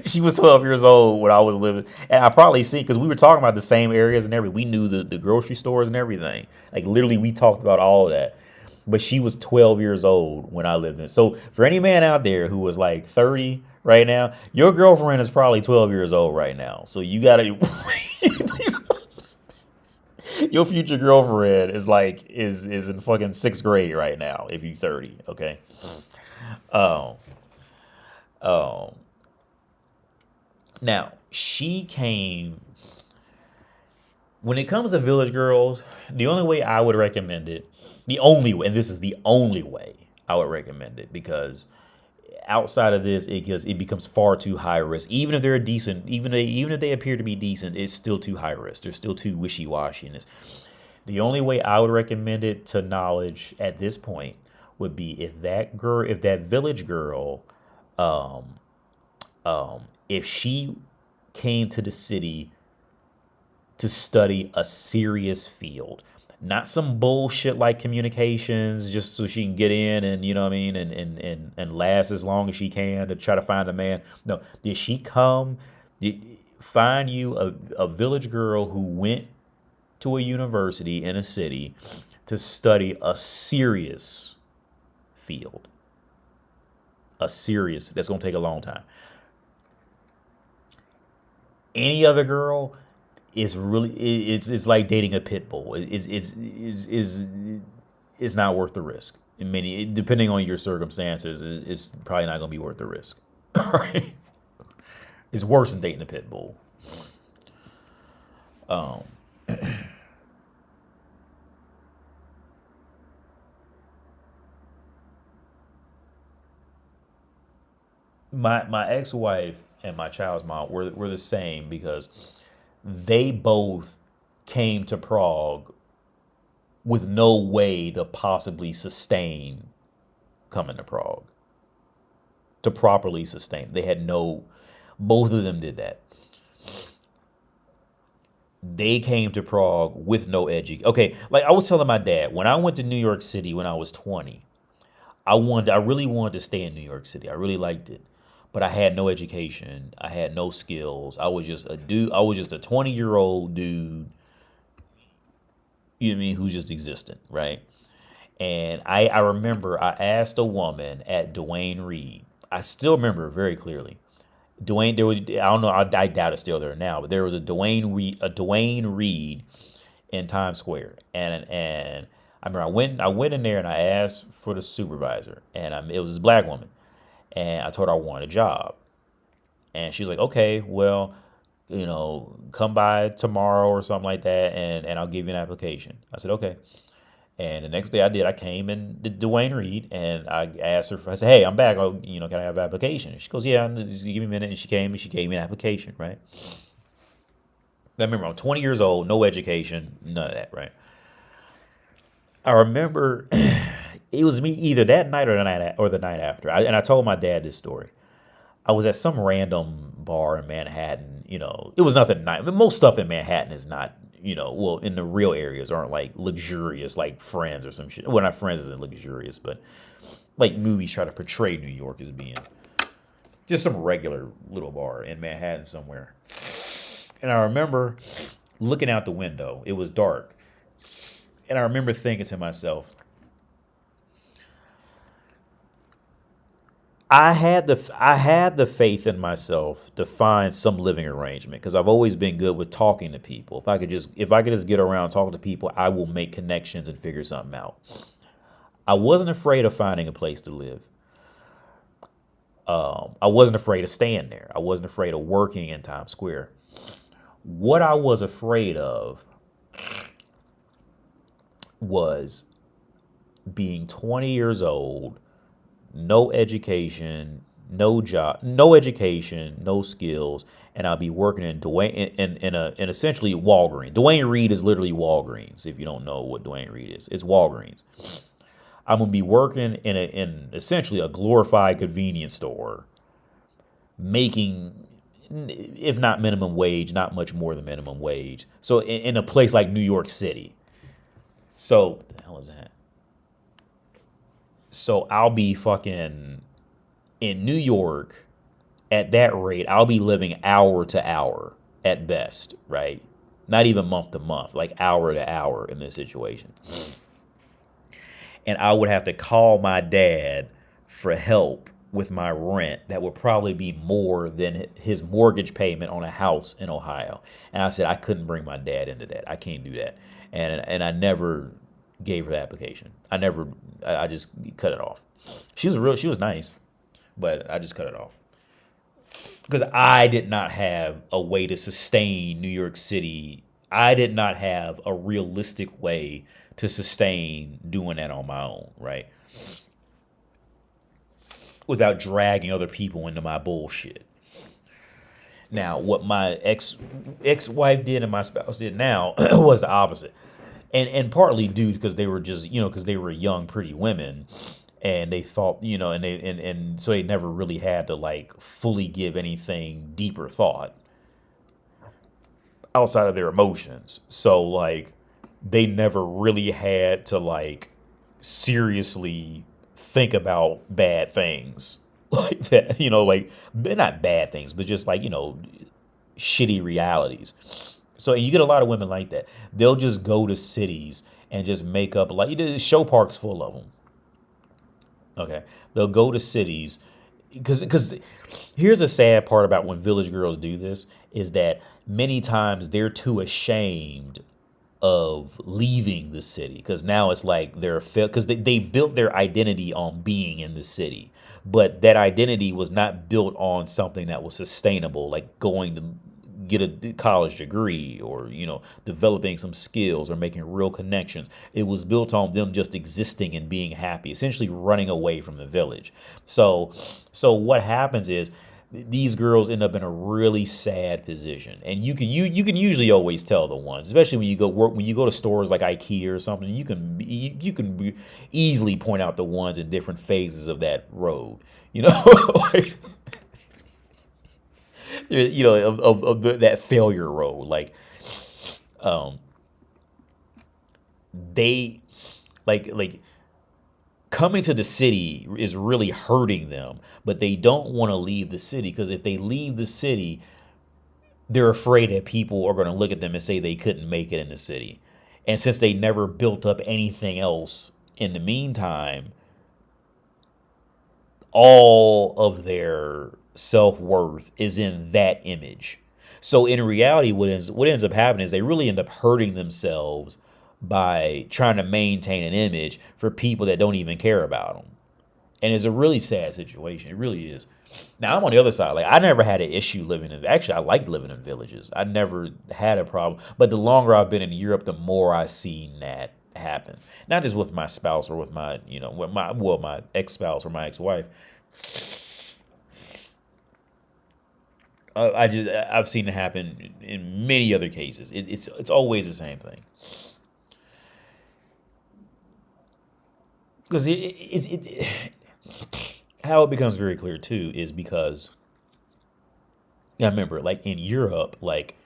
She was 12 years old when I was living. And I probably see, because we were talking about the same areas and everything. We knew the grocery stores and everything. Like, literally, we talked about all of that. But she was 12 years old when I lived in. So for any man out there who was like 30 right now, your girlfriend is probably 12 years old right now. So you got to... Your future girlfriend is in fucking 6th grade right now if you're 30, okay? Now, she came... When it comes to village girls, the only way I would recommend it, the only way, and this is the only way I would recommend it, because outside of this, it becomes far too high risk. Even if they're decent, even if they appear to be decent, it's still too high risk. They're still too wishy-washy. The only way I would recommend it to knowledge at this point would be if that village girl, if she came to the city to study a serious field, not some bullshit like communications, just so she can get in and, you know what I mean, and last as long as she can to try to find a man. No, did she come, find you a village girl who went to a university in a city to study a serious field? That's going to take a long time. Any other girl is really, it's like dating a pit bull. It's not worth the risk. I mean, depending on your circumstances, it's probably not going to be worth the risk. Right? It's worse than dating a pit bull. My ex-wife and my child's mom were the same, because they both came to Prague with no way to possibly sustain coming to Prague. To properly sustain. They had both of them did that. They came to Prague with no education. Okay, like I was telling my dad, when I went to New York City when I was 20, I really wanted to stay in New York City. I really liked it. But I had no education. I had no skills. I was just a dude. I was just a 20-year-old dude, you know what I mean, who just existed, right? And I remember I asked a woman at Duane Reade. I still remember it very clearly. I don't know, I doubt it's still there now, but there was a Duane Reade in Times Square. And I remember I went in there and I asked for the supervisor, and it was this black woman. And I told her I wanted a job. And she's like, okay, well, you know, come by tomorrow or something like that, and I'll give you an application. I said, okay. And the next day I did. I came in to Duane Reade, and I asked her, I said, hey, I'm back. Oh, you know, can I have an application? She goes, yeah, just give me a minute. And she came and she gave me an application, right? I remember I'm 20 years old, no education, none of that, right? I remember it was me either that night or the night after. And I told my dad this story. I was at some random bar in Manhattan. You know, it was nothing nice. I mean, most stuff in Manhattan is not, you know, well, in the real areas aren't like luxurious, like Friends or some shit. Well, not Friends isn't luxurious, but like movies try to portray New York as being just some regular little bar in Manhattan somewhere. And I remember looking out the window. It was dark. And I remember thinking to myself, I had the faith in myself to find some living arrangement, because I've always been good with talking to people. If I could just get around talking to people, I will make connections and figure something out. I wasn't afraid of finding a place to live. I wasn't afraid of staying there. I wasn't afraid of working in Times Square. What I was afraid of was being 20 years old, no education, no job, no education, no skills, and I'll be working in essentially Walgreens. Duane Reade is literally Walgreens. If you don't know what Duane Reade is, it's Walgreens. I'm gonna be working in essentially a glorified convenience store, making, if not minimum wage, not much more than minimum wage. So in a place like New York City. So what the hell is that? So I'll be fucking in New York at that rate. I'll be living hour to hour at best, right? Not even month to month, like hour to hour in this situation. And I would have to call my dad for help with my rent. That would probably be more than his mortgage payment on a house in Ohio. And I said I couldn't bring my dad into that. I can't do that. And I never gave her the application. I just cut it off. She was nice, but I just cut it off. Because I did not have a way to sustain New York City. I did not have a realistic way to sustain doing that on my own, right? without dragging other people into my bullshit. Now, what my ex-wife did and my spouse did now was the opposite. And partly due because they were just, because they were young, pretty women, and they thought, and so they never really had to like fully give anything deeper thought outside of their emotions. So like they never really had to like seriously think about bad things like that, like not bad things, but just like, shitty realities. So you get a lot of women like that. They'll just go to cities and just make up like show parks full of them. Okay, they'll go to cities because here's a sad part about when village girls do this is that many times they're too ashamed of leaving the city because now it's like they're because they built their identity on being in the city, but that identity was not built on something that was sustainable, like going to get a college degree or developing some skills or making real connections. It was built on them just existing and being happy, essentially running away from the village. So what happens is these girls end up in a really sad position, and you can usually always tell the ones, especially when you go to stores like IKEA or something. You can easily point out the ones in different phases of that road. Like, of that failure road. Like, they like coming to the city is really hurting them, but they don't want to leave the city because if they leave the city, they're afraid that people are going to look at them and say they couldn't make it in the city. And since they never built up anything else in the meantime, all of their self-worth is in that image. So in reality, what ends up happening is they really end up hurting themselves by trying to maintain an image for people that don't even care about them. And it's a really sad situation. It really is. Now, I'm on the other side. Like, I never had an issue living in, actually, I liked living in villages. I never had a problem. But the longer I've been in Europe, the more I've seen that happen. Not just with my spouse or with my, my ex-spouse or my ex-wife. I've seen it happen in many other cases. It's always the same thing. Because how it becomes very clear too is because I remember like in Europe, like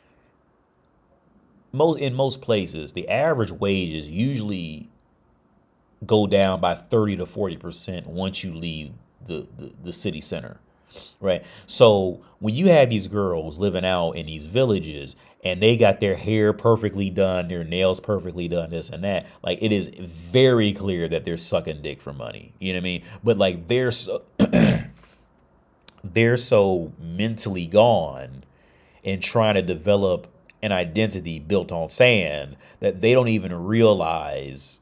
in most places, the average wages usually go down by 30 to 40% once you leave the city center. Right. So when you have these girls living out in these villages and they got their hair perfectly done, their nails perfectly done, this and that, like it is very clear that they're sucking dick for money. You know what I mean? But like they're so mentally gone and trying to develop an identity built on sand that they don't even realize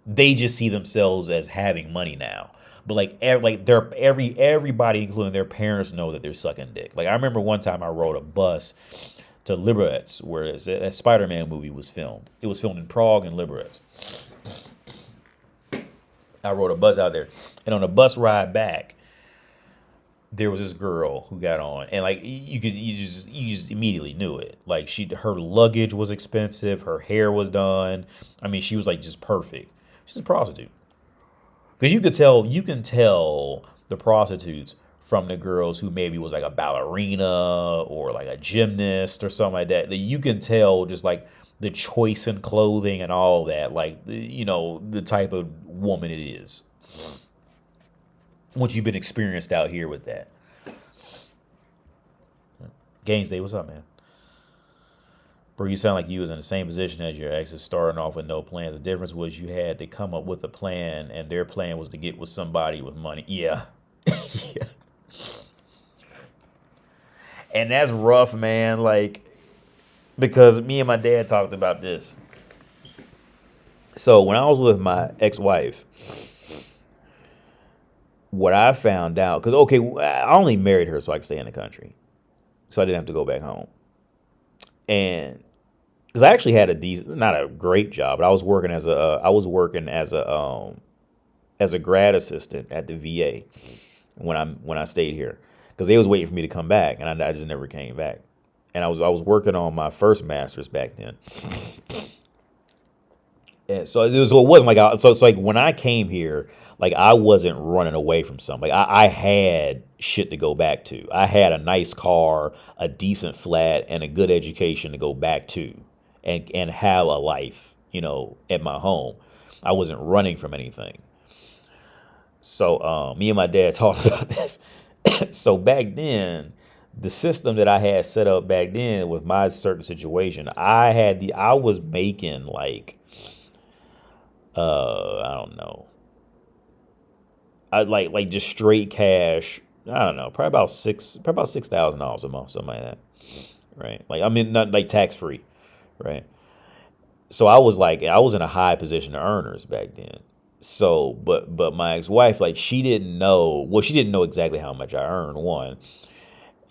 they just see themselves as having money now. But everybody, including their parents, know that they're sucking dick. Like I remember one time I rode a bus to Liberec, where that Spider-Man movie was filmed. It was filmed in Prague and Liberec. I rode a bus out there, and on the bus ride back, there was this girl who got on, and like you just immediately knew it. Like her luggage was expensive, her hair was done. I mean, she was like just perfect. She's a prostitute. Because you can tell the prostitutes from the girls who maybe was like a ballerina or like a gymnast or something like that. That you can tell just like the choice in clothing and all that, like the type of woman it is. Once you've been experienced out here with that. Gainsday, what's up, man? Bro, you sound like you was in the same position as your exes, starting off with no plans. The difference was you had to come up with a plan, and their plan was to get with somebody with money. Yeah. Yeah. And that's rough, man. Like, because me and my dad talked about this. So when I was with my ex-wife, what I found out, because, okay, I only married her so I could stay in the country. So I didn't have to go back home. And because I actually had not a great job, but I was working as a grad assistant at the VA. when I stayed here, because they was waiting for me to come back, and I just never came back. And I was working on my first master's back then. And so it wasn't like so it's like when I came here, like I wasn't running away from something. Like I had shit to go back to. I had a nice car, a decent flat, and a good education to go back to, and have a life, at my home. I wasn't running from anything. So me and my dad talked about this. So back then, the system that I had set up back then with my certain situation, I was making like I don't know. I like just straight cash. I don't know, probably about $6,000 a month, something like that. Right? Like I mean, not like tax free, right? So I was in a high position of earners back then. So, but my ex-wife, like she didn't know. Well, she didn't know exactly how much I earned. One,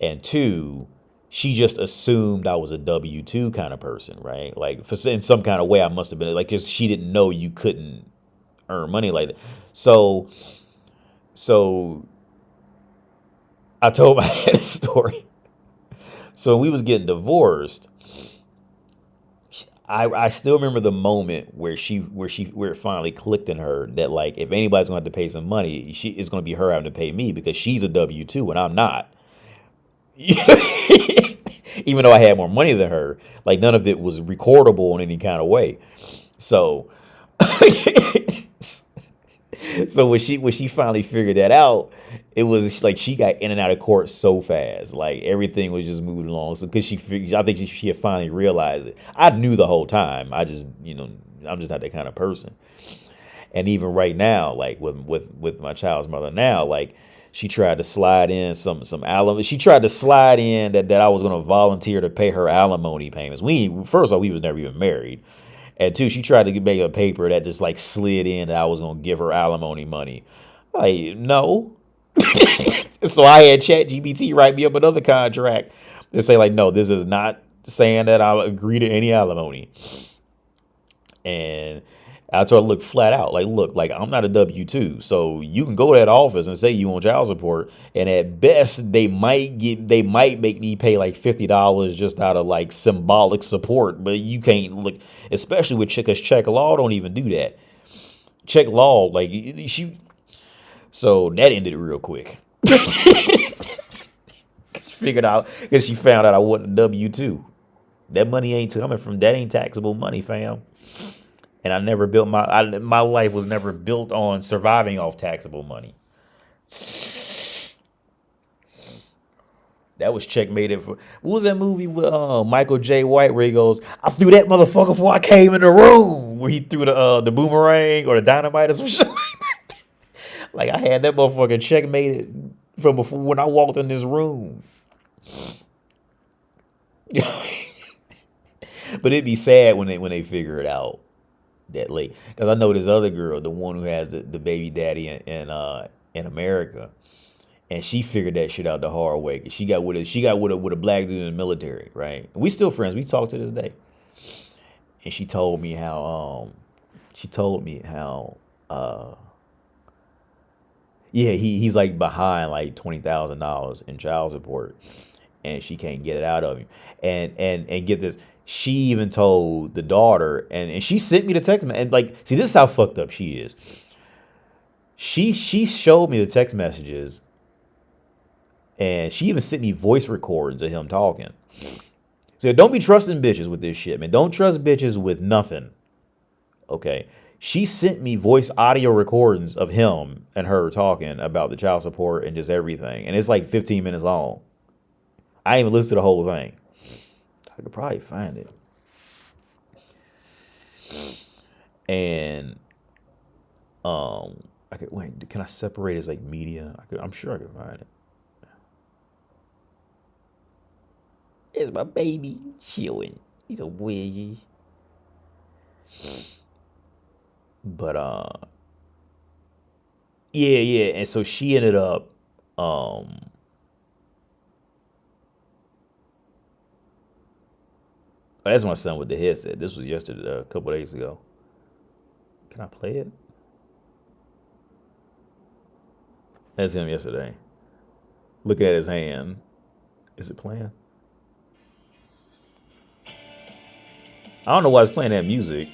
and two, she just assumed I was a W-2 kind of person, right? Like in some kind of way, I must have been like, because she didn't know you couldn't earn money like that. So I told my dad a story. So we was getting divorced. I still remember the moment where it finally clicked in her that like if anybody's going to have to pay some money, it's going to be her having to pay me because she's a W-2 and I'm not. Even though I had more money than her, like none of it was recordable in any kind of way. So so when she finally figured that out, it was like she got in and out of court so fast. Like everything was just moving along. So because I think she had finally realized it. I knew the whole time. I just, I'm just not that kind of person. And even right now, like with my child's mother now, like she tried to slide in some alimony. She tried to slide in that I was going to volunteer to pay her alimony payments. First of all, we was never even married. And two, she tried to make a paper that just like slid in that I was going to give her alimony money. Like, no. So I had ChatGPT write me up another contract and say like, no, this is not saying that I agree to any alimony. And I told her, look, flat out, like, look, like I'm not a W-2, so you can go to that office and say you want child support, and at best they might make me pay like $50 just out of like symbolic support, but you can't look, especially with because check law don't even do that. Check law, like so that ended it real quick. Figured out because she found out I wasn't a W-2. That money ain't taxable money, fam. And I never built my life was never built on surviving off taxable money. That was checkmated for. What was that movie with Michael J. White where he goes, I threw that motherfucker before I came in the room, where he threw the boomerang or the dynamite or some shit like that. Like I had that motherfucker checkmated from before when I walked in this room. But it'd be sad when they figure it out that late, because I know this other girl, the one who has the baby daddy in America, and she figured that shit out the hard way. Cause she got with a black dude in the military, right? We still friends. We talk to this day. And she told me how yeah, he's like behind like $20,000 in child support, and she can't get it out of him. And get this. She even told the daughter, and she sent me the text, and like, see, this is how fucked up she is. She showed me the text messages, and she even sent me voice recordings of him talking. So don't be trusting bitches with this shit, man. Don't trust bitches with nothing. Okay. She sent me voice audio recordings of him and her talking about the child support and just everything. And it's like 15 minutes long. I ain't even listened to the whole thing. I could probably find it. And I could wait. Can I separate as like media? I'm sure I could find it. It's my baby chilling. He's a wiggy. But yeah. And so she ended up oh, that's my son with the headset. This was yesterday, a couple days ago. Can I play it? That's him yesterday. Looking at his hand. Is it playing? I don't know why it's playing that music.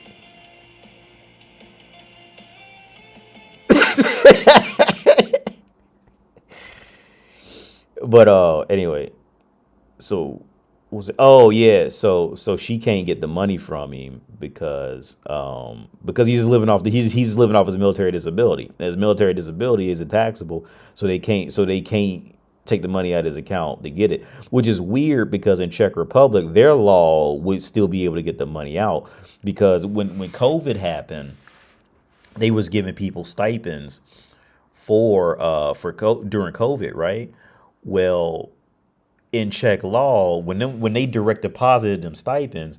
But anyway, so was it, oh yeah, so she can't get the money from him because he's living off his military disability. His military disability isn't taxable, so they can't take the money out of his account to get it, which is weird because in Czech Republic their law would still be able to get the money out because when COVID happened, they was giving people stipends during COVID, right? Well, in Czech law, when they direct deposited them stipends,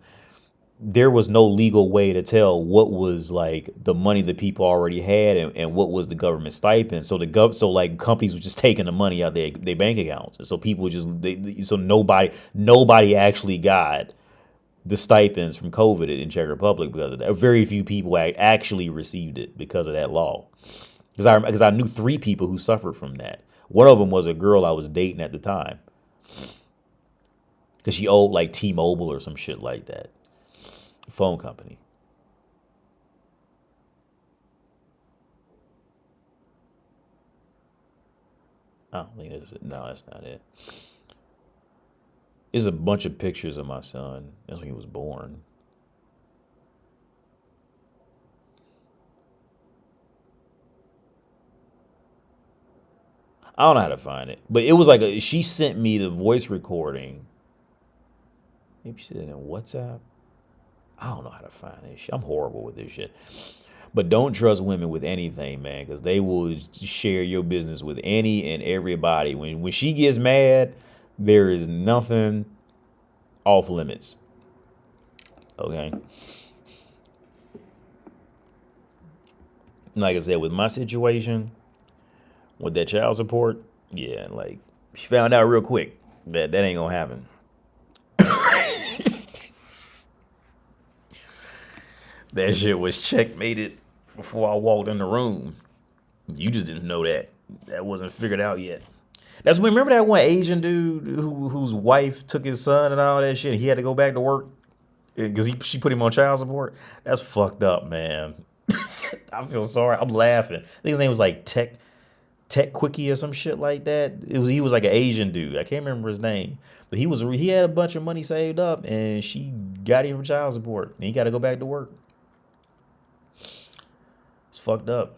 there was no legal way to tell what was like the money that people already had and what was the government stipend. So so like companies were just taking the money out their bank accounts, and so people so nobody actually got the stipends from COVID in Czech Republic because of that. Very few people actually received it because of that law. Because I knew 3 people who suffered from that. One of them was a girl I was dating at the time. Because she owed like T-Mobile or some shit like that. Phone company. I don't think no, that's not it. There's a bunch of pictures of my son. That's when he was born. I don't know how to find it. But it was like she sent me the voice recording. Maybe she did it in WhatsApp. I don't know how to find this shit. I'm horrible with this shit. But don't trust women with anything, man, because they will share your business with any and everybody. When she gets mad, there is nothing off limits. Okay. Like I said, with my situation, with that child support, yeah, like she found out real quick that ain't gonna happen. That shit was checkmated before I walked in the room. You just didn't know that. That wasn't figured out yet. That's when, remember that one Asian dude whose wife took his son and all that shit? And he had to go back to work because she put him on child support. That's fucked up, man. I feel sorry. I'm laughing. I think his name was like Tech Quickie or some shit like that. He was like an Asian dude. I can't remember his name, but he had a bunch of money saved up, and she got him from child support, and he got to go back to work. It's fucked up.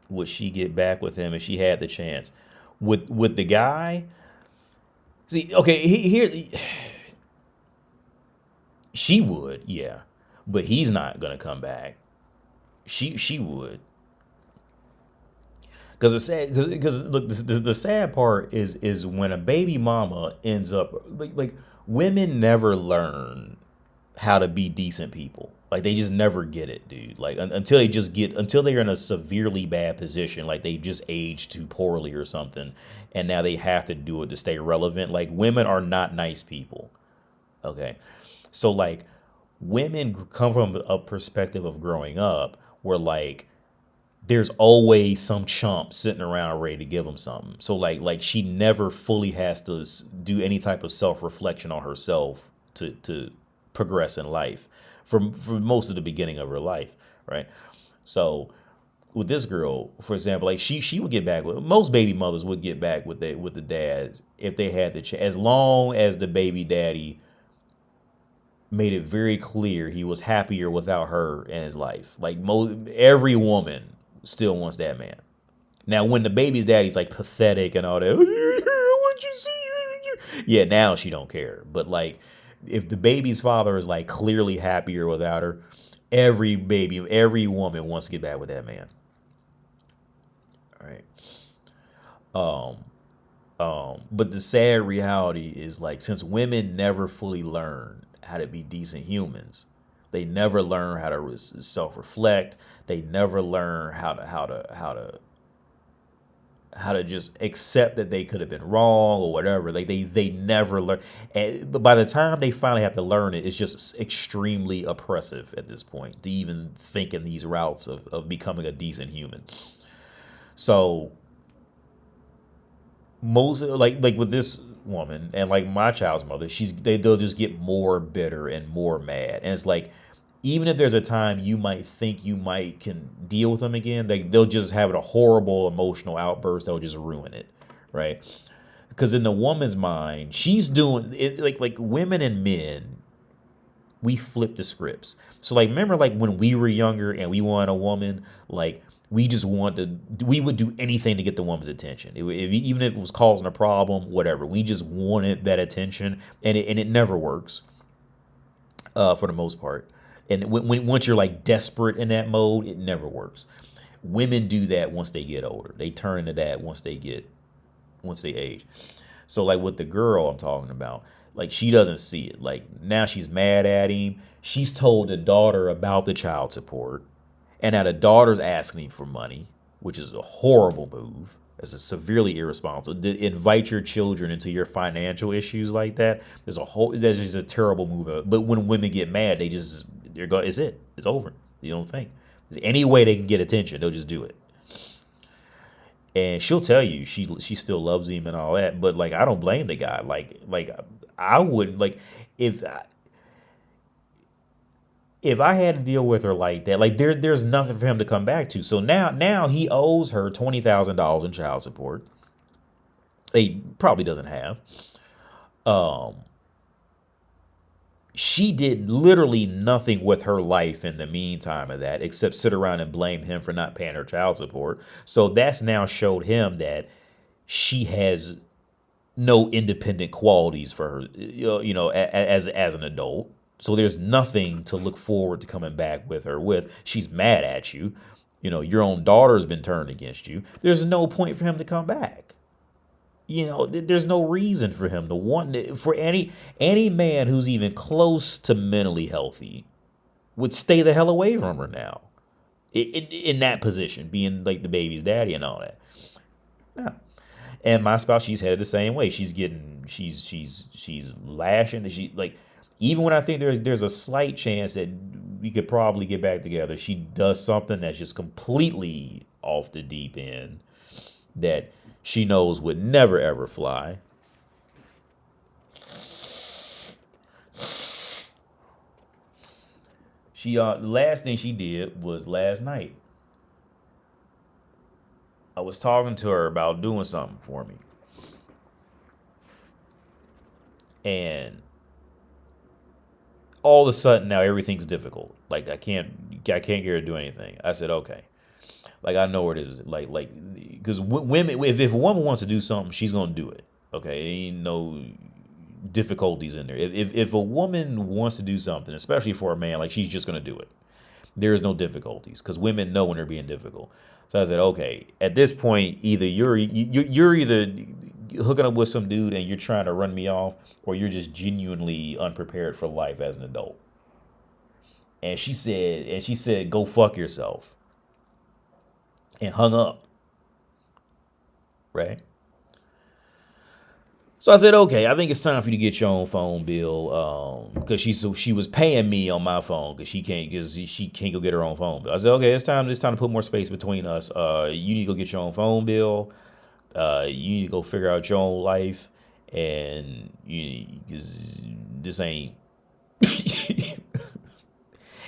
Would she get back with him if she had the chance? With the guy? See, okay, here she would, yeah, but he's not gonna come back. She would, because it's sad. Because look, the sad part is when a baby mama ends up like women never learn how to be decent people. Like they just never get it, dude. Like until they're in a severely bad position, like they just aged too poorly or something, and now they have to do it to stay relevant. Like women are not nice people. Okay, so like women come from a perspective of growing up where like there's always some chump sitting around ready to give them something. So like she never fully has to do any type of self-reflection on herself to progress in life for most of the beginning of her life, right? So with this girl, for example, like she would get back with most baby mothers would get back with the dads if they had the chance, as long as the baby daddy made it very clear he was happier without her in his life. Like every woman still wants that man. Now, when the baby's daddy's like pathetic and all that, what you see? Yeah, now she don't care. But like, if the baby's father is like clearly happier without her, every woman wants to get back with that man. All right. But the sad reality is like, since women never fully learn how to be decent humans, they never learn how to self-reflect. They never learn how to how to just accept that they could have been wrong or whatever. Like they never learn. But by the time they finally have to learn it, it's just extremely oppressive at this point to even think in these routes of becoming a decent human. So most like with this woman and like my child's mother, they'll just get more bitter and more mad. And it's like, even if there's a time you might think you might can deal with them again, they'll just have a horrible emotional outburst that'll just ruin it, right? Because in the woman's mind, she's doing it like women and men, we flip the scripts. So like, remember like when we were younger and we wanted a woman, like we would do anything to get the woman's attention. Even if it was causing a problem, whatever. We just wanted that attention, and it never works for the most part. And once you're like desperate in that mode, it never works. Women do that once they get older. They turn into that once they age. So like with the girl I'm talking about, like she doesn't see it. Like now she's mad at him. She's told the daughter about the child support, and now the daughter's asking him for money, which is a horrible move. It's a severely irresponsible. To invite your children into your financial issues like that, there's just a terrible move. But when women get mad, it's over. You don't think. There's any way they can get attention, they'll just do it. And she'll tell you she still loves him and all that, but like I don't blame the guy. Like I wouldn't, like if I had to deal with her like that, like there's nothing for him to come back to. So now he owes her $20,000 in child support. He probably doesn't have. She did literally nothing with her life in the meantime of that, except sit around and blame him for not paying her child support. So that's now showed him that she has no independent qualities for her, as an adult. So there's nothing to look forward to coming back with her with. She's mad at you. Your own daughter's been turned against you. There's no point for him to come back. There's no reason for him to want, for any man who's even close to mentally healthy would stay the hell away from her now. In that position, being like the baby's daddy and all that. Yeah. And my spouse, she's headed the same way. She's lashing. She like, even when I think there's a slight chance that we could probably get back together, she does something that's just completely off the deep end that she knows would never ever fly. The last thing she did was last night. I was talking to her about doing something for me. And all of a sudden now everything's difficult. Like I can't get her to do anything. I said, okay. Like I know where it is. Like because women, if a woman wants to do something, she's gonna do it. Okay, ain't no difficulties in there. If a woman wants to do something, especially for a man, like she's just gonna do it. There is no difficulties because women know when they're being difficult. So I said, okay. At this point, either you're either hooking up with some dude and you're trying to run me off, or you're just genuinely unprepared for life as an adult. And she said, go fuck yourself. And hung up. Right? So I said, okay, I think it's time for you to get your own phone bill. Because she was paying me on my phone because she can't go get her own phone bill. I said, okay, it's time to put more space between us. You need to go get your own phone bill. You need to go figure out your own life, and because this ain't.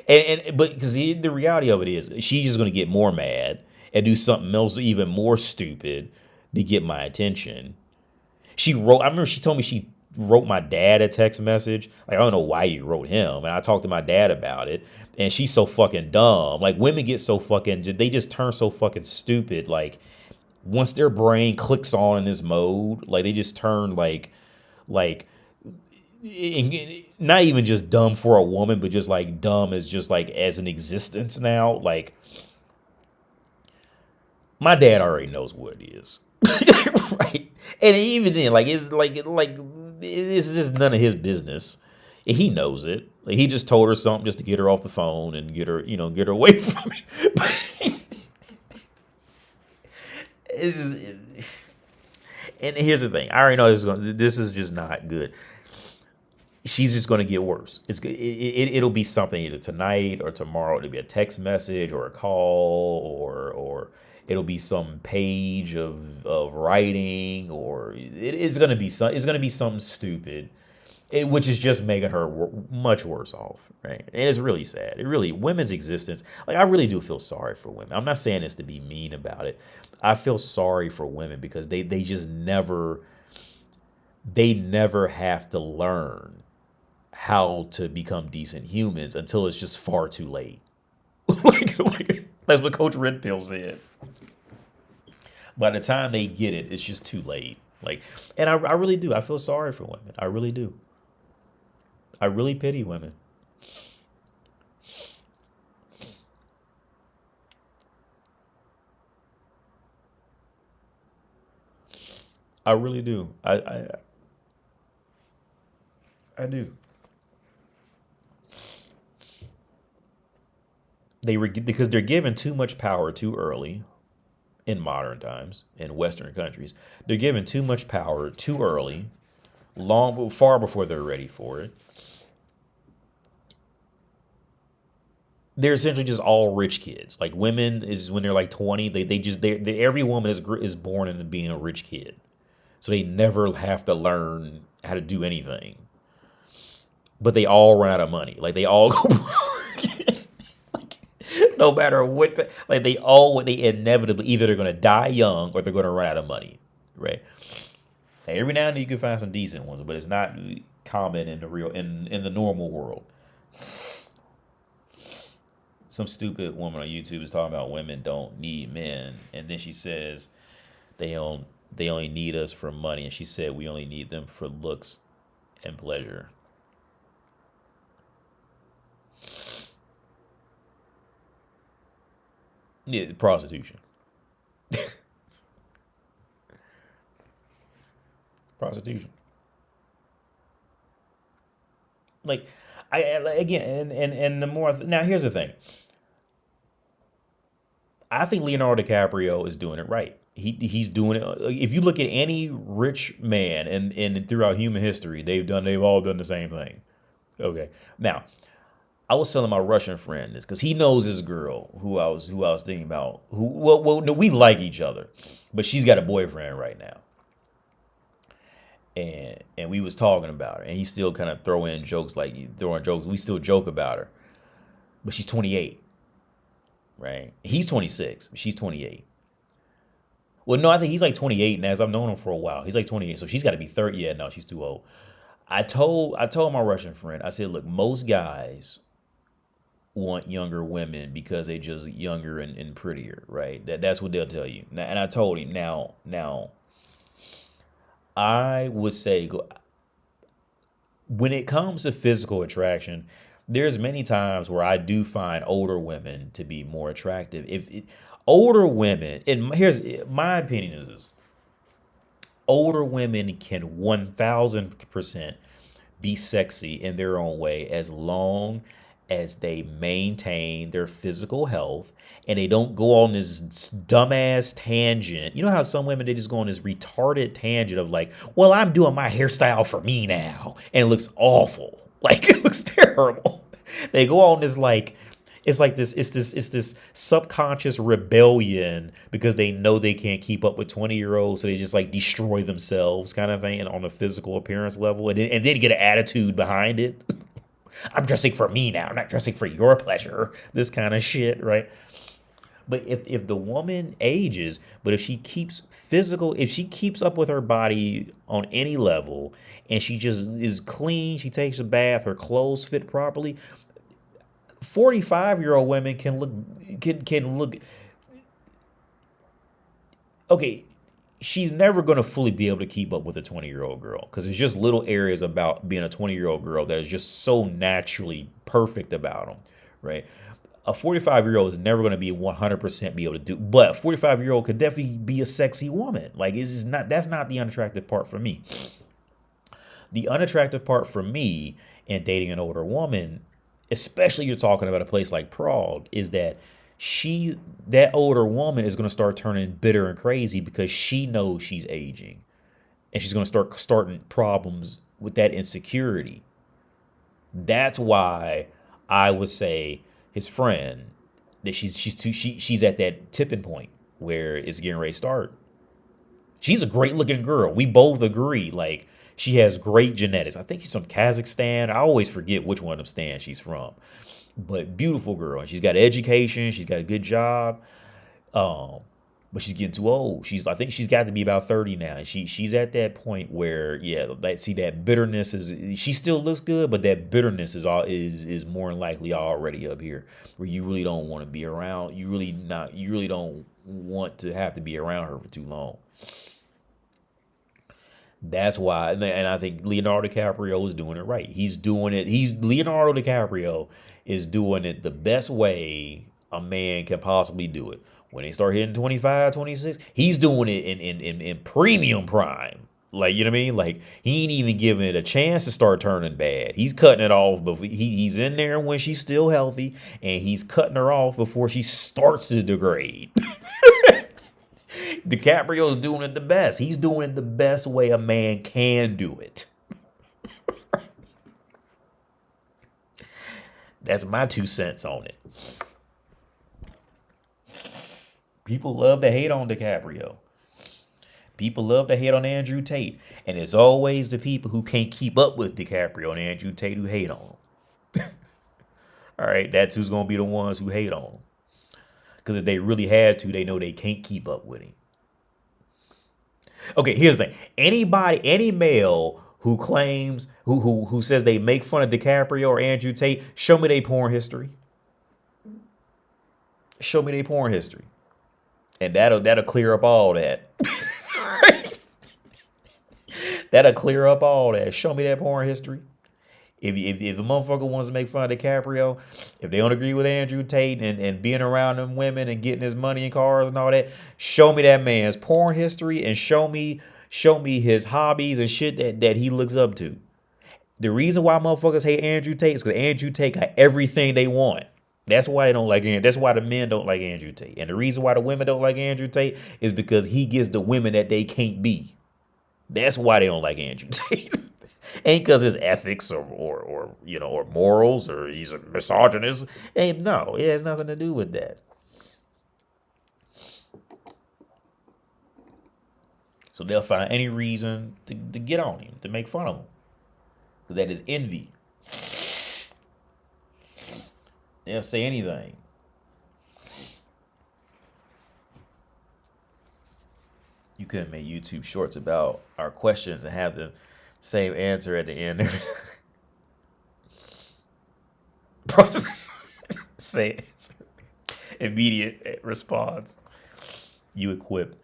But because the reality of it is, she's just gonna get more mad and do something else even more stupid to get my attention. I remember she told me she wrote my dad a text message. Like, I don't know why you wrote him. And I talked to my dad about it. And she's so fucking dumb. Like, women get so fucking, they just turn so fucking stupid. Like, once their brain clicks on in this mode, like, they just turn like, not even just dumb for a woman, but just like dumb as just like as an existence now. Like, my dad already knows what it is. Right? And even then, like, it's like it's just none of his business. And he knows it. Like, he just told her something just to get her off the phone and get her away from me. it's just, and here's the thing. I already know this is just not good. She's just going to get worse. It'll be something either tonight or tomorrow. It'll be a text message or a call or it'll be some page of writing or it's going to be something stupid, which is just making her much worse off, right? And it's really sad. Women's existence, like I really do feel sorry for women. I'm not saying this to be mean about it. I feel sorry for women because they just never have to learn how to become decent humans until it's just far too late. like that's what Coach Red Pill said. By the time they get it, it's just too late. And I really do. I feel sorry for women. I really do. I really pity women. I really do. I do. Because they're given too much power too early in modern times in Western countries. They're given too much power too early, far before they're ready for it. They're essentially just all rich kids. Like women is when they're like 20, every woman is born into being a rich kid, so they never have to learn how to do anything. But they all run out of money. Like they all go. No matter what, like they inevitably either they're going to die young or they're going to run out of money, right? Every now and then you can find some decent ones, but it's not common in the normal world. Some stupid woman on YouTube is talking about women don't need men, and then she says they only need us for money, and she said we only need them for looks and pleasure. Yeah, prostitution. Prostitution. Like, again, and the more now, here's the thing. I think Leonardo DiCaprio is doing it right. He's doing it. If you look at any rich man and throughout human history, they've all done the same thing. Okay, now. I was telling my Russian friend this because he knows this girl who I was thinking about. No, we like each other, but she's got a boyfriend right now, and we was talking about her, and he's still kind of throwing jokes. We still joke about her, but she's 28, right? He's 26, she's 28. Well, no, I think he's like 28, and as I've known him for a while, he's like 28, so she's got to be 30. Yeah, no, she's too old. I told my Russian friend, I said, look, most guys want younger women because they just younger and prettier, right? That's what they'll tell you. And I told him now I would say when it comes to physical attraction, there's many times where I do find older women to be more attractive. Older women, and here's my opinion is this: older women can 1000% be sexy in their own way as long as they maintain their physical health and they don't go on this dumbass tangent. You know how some women, they just go on this retarded tangent of like, well, I'm doing my hairstyle for me now. And it looks awful. Like it looks terrible. They go on this like, it's this subconscious rebellion because they know they can't keep up with 20-year-olds. So they just like destroy themselves kind of thing on a physical appearance level. And then get an attitude behind it. I'm dressing for me now, not dressing for your pleasure. This kind of shit, right? But if the woman ages, but if she keeps up with her body on any level, and she just is clean, she takes a bath, her clothes fit properly, 45-year-old women can look. Okay, she's never going to fully be able to keep up with a 20-year-old girl because there's just little areas about being a 20-year-old girl that is just so naturally perfect about them, right? A 45-year-old is never going to be 100% be able to do, but a 45-year-old could definitely be a sexy woman. Like that's not the unattractive part for me. The unattractive part for me in dating an older woman, especially you're talking about a place like Prague, is that she that older woman is going to start turning bitter and crazy because she knows she's aging, and she's going to start starting problems with that insecurity. That's why I would say his friend that she's at that tipping point where it's getting ready to start. She's a great looking girl. We both agree. Like, she has great genetics. I think she's from Kazakhstan. I always forget which one of them stands she's from. But beautiful girl. And she's got education. She's got a good job. Um, but she's getting too old. I think she's got to be about 30 now. And she's at that point where, yeah, see that bitterness is, she still looks good, but that bitterness is more than likely already up here, where you really don't want to be around. You really don't want to have to be around her for too long. That's why, and I think Leonardo DiCaprio is doing it right. Leonardo DiCaprio is doing it the best way a man can possibly do it. When they start hitting 25, 26, he's doing it in premium prime. Like, you know what I mean? Like, he ain't even giving it a chance to start turning bad. He's cutting it off, but he's in there when she's still healthy, and he's cutting her off before she starts to degrade. DiCaprio's doing it the best. He's doing it the best way a man can do it. That's my 2 cents on it. People love to hate on DiCaprio. People love to hate on Andrew Tate. And it's always the people who can't keep up with DiCaprio and Andrew Tate who hate on him. All right, that's who's going to be the ones who hate on him. Because if they really had to, they know they can't keep up with him. Okay, here's the thing. Any male who claims, who says they make fun of DiCaprio or Andrew Tate, show me their porn history. Show me their porn history. And that'll clear up all that. That'll clear up all that. Show me that porn history. If a motherfucker wants to make fun of DiCaprio, if they don't agree with Andrew Tate and being around them women and getting his money and cars and all that, show me that man's porn history and show me his hobbies and shit that he looks up to. The reason why motherfuckers hate Andrew Tate is because Andrew Tate got everything they want. That's why they don't like Andrew. That's why the men don't like Andrew Tate. And the reason why the women don't like Andrew Tate is because he gets the women that they can't be. That's why they don't like Andrew Tate. Ain't because his ethics or morals or he's a misogynist. No, it has nothing to do with that. So they'll find any reason to get on him, to make fun of him. Because that is envy. They'll say anything. You couldn't make YouTube shorts about our questions and have the same answer at the end. Process. Same answer. Immediate response. You equipped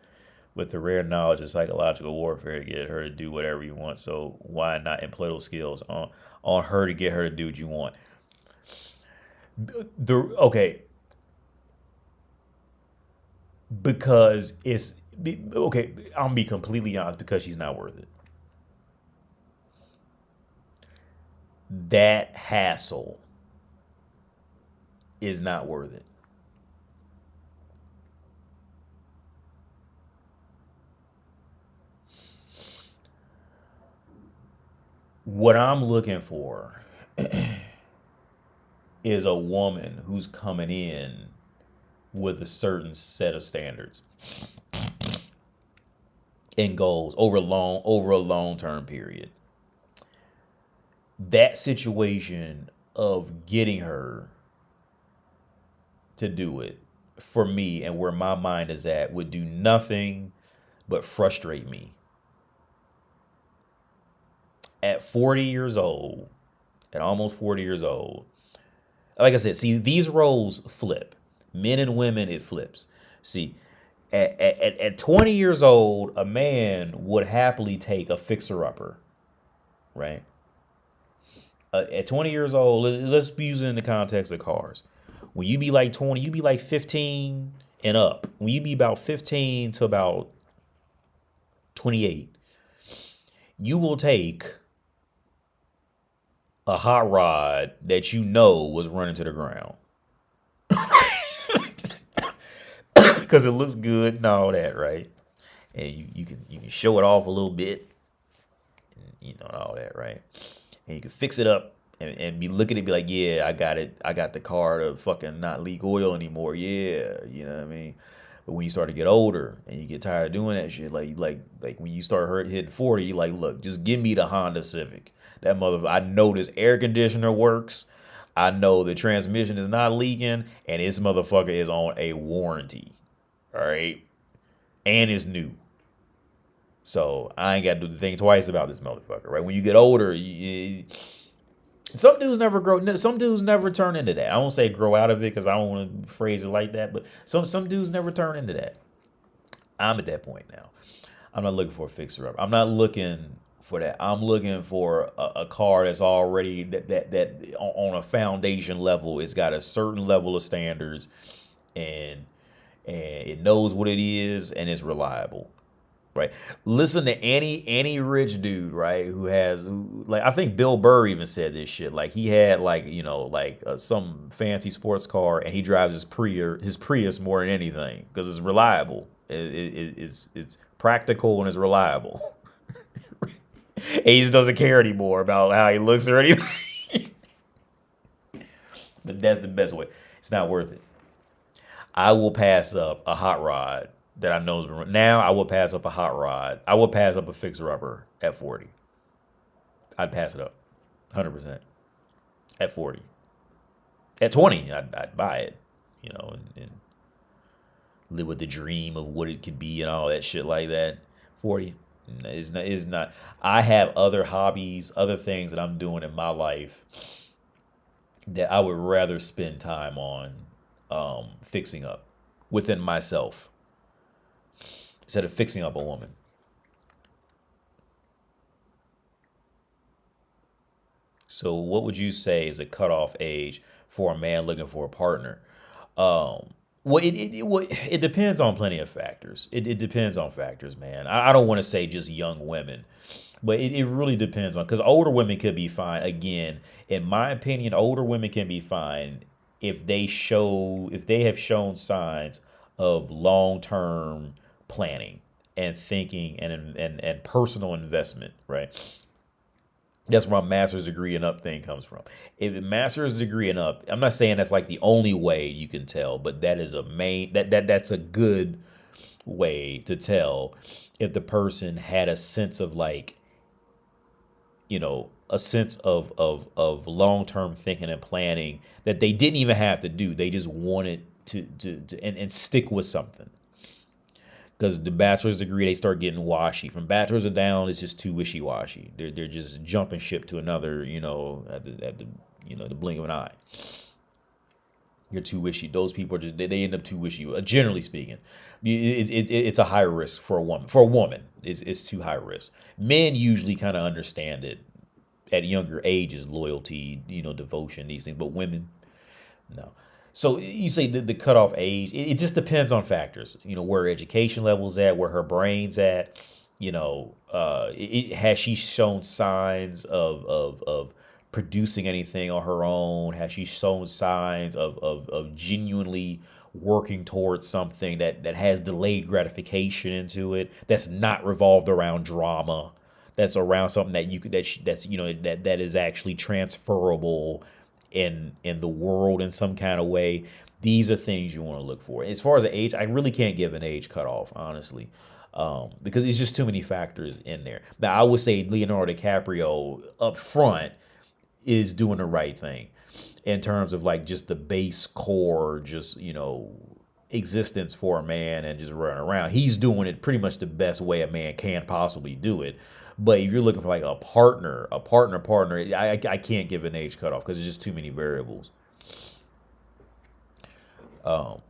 with the rare knowledge of psychological warfare to get her to do whatever you want. So why not employ those skills on her to get her to do what you want? Okay. Because it's okay. I'm gonna be completely honest. Because she's not worth it. That hassle is not worth it. What I'm looking for is a woman who's coming in with a certain set of standards and goals over a long-term period. That situation of getting her to do it for me and where my mind is at would do nothing but frustrate me. At 40 years old, at almost 40 years old, like I said, see, these roles flip. Men and women, it flips. See, at 20 years old, a man would happily take a fixer-upper, right? At 20 years old, let's use it in the context of cars. When you be like 20, you be like 15 and up. When you be about 15 to about 28, you will take a hot rod that you know was running to the ground. because it looks good and all that, right? And you can show it off a little bit, and, and all that, right? And you can fix it up and be looking at it, be like, yeah, I got it. I got the car to fucking not leak oil anymore. Yeah, you know what I mean? But when you start to get older and you get tired of doing that shit, like when you start hitting 40, you like, look, just give me the Honda Civic. That mother, I know this air conditioner works. I know the transmission is not leaking, and this motherfucker is on a warranty. All right, and it's new. So I ain't got to do the thing twice about this motherfucker, right? When you get older, some dudes never grow. Some dudes never turn into that. I won't say grow out of it because I don't want to phrase it like that. But some dudes never turn into that. I'm at that point now. I'm not looking for a fixer up. I'm not looking for that. I'm looking for a car that's already that on a foundation level. It's got a certain level of standards, and it knows what it is, and it's reliable. Right. Listen to any rich dude, right, who like, I think Bill Burr even said this shit. Like, he had some fancy sports car, and he drives his Prius more than anything because it's reliable. It's practical and it's reliable. And he just doesn't care anymore about how he looks or anything. But that's the best way. It's not worth it. I will pass up a hot rod that I know has been now. I will pass up a hot rod. I will pass up a fixer-upper at 40. I'd pass it up, 100%. At 40. At 20, I'd buy it, and live with the dream of what it could be and all that shit like that. 40 is not. I have other hobbies, other things that I'm doing in my life that I would rather spend time on fixing up within myself, instead of fixing up a woman. So what would you say is a cutoff age for a man looking for a partner? Well, it depends on plenty of factors. It depends on factors, man. I don't want to say just young women, but it really depends on, because older women could be fine. Again, in my opinion, older women can be fine if they have shown signs of long-term planning and thinking and personal investment, right? That's where my master's degree and up thing comes from. If a master's degree and up, I'm not saying that's like the only way you can tell, but that is that's a good way to tell if the person had a sense of a sense of long-term thinking and planning that they didn't even have to do. They just wanted to and stick with something. Because the bachelor's degree, they start getting washy. From bachelor's and down, it's just too wishy-washy. They're just jumping ship to another, at the blink of an eye. You're too wishy. Those people are just, they end up too wishy. Generally speaking, it's a high risk for a woman. For a woman, it's too high risk. Men usually kind of understand it at younger ages, loyalty, devotion, these things. But women, no. So you say the cutoff age, it just depends on factors, where her education level's at, where her brain's at, has she shown signs of producing anything on her own? Has she shown signs of genuinely working towards something that has delayed gratification into it, that's not revolved around drama, that's around something that is actually transferable in the world in some kind of way? These are things you want to look for. As far as the age, I really can't give an age cutoff, honestly, because it's just too many factors in there. Now, I would say Leonardo DiCaprio up front is doing the right thing in terms of just the base core, just existence for a man and just running around. He's doing it pretty much the best way a man can possibly do it. But if you're looking for a partner, I can't give an age cutoff because there's just too many variables. I'll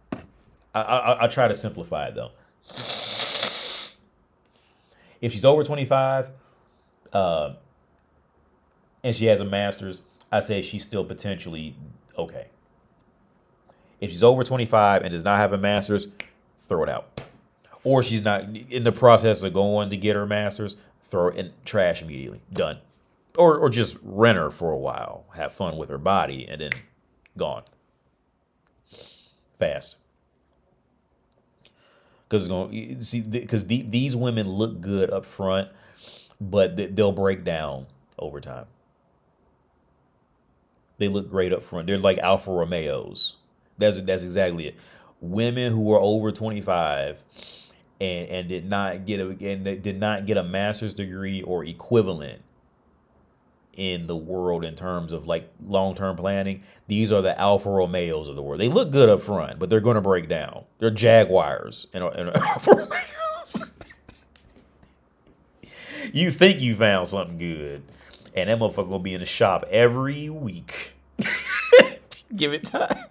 try to simplify it though. If she's over 25, and she has a master's, I say she's still potentially okay. If she's over 25 and does not have a master's, throw it out. Or she's not in the process of going to get her master's, throw it in trash immediately. Done. Or just rent her for a while. Have fun with her body and then gone. Fast. Because these women look good up front, but they'll break down over time. They look great up front. They're like Alfa Romeos. That's exactly it. Women who are over 25 and did not get a master's degree or equivalent in the world in terms of like long-term planning, these are the Alfa Romeos of the world. They look good up front, but they're going to break down. They're Jaguars and Alfa Romeos. You think you found something good, and that motherfucker gonna be in the shop every week. Give it time.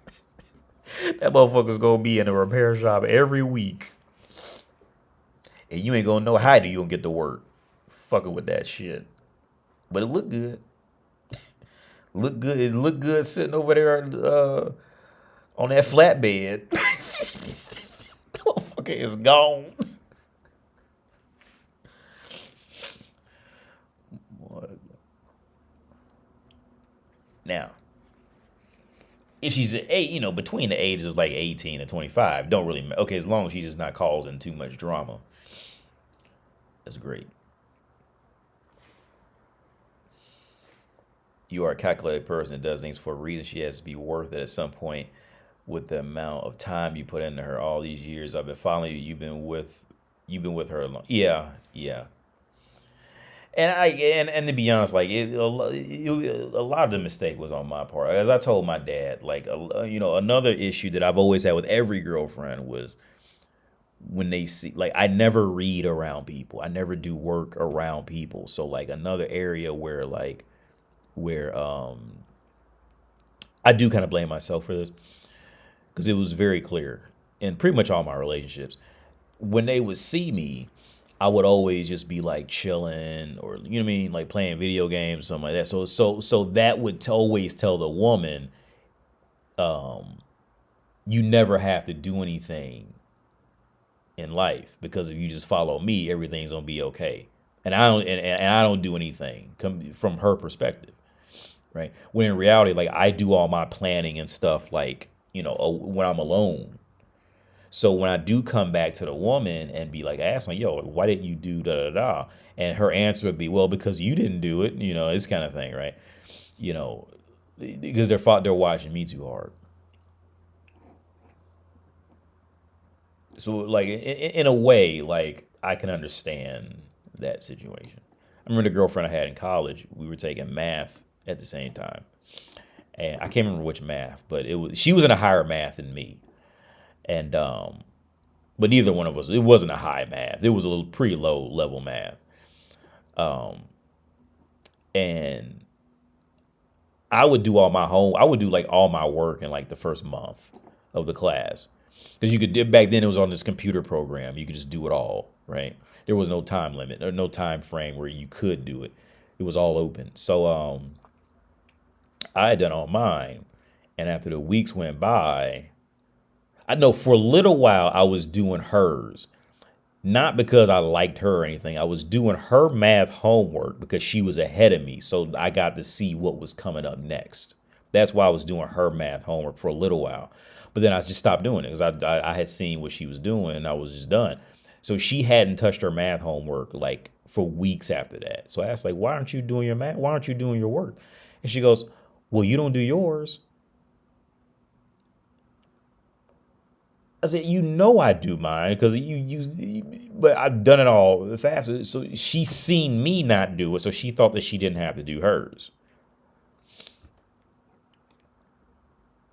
That motherfucker's gonna be in a repair shop every week, and you ain't gonna know how you gonna get to work fucking with that shit. But it looked good. Look good. It looked good sitting over there on that flatbed. That motherfucker is gone. Now, if she's between the ages of like 18 and 25, don't really okay, as long as she's just not causing too much drama. That's great. You are a calculated person that does things for a reason. She has to be worth it at some point with the amount of time you put into her all these years. I've been following you. You've been with her alone. Yeah. And to be honest, like a lot of the mistake was on my part. As I told my dad, like another issue that I've always had with every girlfriend was when they see, like, I never read around people. I never do work around people. So like another area where I do kind of blame myself for this, because it was very clear in pretty much all my relationships, when they would see me, I would always just be like chilling, or you know what I mean, like playing video games, something like that. So that would always tell the woman, you never have to do anything in life, because if you just follow me, everything's gonna be okay. And I don't do anything from her perspective, right? When in reality, like, I do all my planning and stuff, like, when I'm alone. So when I do come back to the woman and be like, asking, yo, why didn't you do da da da? And her answer would be, well, because you didn't do it, this kind of thing, right? Because they're watching me too hard. So like in a way, like, I can understand that situation. I remember the girlfriend I had in college, we were taking math at the same time. And I can't remember which math, but she was in a higher math than me. And but neither one of us, it wasn't a high math. It was a little pretty low level math. And I would do like all my work in like the first month of the class. Because back then it was on this computer program. You could just do it all, right? There was no time limit or no time frame where you could do it. It was all open. So I had done all mine. And after the weeks went by, I know for a little while I was doing hers. Not because I liked her or anything. I was doing her math homework because she was ahead of me. So I got to see what was coming up next. That's why I was doing her math homework for a little while. But then I just stopped doing it because I had seen what she was doing and I was just done. So she hadn't touched her math homework like for weeks after that. So I asked, like, why aren't you doing your math? Why aren't you doing your work? And she goes, well, you don't do yours. I said, I do mine because but I've done it all fast. So she's seen me not do it. So she thought that she didn't have to do hers.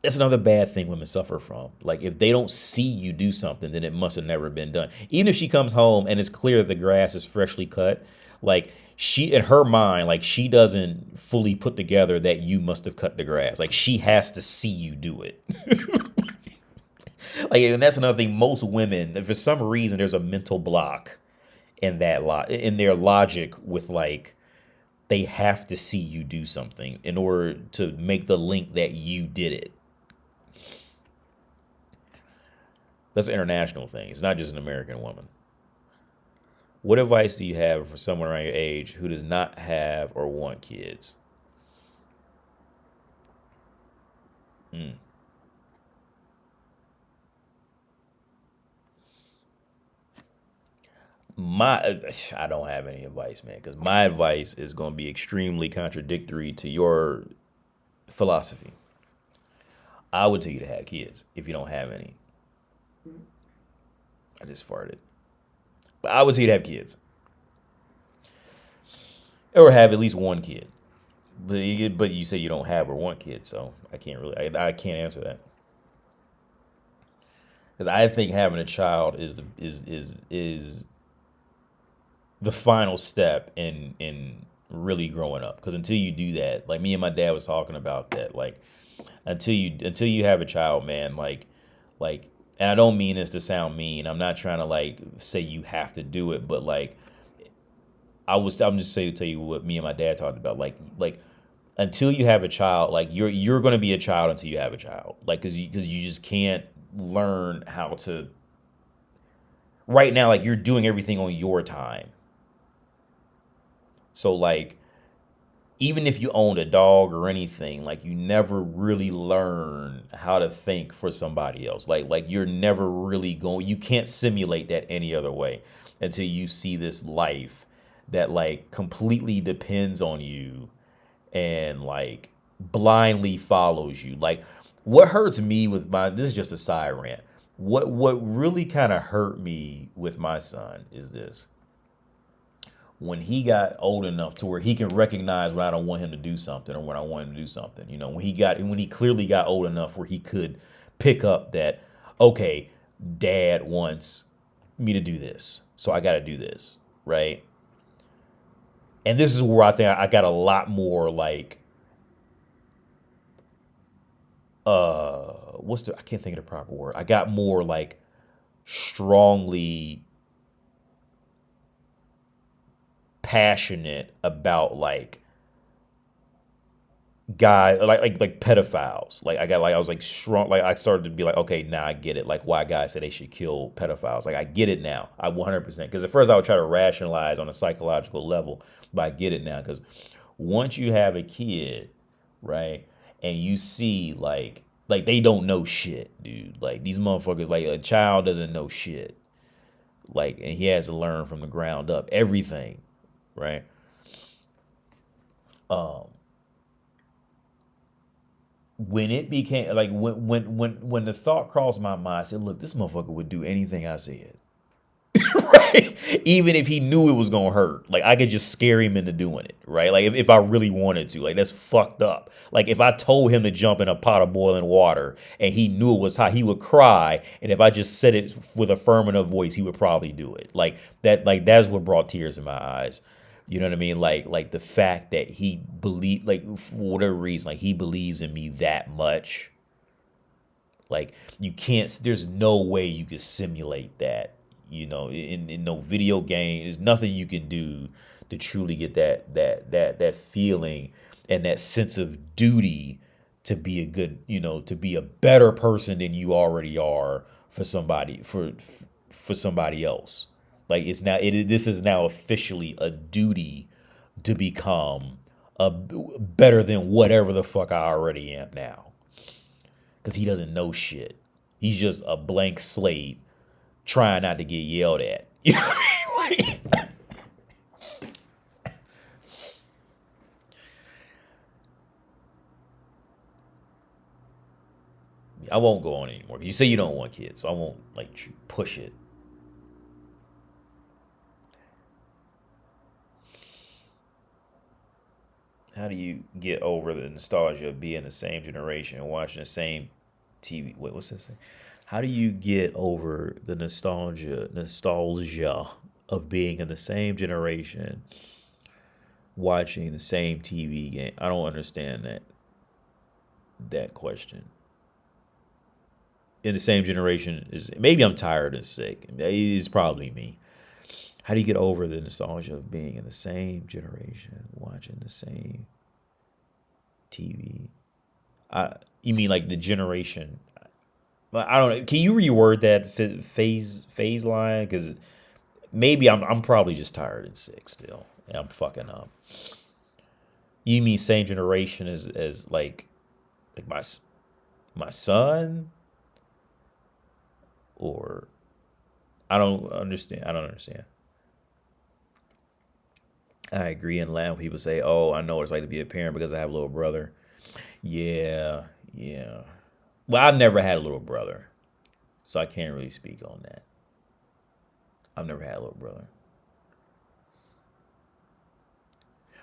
That's another bad thing women suffer from. Like, if they don't see you do something, then it must have never been done. Even if she comes home and it's clear the grass is freshly cut, like, she, in her mind, like, she doesn't fully put together that you must have cut the grass. Like, she has to see you do it. Like, and that's another thing. Most women, for some reason, there's a mental block in their logic with, like, they have to see you do something in order to make the link that you did it. That's an international thing. It's not just an American woman. What advice do you have for someone around your age who does not have or want kids? I don't have any advice, man, because my advice is going to be extremely contradictory to your philosophy. I would tell you to have kids if you don't have any. I just farted. But I would tell you to have kids. Or have at least one kid. But you say you don't have or want kids, so I can't answer that. Because I think having a child is the final step in really growing up. Because until you do that, like me and my dad was talking about that, like until you have a child, man, like, and I don't mean this to sound mean. I'm not trying to like say you have to do it, but like I'm just saying to tell you what me and my dad talked about, like until you have a child, like you're going to be a child until you have a child, like because you just can't learn how to. Right now, like you're doing everything on your time. So like, even if you owned a dog or anything, like you never really learn how to think for somebody else. Like you're never really you can't simulate that any other way until you see this life that like completely depends on you and like blindly follows you. Like what hurts me with this is just a side rant. What really kind of hurt me with my son is this. When he got old enough to where he can recognize when I don't want him to do something or when I want him to do something, when he clearly got old enough where he could pick up that, okay, dad wants me to do this, so I got to do this, right? And this is where I think I got a lot more like, I can't think of the proper word. I got more like strongly passionate about like like pedophiles. Like I was like strong, like I started to be like, okay, now I get it. Like why guys say they should kill pedophiles. Like I get it now. I 100%. Because at first I would try to rationalize on a psychological level, but I get it now. Because once you have a kid, right, and you see like they don't know shit, dude. Like these motherfuckers, like a child doesn't know shit. Like, and he has to learn from the ground up everything, right? When it became like when the thought crossed my mind, I said, look, this motherfucker would do anything I said. Right? Even if he knew it was gonna hurt. Like I could just scare him into doing it, right? Like if I really wanted to. Like that's fucked up. Like if I told him to jump in a pot of boiling water and he knew it was hot, he would cry. And if I just said it with a affirmative voice, he would probably do it. Like that's what brought tears in my eyes. You know what I mean? Like the fact that he believed, like for whatever reason, like he believes in me that much. Like you can't. There's no way you could simulate that. In no video game, there's nothing you can do to truly get that feeling and that sense of duty to be a good, to be a better person than you already are for somebody for somebody else. Like this is now officially a duty to become a better than whatever the fuck I already am now. Because he doesn't know shit. He's just a blank slate trying not to get yelled at. You know what I mean? I won't go on anymore. You say you don't want kids, so I won't like push it. How do you get over the nostalgia of being the same generation and watching the same TV? Wait, what's this? How do you get over the nostalgia of being in the same generation, watching the same TV game? I don't understand that question. In the same generation is maybe I'm tired and sick. It's probably me. How do you get over the nostalgia of being in the same generation, watching the same TV? You mean like the generation? I don't know. Can you reword that phase line? Because maybe I'm probably just tired and sick still, and I'm fucking up. You mean same generation as like my son, or I don't understand. I agree and laugh when people say, "Oh, I know what it's like to be a parent because I have a little brother." Yeah, yeah. Well, I've never had a little brother, so I can't really speak on that. I've never had a little brother.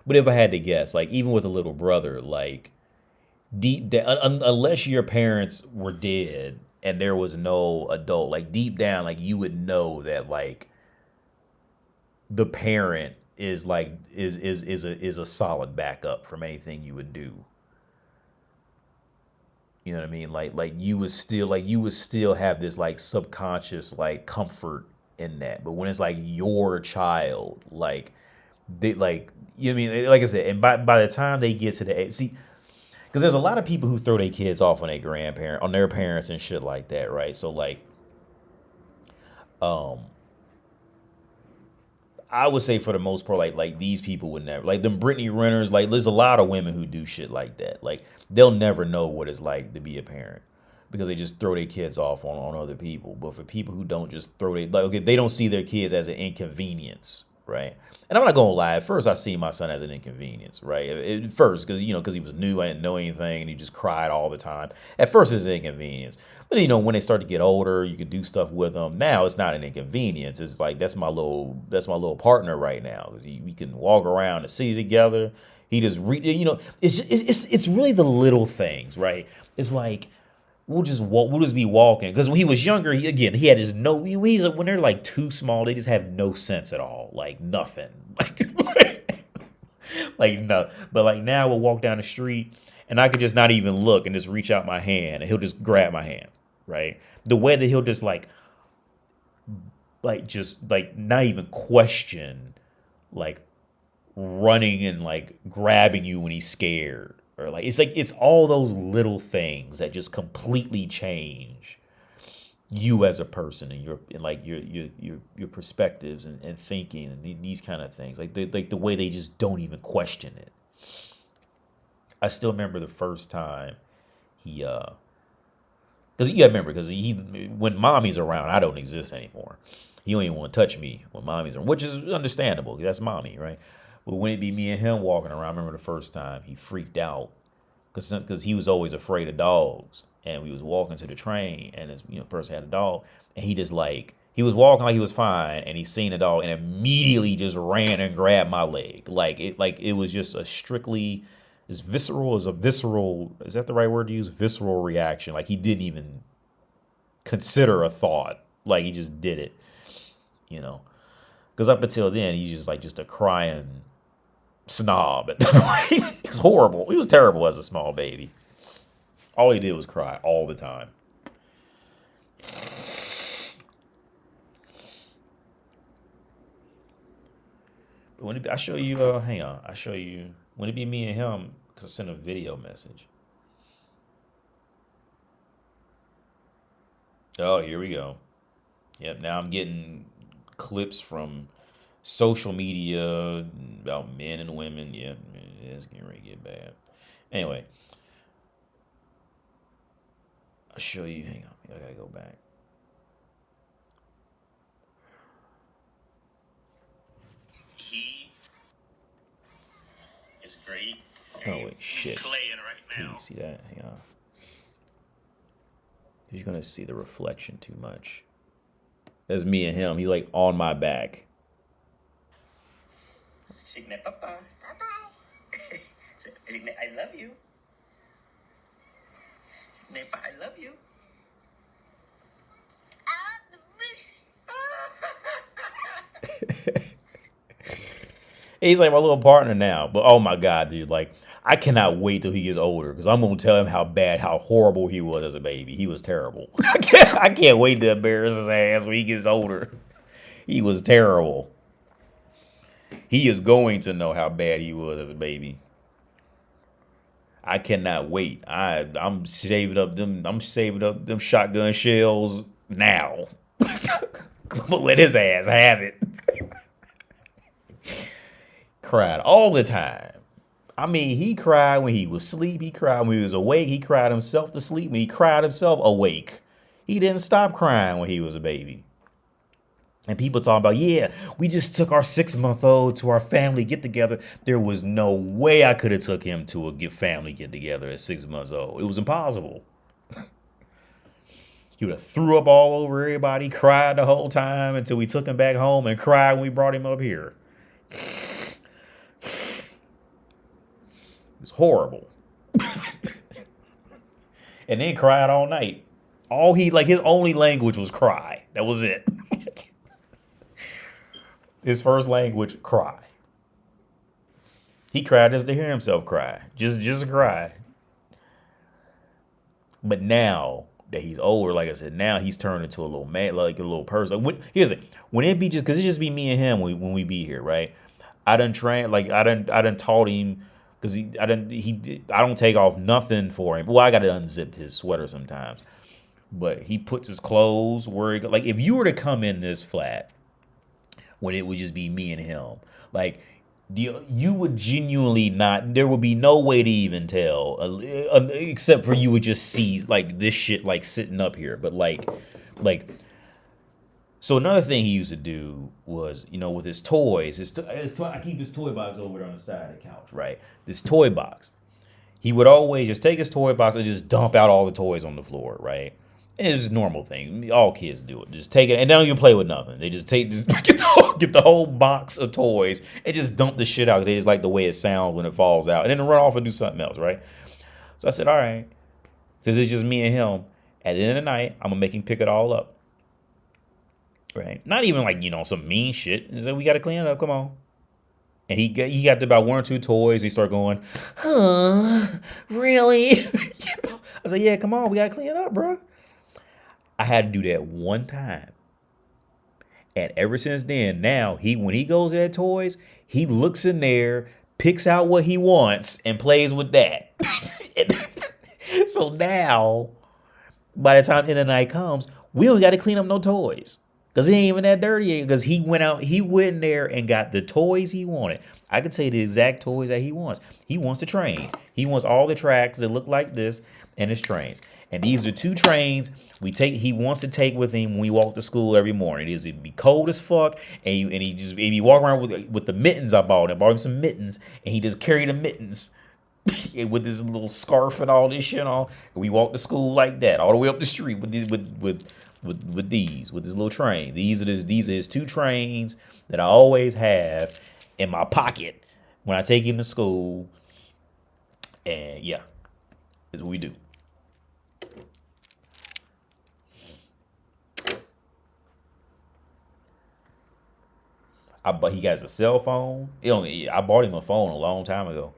But if I had to guess, like even with a little brother, like deep down, unless your parents were dead and there was no adult, like deep down, like you would know that like the parent is like is a solid backup from anything you would do. You know what I mean? Like you would still have this like subconscious like comfort in that. But when it's like your child, like they like you know what I mean, like I said, and by the time they get to the age, see, because there's a lot of people who throw their kids off on their grandparent, on their parents and shit like that, right? So like, um, I would say for the most part, like these people would never, like them Brittany Renters, like there's a lot of women who do shit like that. Like they'll never know what it's like to be a parent because they just throw their kids off on other people. But for people who don't just throw their, like, okay, they don't see their kids as an inconvenience, right? And I'm not gonna lie. At first, I see my son as an inconvenience, right? At first, because because he was new, I didn't know anything, and he just cried all the time. At first, it's an inconvenience, but when they start to get older, you can do stuff with them. Now, it's not an inconvenience. It's like that's my little partner right now. Because we can walk around the city together. He just it's really the little things, right? It's like we'll just be walking because when he was younger, he had his no. When they're like too small, they just have no sense at all, like nothing, like no. But like now, we'll walk down the street and I could just not even look and just reach out my hand and he'll just grab my hand, right? The way that he'll just just like not even question, like running and like grabbing you when he's scared or like it's all those little things that just completely change you as a person and your perspectives and thinking and these kind of things like the way they just don't even question it. I still remember the first time he because you gotta remember because he when mommy's around I don't exist anymore. He don't even want to touch me when mommy's around, which is understandable. That's mommy, right? But when it be me and him walking around, I remember the first time he freaked out because he was always afraid of dogs. And we was walking to the train, and this person had a dog, and he just like he was walking like he was fine, and he seen a dog, and immediately just ran and grabbed my leg, like it was just a strictly as visceral as a visceral is that the right word to use, visceral reaction. Like he didn't even consider a thought, like he just did it, you know. Because up until then, he's just a crying snob. He was horrible. He was terrible as a small baby. All he did was cry all the time. But when I show you, hang on, I show you. When it be me and him, cause I send a video message. Oh, here we go. Yep. Now I'm getting clips from social media about men and women. Yep, it's getting ready to get bad. Anyway, I'll show you. Hang on, I gotta go back. He is great. Oh wait, shit. Playing right now. Can you see that? Hang on. You're gonna see the reflection too much. That's me and him. He's like on my back. Papa. Papa. I love you. I love you. He's like my little partner now. But oh my God, dude, like I cannot wait till he gets older because I'm gonna tell him how horrible he was as a baby. He was terrible. I can't wait to embarrass his ass when he gets older. He was terrible. He is going to know how bad he was as a baby. I cannot wait. I'm saving up them shotgun shells now. Cause I'm gonna let his ass have it. Cried all the time. I mean, he cried when he was asleep. He cried when he was awake. He cried himself to sleep. When he cried himself awake. He didn't stop crying when he was a baby. And people talking about, yeah, we just took our 6-month-old to our family get together. There was no way I could have took him to a family get together at 6 months old. It was impossible. He would have threw up all over everybody, cried the whole time until we took him back home, and cried when we brought him up here. It was horrible. And then cried all night. His only language was cry. That was it. His first language, cry. He cried just to hear himself cry. Just cry. But now that he's older, like I said, now he's turned into a little man, like a little person. Here's it. When it be because it just be me and him when we be here, right? I done taught him because I don't take off nothing for him. Well, I gotta unzip his sweater sometimes. But he puts his clothes where like if you were to come in this flat when it would just be me and him, like you would genuinely not, there would be no way to even tell, except for you would just see like this shit like sitting up here. But like so another thing he used to do was, with his toys, I keep his toy box over there on the side of the couch, right? This toy box, he would always just take his toy box and just dump out all the toys on the floor, right? And it's just a normal thing. All kids do it. Just take it, and they don't even play with nothing. They just get the whole box of toys and just dump the shit out because they just like the way it sounds when it falls out, and then run off and do something else, right? So I said, all right, since it's just me and him, at the end of the night, I'm gonna make him pick it all up, right? Not even like some mean shit. He said, we got to clean it up. Come on. And he got to about 1 or 2 toys. He started going, really? I said, yeah, come on, we got to clean it up, bro. I had to do that one time. And ever since then, now when he goes at toys, he looks in there, picks out what he wants, and plays with that. So now, by the time the end of the night comes, we don't got to clean up no toys. Because he ain't even that dirty. Because he went in there and got the toys he wanted. I could say the exact toys that he wants. He wants the trains. He wants all the tracks that look like this and his trains. And these are 2 trains he wants to take with him when we walk to school every morning. It'd be cold as fuck, and he walk around with the mittens I bought him. I bought him some mittens, and he just carried the mittens with this little scarf and all this shit on. And we walk to school like that, all the way up the street with this little train. These are his 2 trains that I always have in my pocket when I take him to school. And yeah, that's what we do. He has a cell phone. I bought him a phone a long time ago.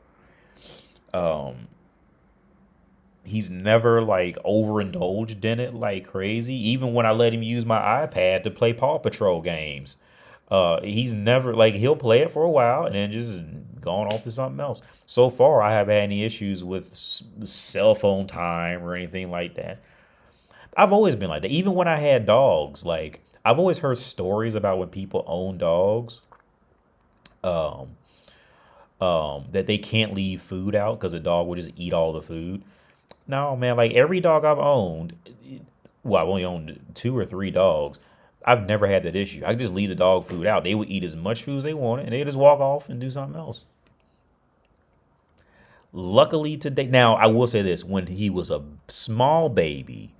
He's never like overindulged in it like crazy. Even when I let him use my iPad to play Paw Patrol games, he's never he'll play it for a while and then just gone off to something else. So far, I haven't had any issues with cell phone time or anything like that. I've always been like that. Even when I had dogs, I've always heard stories about when people own dogs, that they can't leave food out because the dog will just eat all the food. No, man, every dog I've owned, well, I've only owned 2 or 3 dogs. I've never had that issue. I could just leave the dog food out. They would eat as much food as they wanted, and they just walk off and do something else. Luckily today, now I will say this, when he was a small baby,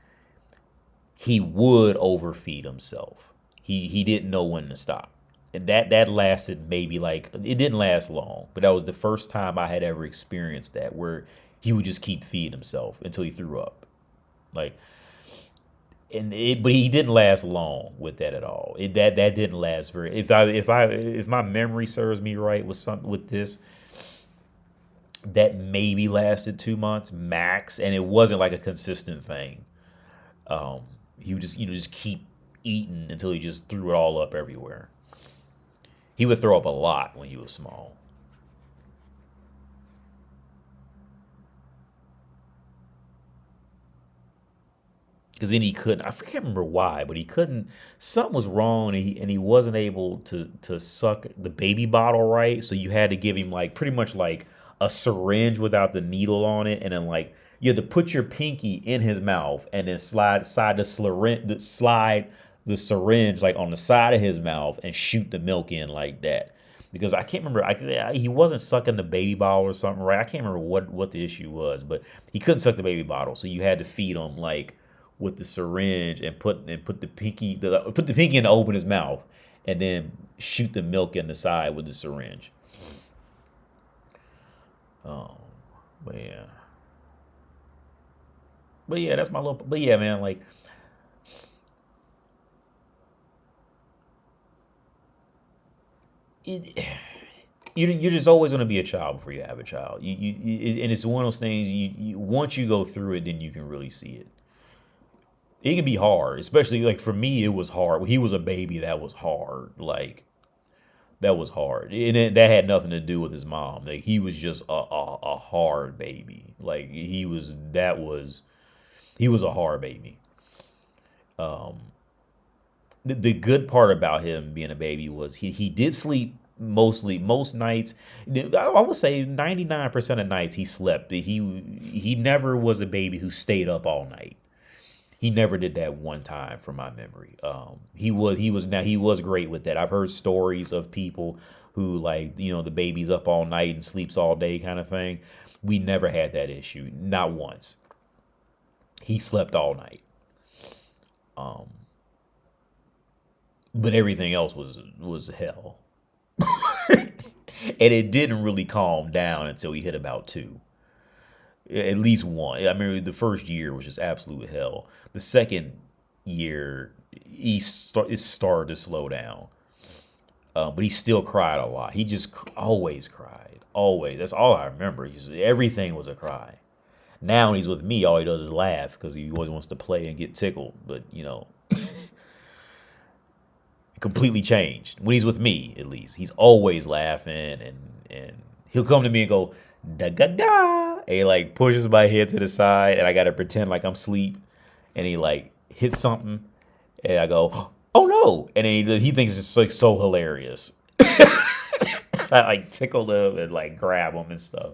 he would overfeed himself. He didn't know when to stop. And that lasted maybe it didn't last long, but that was the first time I had ever experienced that, where he would just keep feeding himself until he threw up. But he didn't last long with that at all. That didn't last very. If my memory serves me right with this, that maybe lasted 2 months max, and it wasn't like a consistent thing. He would just keep eating until he just threw it all up everywhere. He would throw up a lot when he was small. Because then he couldn't, I can't remember why, but he couldn't, something was wrong, and he wasn't able to suck the baby bottle right. So you had to give him pretty much a syringe without the needle on it, and then you had to put your pinky in his mouth and then slide the syringe like on the side of his mouth and shoot the milk in like that. Because I can't remember, he wasn't sucking the baby bottle or something, right? I can't remember what the issue was, but he couldn't suck the baby bottle, so you had to feed him like with the syringe and put the pinky in to open his mouth, and then shoot the milk in the side with the syringe. Oh, but yeah, that's my little. But yeah, man, like it. You're just always going to be a child before you have a child. And it's one of those things. Once you go through it, then you can really see it. It can be hard, especially like for me, it was hard. When he was a baby, that was hard. Like that was hard, and that had nothing to do with his mom. Like he was just a hard baby. Like he was a hard baby. The good part about him being a baby was he did sleep most nights. I would say 99% of nights he slept. He never was a baby who stayed up all night. He never did that one time from my memory. He was great with that. I've heard stories of people who like, the baby's up all night and sleeps all day kind of thing. We never had that issue. Not once. He slept all night. But everything else was hell. And it didn't really calm down until he hit about 2. At least 1. I mean, the first year was just absolute hell. The second year, it started to slow down. But he still cried a lot. He just always cried. Always. That's all I remember. Everything was a cry. Now when he's with me, all he does is laugh because he always wants to play and get tickled. But, completely changed. When he's with me, at least. He's always laughing and he'll come to me and go, da da da. And he like pushes my head to the side and I gotta pretend like I'm asleep. And he like hits something and I go, oh no. And then he thinks it's like so hilarious. I like tickle him and like grab him and stuff.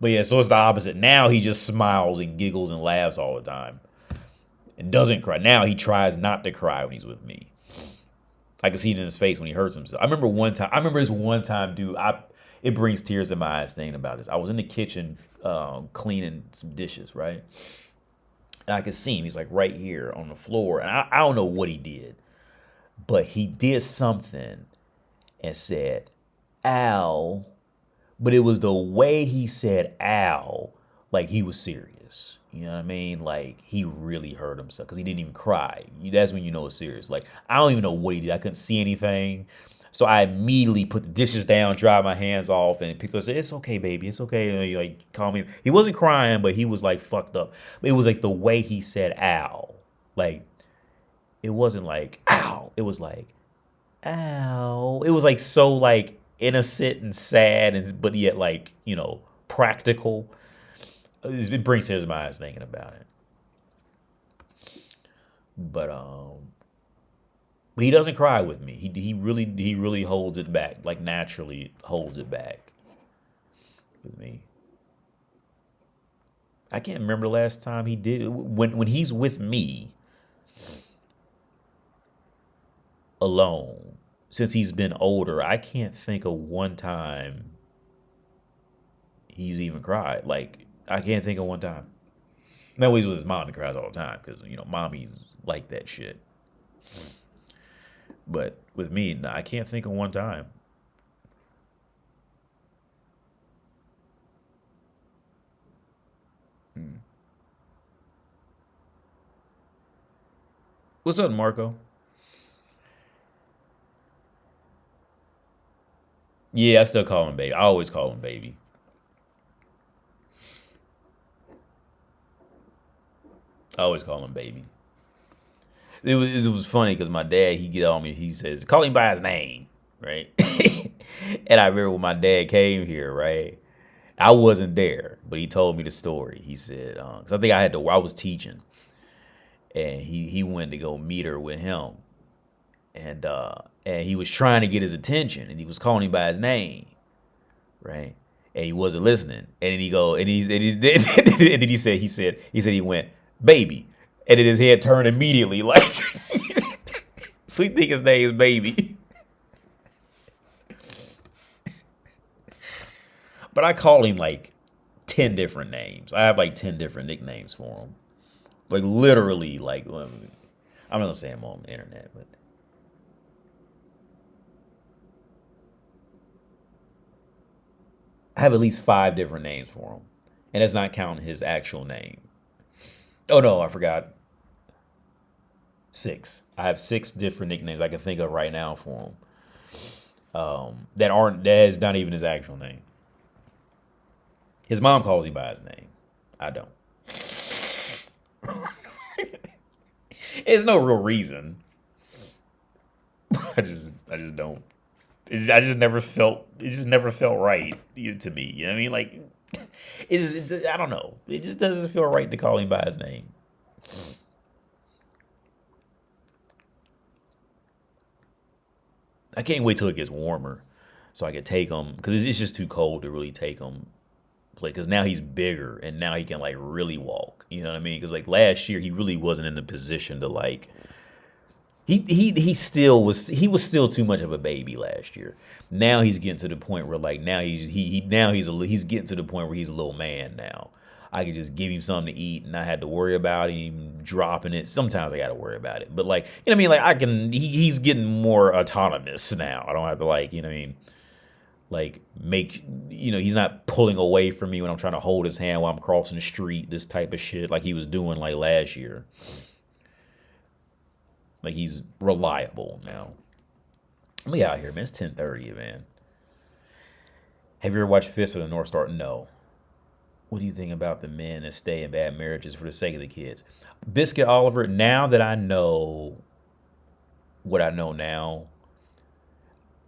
But yeah, so it's the opposite. Now he just smiles and giggles and laughs all the time. And doesn't cry. Now he tries not to cry when he's with me. I can see it in his face when he hurts himself. I remember this one time, dude, it brings tears to my eyes thinking about this. I was in the kitchen cleaning some dishes, right? And I could see him. He's like right here on the floor. And I don't know what he did. But he did something and said, ow. But it was the way he said ow, like he was serious. You know what I mean? Like he really hurt himself because he didn't even cry. That's when you know it's serious. Like I don't even know what he did. I couldn't see anything. So I immediately put the dishes down, dried my hands off, and picked up and said, it's okay, baby. It's okay. Like, call me. He wasn't crying, but he was like fucked up. It was like the way he said ow. Like, it wasn't like ow. It was like, ow. It was like so like innocent and sad, but yet like, practical. It brings tears to my eyes thinking about it. But he doesn't cry with me. He really holds it back, like naturally holds it back with me. I can't remember the last time he did. When he's with me alone, since he's been older, I can't think of one time he's even cried. Like, I can't think of one time. Now he's with his mom, he cries all the time because, mommy's like that shit. But with me, nah, I can't think of one time. What's up, Marco? Yeah, I still call him baby. I always call him baby. I always call him baby. It was funny because my dad, he get on me. He says, call him by his name, right? And I remember when my dad came here, right? I wasn't there, but he told me the story. He said, because I think I was teaching, and he went to go meet her with him, and he was trying to get his attention, and he was calling him by his name, right? And he wasn't listening, and then and then he said he went baby, and then his head turned immediately, like So we think his name is Baby. But I call him like 10 different names. I have like 10 different nicknames for him. Like literally, like, I'm not gonna say him on the internet, but I have at least 5 different names for him. And that's not counting his actual name. Oh no, I forgot. 6. I have 6 different nicknames I can think of right now for him. That is not even his actual name. His mom calls him by his name. I don't. There's no real reason. I just don't. It just never felt right to me. You know what I mean? Like, I don't know. It just doesn't feel right to call him by his name. I can't wait till it gets warmer so I can take him, because it's just too cold to really take him play, because now he's bigger and now he can like really walk. You know what I mean? Because like last year he really wasn't in the position to like. He was still too much of a baby last year. Now he's getting to the point where like now he's getting to the point where he's a little man now. I could just give him something to eat and I had to worry about him dropping it. Sometimes I got to worry about it, but like, you know what I mean? Like he's getting more autonomous now. I don't have to like, you know what I mean? Like he's not pulling away from me when I'm trying to hold his hand while I'm crossing the street, this type of shit like he was doing like last year. Like he's reliable now. We out here, man. It's 10:30, man. Have you ever watched Fist of the North Star? No. What do you think about the men that stay in bad marriages for the sake of the kids? Biscuit Oliver, now that I know what I know now,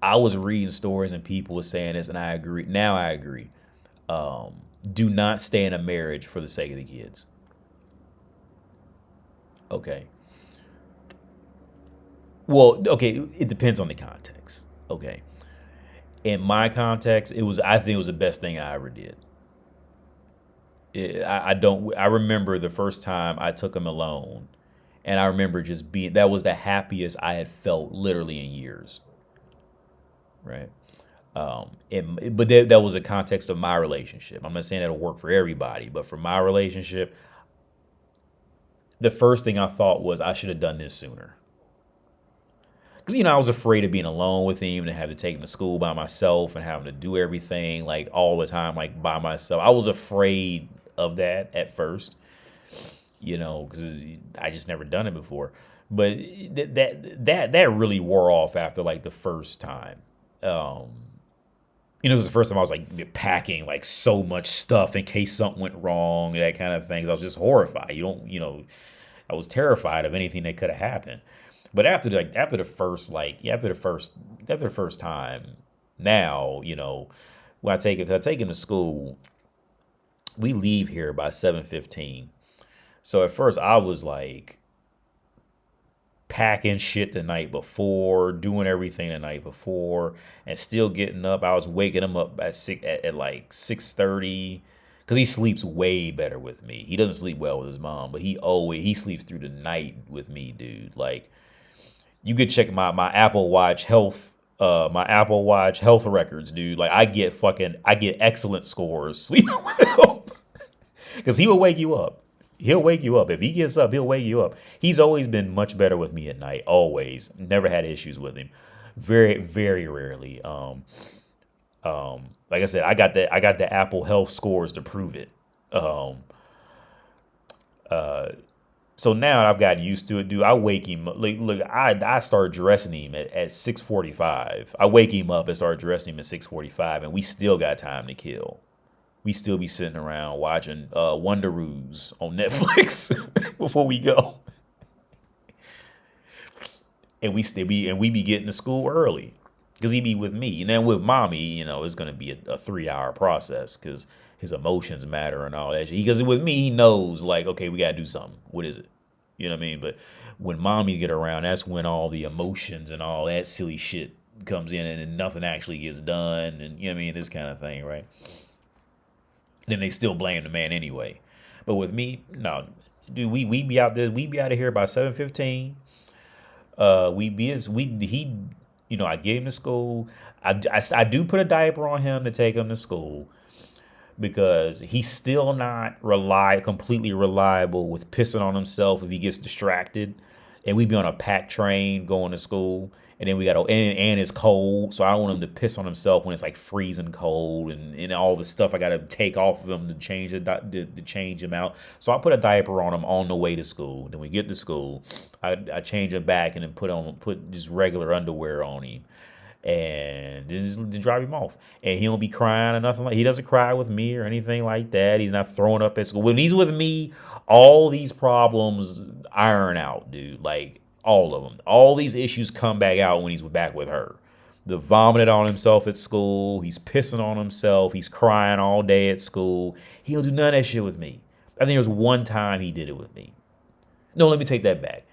I was reading stories and people were saying this, and I agree. Now I agree. Do not stay in a marriage for the sake of the kids. Okay. Well, okay, it depends on the context. Okay. In my context, I think it was the best thing I ever did. I remember the first time I took him alone, and I remember that was the happiest I had felt literally in years. Right. But that was a context of my relationship. I'm not saying that'll work for everybody, but for my relationship, the first thing I thought was I should have done this sooner. Because, I was afraid of being alone with him and having to take him to school by myself and having to do everything like all the time, like by myself. I was afraid of that at first, because I just never done it before. But that really wore off after like the first time. It was the first time I was like packing like so much stuff in case something went wrong, that kind of thing. I was just horrified. I was terrified of anything that could have happened. But after the first time, now, when I take him to school, we leave here by 7:15. So at first I was like packing shit the night before, doing everything the night before, and still getting up. I was waking him up at like 6:30. Because he sleeps way better with me. He doesn't sleep well with his mom, but he sleeps through the night with me, dude. Like, you could check my Apple Watch health records, dude. Like I get excellent scores sleeping with him. Because he will wake you up. He'll wake you up. If he gets up, he'll wake you up. He's always been much better with me at night. Always. Never had issues with him. Very, very rarely. Like I said, I got the Apple health scores to prove it. So now I've gotten used to it, dude. I wake him up. Look, I start dressing him at 6:45. I wake him up and start dressing him at 6:45, and we still got time to kill. We still be sitting around watching Wonderoos on Netflix before we go. And we be getting to school early. Because he be with me. And then with mommy, it's going to be a 3-hour process because his emotions matter and all that shit. Because with me, he knows, like, okay, we got to do something. What is it? You know what I mean? But when mommy get around, that's when all the emotions and all that silly shit comes in and then nothing actually gets done. And, you know what I mean? This kind of thing, right? Then they still blame the man anyway. But with me, no. Dude, we be out there. We be out of here by 7:15. I get him to school. I do put a diaper on him to take him to school because he's still not completely reliable with pissing on himself if he gets distracted. And we be on a packed train going to school, and then we got and it's cold, so I don't want him to piss on himself when it's like freezing cold and all the stuff I got to take off of him to change him out. So I put a diaper on him on the way to school. Then we get to school, I change him back and then put just regular underwear on him. And just drive him off, and he don't be crying or nothing. He doesn't cry with me or anything like that. He's not throwing up at school. When he's with me, all these problems iron out, dude. Like all of them. All these issues come back out when he's back with her. The vomited on himself at school. He's pissing on himself. He's crying all day at school. He don't do none of that shit with me. I think there was one time he did it with me. No, let me take that back.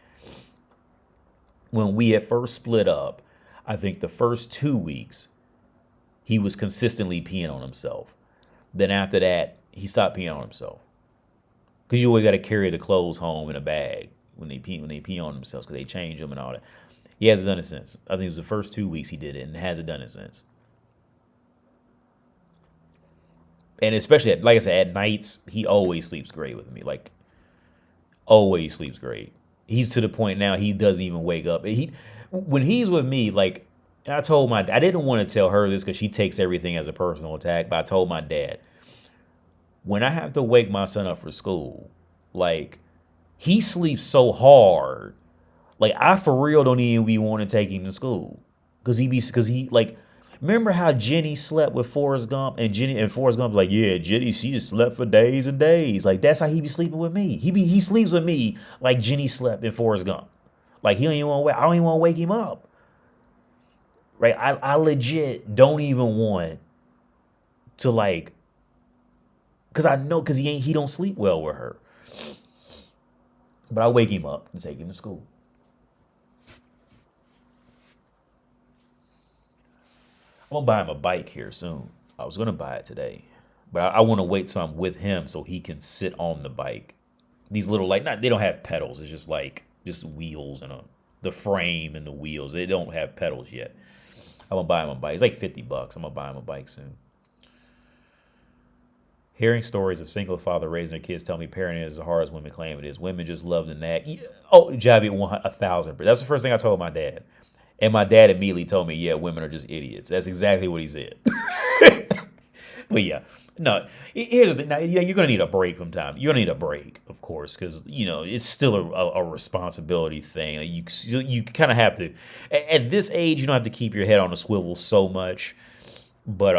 When we had first split up, I think the first 2 weeks, he was consistently peeing on himself. Then after that, he stopped peeing on himself. Because you always got to carry the clothes home in a bag when they pee on themselves because they change them and all that. He hasn't done it since. I think it was the first 2 weeks he did it and hasn't done it since. And especially, like I said, at nights, he always sleeps great with me. Like, always sleeps great. He's to the point now he doesn't even wake up. When he's with me, like, and I didn't want to tell her this because she takes everything as a personal attack, but I told my dad, when I have to wake my son up for school, like, he sleeps so hard, like, I for real don't even be want to take him to school. Because he, like, remember how Jenny slept with Forrest Gump, and Forrest Gump like, yeah, Jenny, she just slept for days and days. Like, that's how he be sleeping with me. He sleeps with me like Jenny slept in Forrest Gump. Like, I don't even want to wake him up. Right? I legit don't even want to, like, because he don't sleep well with her. But I wake him up and take him to school. I'm going to buy him a bike here soon. I was going to buy it today. But I want to wait till I'm with him so he can sit on the bike. These little, like, they don't have pedals. It's just like, just wheels and the frame and the wheels. They don't have pedals yet. I'm going to buy him a bike. It's like $50. I'm going to buy him a bike soon. Hearing stories of single father raising their kids tell me parenting is as hard as women claim it is. Women just love to nag. Oh, Javi, 1,000. That's the first thing I told my dad. And my dad immediately told me, yeah, women are just idiots. That's exactly what he said. But yeah, no, here's the thing. Now, yeah, you're going to need a break from time. You're going to need a break, of course, because, it's still a responsibility thing. You kind of have to, at this age, you don't have to keep your head on a swivel so much. But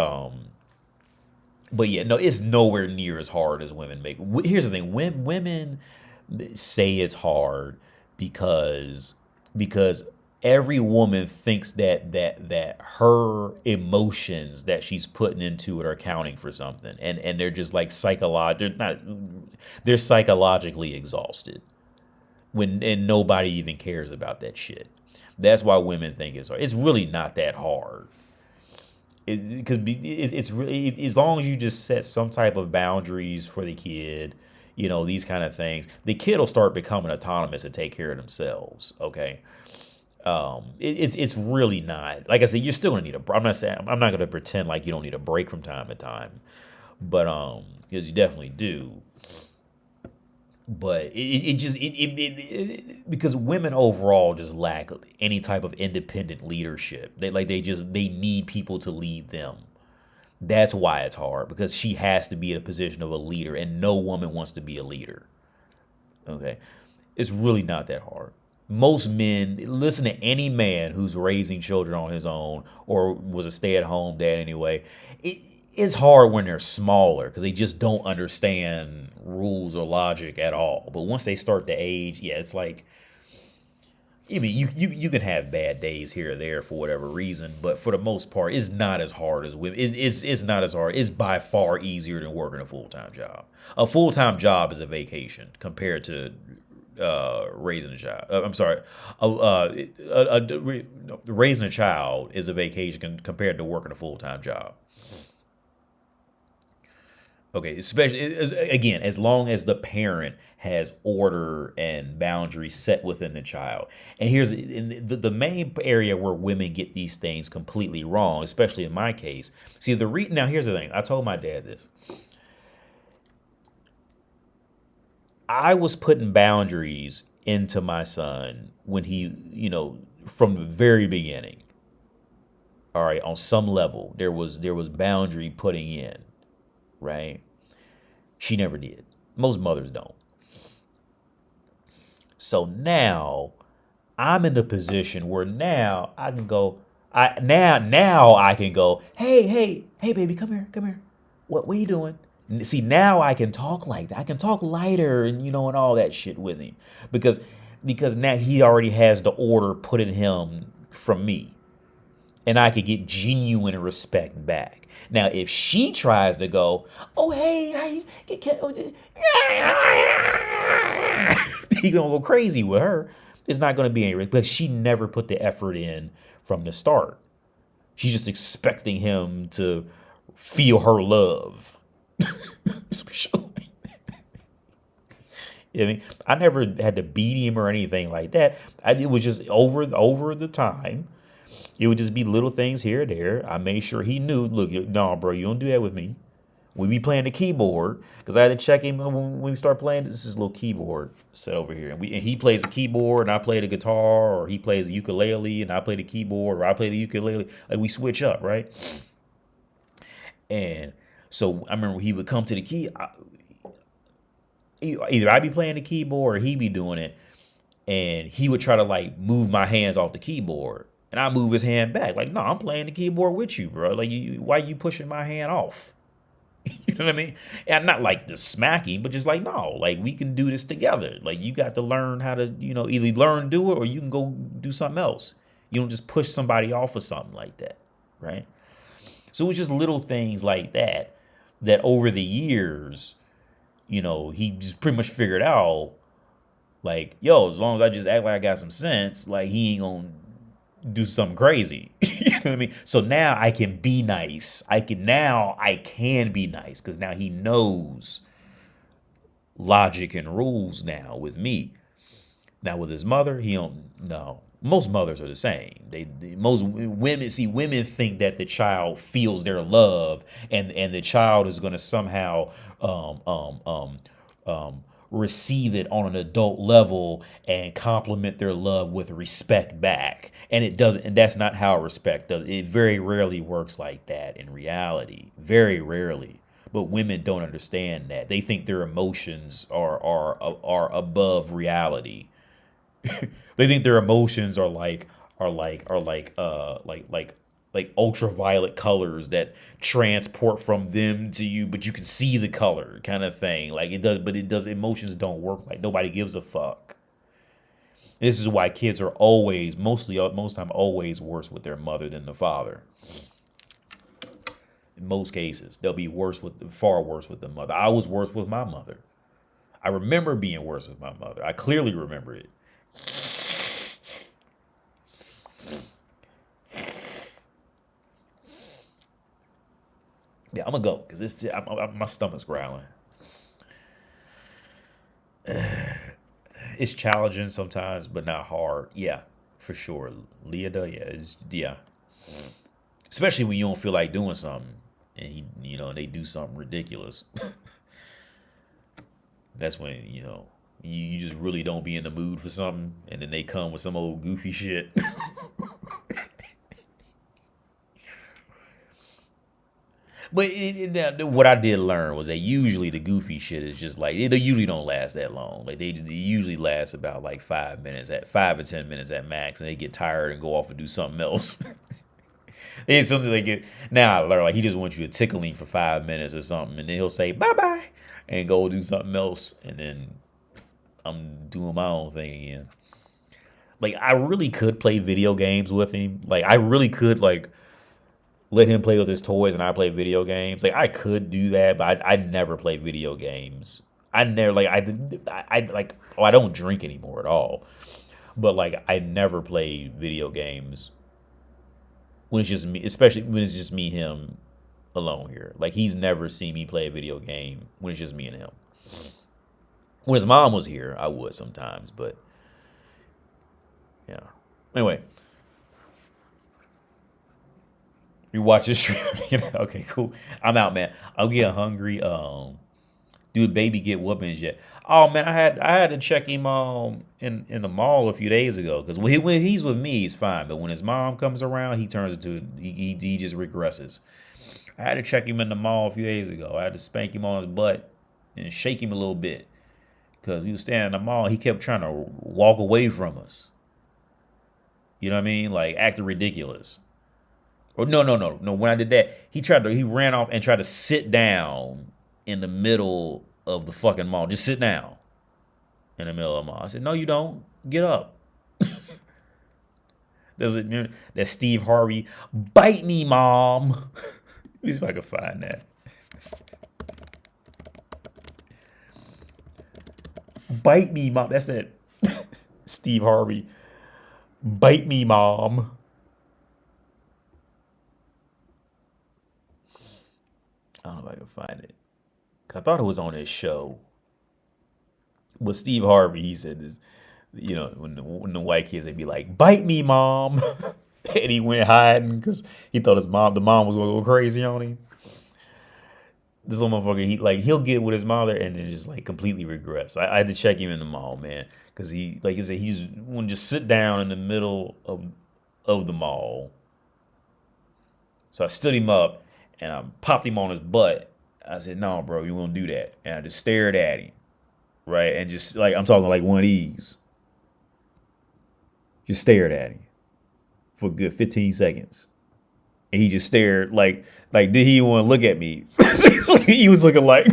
yeah, no, it's nowhere near as hard as women make. Here's the thing. Women say it's hard because every woman thinks that her emotions that she's putting into it are counting for something, and they're just like they're psychologically exhausted and nobody even cares about that shit. That's why women think it's hard. It's really not that hard. Because it's really, as long as you just set some type of boundaries for the kid, these kind of things, the kid will start becoming autonomous and take care of themselves. Okay. It's really not, like I said, you're still gonna need I'm not gonna pretend like you don't need a break from time to time, but because you definitely do. But because women overall just lack any type of independent leadership. They need people to lead them. That's why it's hard, because she has to be in a position of a leader, and no woman wants to be a leader. Okay, it's really not that hard. Most men, listen to any man who's raising children on his own or was a stay-at-home dad anyway. It's hard when they're smaller because they just don't understand rules or logic at all. But once they start to age, yeah, it's like, I mean, you can have bad days here or there for whatever reason, but for the most part, it's not as hard as women. It's not as hard. It's by far easier than working a full-time job. A full-time job is a vacation compared to raising a child. I'm sorry. Raising a child is a vacation compared to working a full-time job. Okay, especially again, as long as the parent has order and boundaries set within the child. And here's the main area where women get these things completely wrong, especially in my case. See, now here's the thing. I told my dad this. I was putting boundaries into my son when he, from the very beginning. All right, on some level, there was boundary putting in, right? She never did. Most mothers don't. So now I'm in the position where now I can go. Now I can go. Hey, baby, come here, come here. What are you doing? See, now I can talk like that. I can talk lighter and and all that shit with him because now he already has the order put in him from me, and I could get genuine respect back. Now, if she tries to go, oh hey, he gonna go crazy with her. It's not gonna be any risk, but she never put the effort in from the start. She's just expecting him to feel her love. I mean, I never had to beat him or anything like that. It was just over the time. It would just be little things here or there. I made sure he knew, look, no, bro, you don't do that with me. We be playing the keyboard because I had to check him when we start playing. This is a little keyboard set over here. And he plays the keyboard and I play the guitar, or he plays the ukulele and I play the keyboard, or I play the ukulele. Like, we switch up, right? And so I remember he would come to the key. Either I'd be playing the keyboard or he'd be doing it. And he would try to like move my hands off the keyboard. And I move his hand back. Like, no, I'm playing the keyboard with you, bro. Like, why you pushing my hand off? You know what I mean? And not like the smacking, but just like, no, like, we can do this together. Like, you got to learn how to, either learn to do it or you can go do something else. You don't just push somebody off of something like that, right? So it was just little things like that over the years, he just pretty much figured out, like, yo, as long as I just act like I got some sense, like, he ain't gonna do something crazy. You know what I mean? So now I can be nice. I can be nice because now he knows logic and rules now with me. Now with his mother, he don't know. Most mothers are the same. Most women think that the child feels their love and the child is going to somehow receive it on an adult level and compliment their love with respect back. And it doesn't, and that's not how respect does. It very rarely works like that in reality. Very rarely. But women don't understand that. They think their emotions are above reality. They think their emotions are like ultraviolet colors that transport from them to you, but you can see the color kind of thing. Like it does, but emotions don't work like nobody gives a fuck. This is why kids are always, most time, always worse with their mother than the father. In most cases, they'll be far worse with the mother. I was worse with my mother. I remember being worse with my mother. I clearly remember it. Yeah, I'm gonna go because my stomach's growling. It's challenging sometimes, but not hard. Yeah, for sure. Leah, yeah. Especially when you don't feel like doing something, and they do something ridiculous. That's when you just really don't be in the mood for something, and then they come with some old goofy shit. But what I did learn was that usually the goofy shit is just like, they usually don't last that long. Like they usually last about like 5 minutes, at 5 or 10 minutes at max, and they get tired and go off and do something else. It's something they get. Now I learned, like, he just wants you to tickle him for 5 minutes or something, and then he'll say bye bye and go do something else, and then I'm doing my own thing again. Like, I really could play video games with him. Like, I really could, like, let him play with his toys and I play video games. Like, I could do that, but I never play video games. I never, like, I don't drink anymore at all. But, like, I never play video games when it's just me, especially when it's just me, him, alone here. Like, he's never seen me play a video game when it's just me and him. When his mom was here, I would sometimes, but yeah. Anyway, you watch this stream. Okay, cool. I'm out, man. I'm getting hungry. Dude, baby get whoopings yet? Oh man, I had to check him in the mall a few days ago, because when he's with me, he's fine, but when his mom comes around, he turns into he just regresses. I had to check him in the mall a few days ago. I had to spank him on his butt and shake him a little bit, because we was standing in the mall. He kept trying to walk away from us. You know what I mean? Like, acting ridiculous. Or no. When I did that, he ran off and tried to sit down in the middle of the fucking mall. Just sit down in the middle of the mall. I said, no, you don't. Get up. That Steve Harvey, bite me, mom. Let me see if I can find that. Bite me, mom. That's it. Steve Harvey, bite me, mom. I don't know if I can find it. I thought it was on his show. But Steve Harvey, he said this, you know, when the white kids, they'd be like, bite me, mom. And he went hiding because he thought the mom was going to go crazy on him. This little motherfucker, he'll get with his mother and then just like completely regress. I had to check him in the mall, man, because he, like I said, he just want to just sit down in the middle of the mall. So I stood him up and I popped him on his butt. I said, no, bro, you won't do that. And I just stared at him, right? And just like, I'm talking like one of these. Just stared at him for a good 15 seconds. And he just stared like did he want to look at me? He was looking like,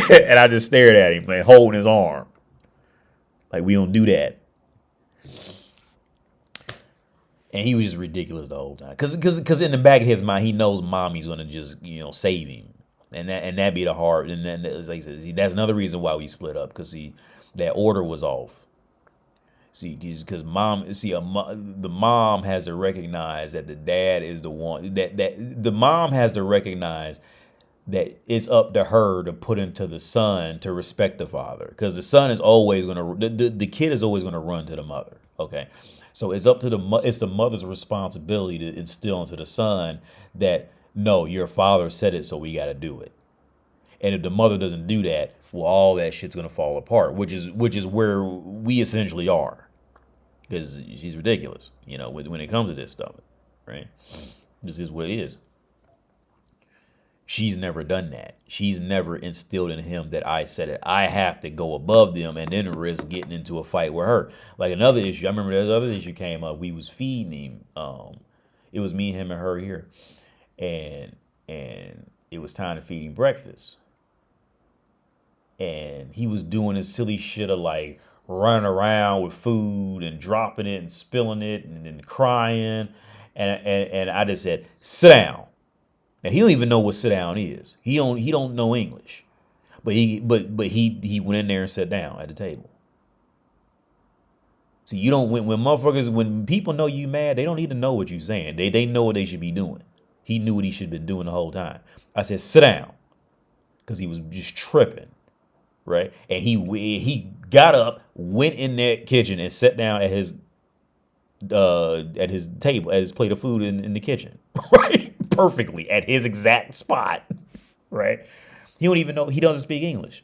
and I just stared at him, like holding his arm. Like, we don't do that. And he was just ridiculous the whole time. Cause in the back of his mind, he knows mommy's gonna just, save him. And that'd be the hard. And then, like I said, that's another reason why we split up. Cause that order was off. See, because the mom has to recognize that the dad is the one that the mom has to recognize that it's up to her to put into the son to respect the father, because the son is always the kid is always gonna run to the mother. Okay, so it's up to it's the mother's responsibility to instill into the son that no, your father said it, so we got to do it. And if the mother doesn't do that, well, all that shit's gonna fall apart, which is where we essentially are, because she's ridiculous, when it comes to this stuff, right? This is what it is. She's never done that. She's never instilled in him that I said it. I have to go above them and then risk getting into a fight with her. Like another issue, I remember the other issue came up. We was feeding him. It was me, him, and her here, and it was time to feed him breakfast. And he was doing this silly shit of like running around with food and dropping it and spilling it and then crying. And I just said, sit down. Now he don't even know what sit down is. He don't know English. But he went in there and sat down at the table. See, you don't when people know you mad, they don't need to know what you're saying. They know what they should be doing. He knew what he should have been doing the whole time. I said, sit down. Because he was just tripping. Right? And he got up, went in that kitchen and sat down at his table, at his plate of food in the kitchen. Right? Perfectly at his exact spot. Right? He don't even know, he doesn't speak English.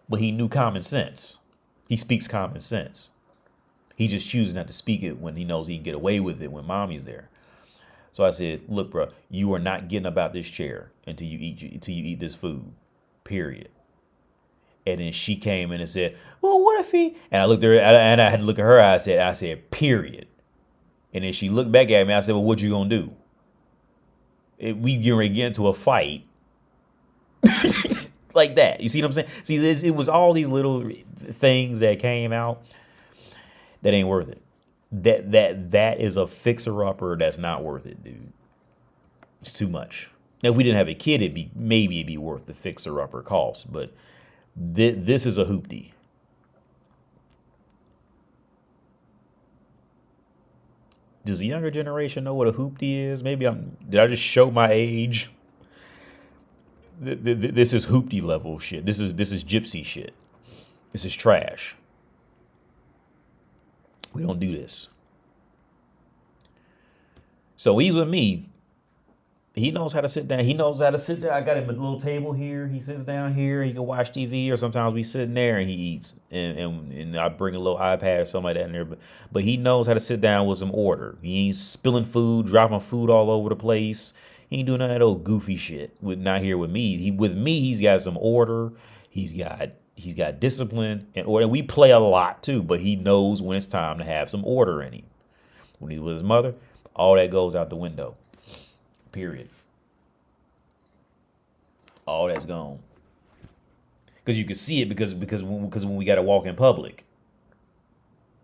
But he knew common sense. He speaks common sense. He just chooses not to speak it when he knows he can get away with it when mommy's there. So I said, look, bro, you are not getting up out this chair until you eat this food. Period. And then she came in and said, well, what if he, and I looked at her and I had to look at her. I said, period. And then she looked back at me. I said, well, what you gonna do? We getting ready to get into a fight. Like that. You see what I'm saying? See, it was all these little things that came out that ain't worth it. That is a fixer-upper that's not worth it, dude. It's too much. Now, if we didn't have a kid, maybe it'd be worth the fixer-upper cost, but this is a hoopty. Does the younger generation know what a hoopty is? Maybe did I just show my age? This is hoopty level shit. This is gypsy shit. This is trash. We don't do this. So he's with me. He knows how to sit down. He knows how to sit down. I got him a little table here. He sits down here. He can watch TV, or sometimes we sitting there and he eats. And I bring a little iPad or something like that in there. But he knows how to sit down with some order. He ain't spilling food, dropping food all over the place. He ain't doing none of that old goofy shit. Not here with me. With me, he's got some order. He's got discipline and order. We play a lot too, but he knows when it's time to have some order in him. When he's with his mother, all that goes out the window. Period. All that's gone. Because you can see it because when we got to walk in public,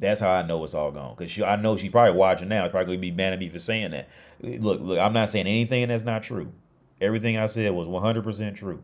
that's how I know it's all gone. Because I know she's probably watching now. She's probably going to be mad at me for saying that. Look, I'm not saying anything that's not true. Everything I said was 100% true.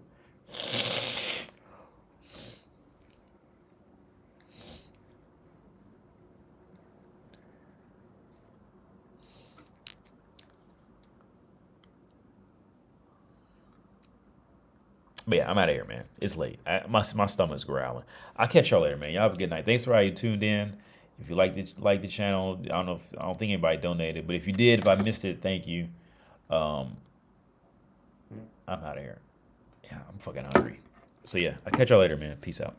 But yeah, I'm out of here, man. It's late. My stomach's growling. I'll catch y'all later, man. Y'all have a good night. Thanks for how you tuned in. If you like the channel, I don't think anybody donated, but if you did, if I missed it, thank you. I'm out of here. Yeah, I'm fucking hungry. So yeah, I'll catch y'all later, man. Peace out.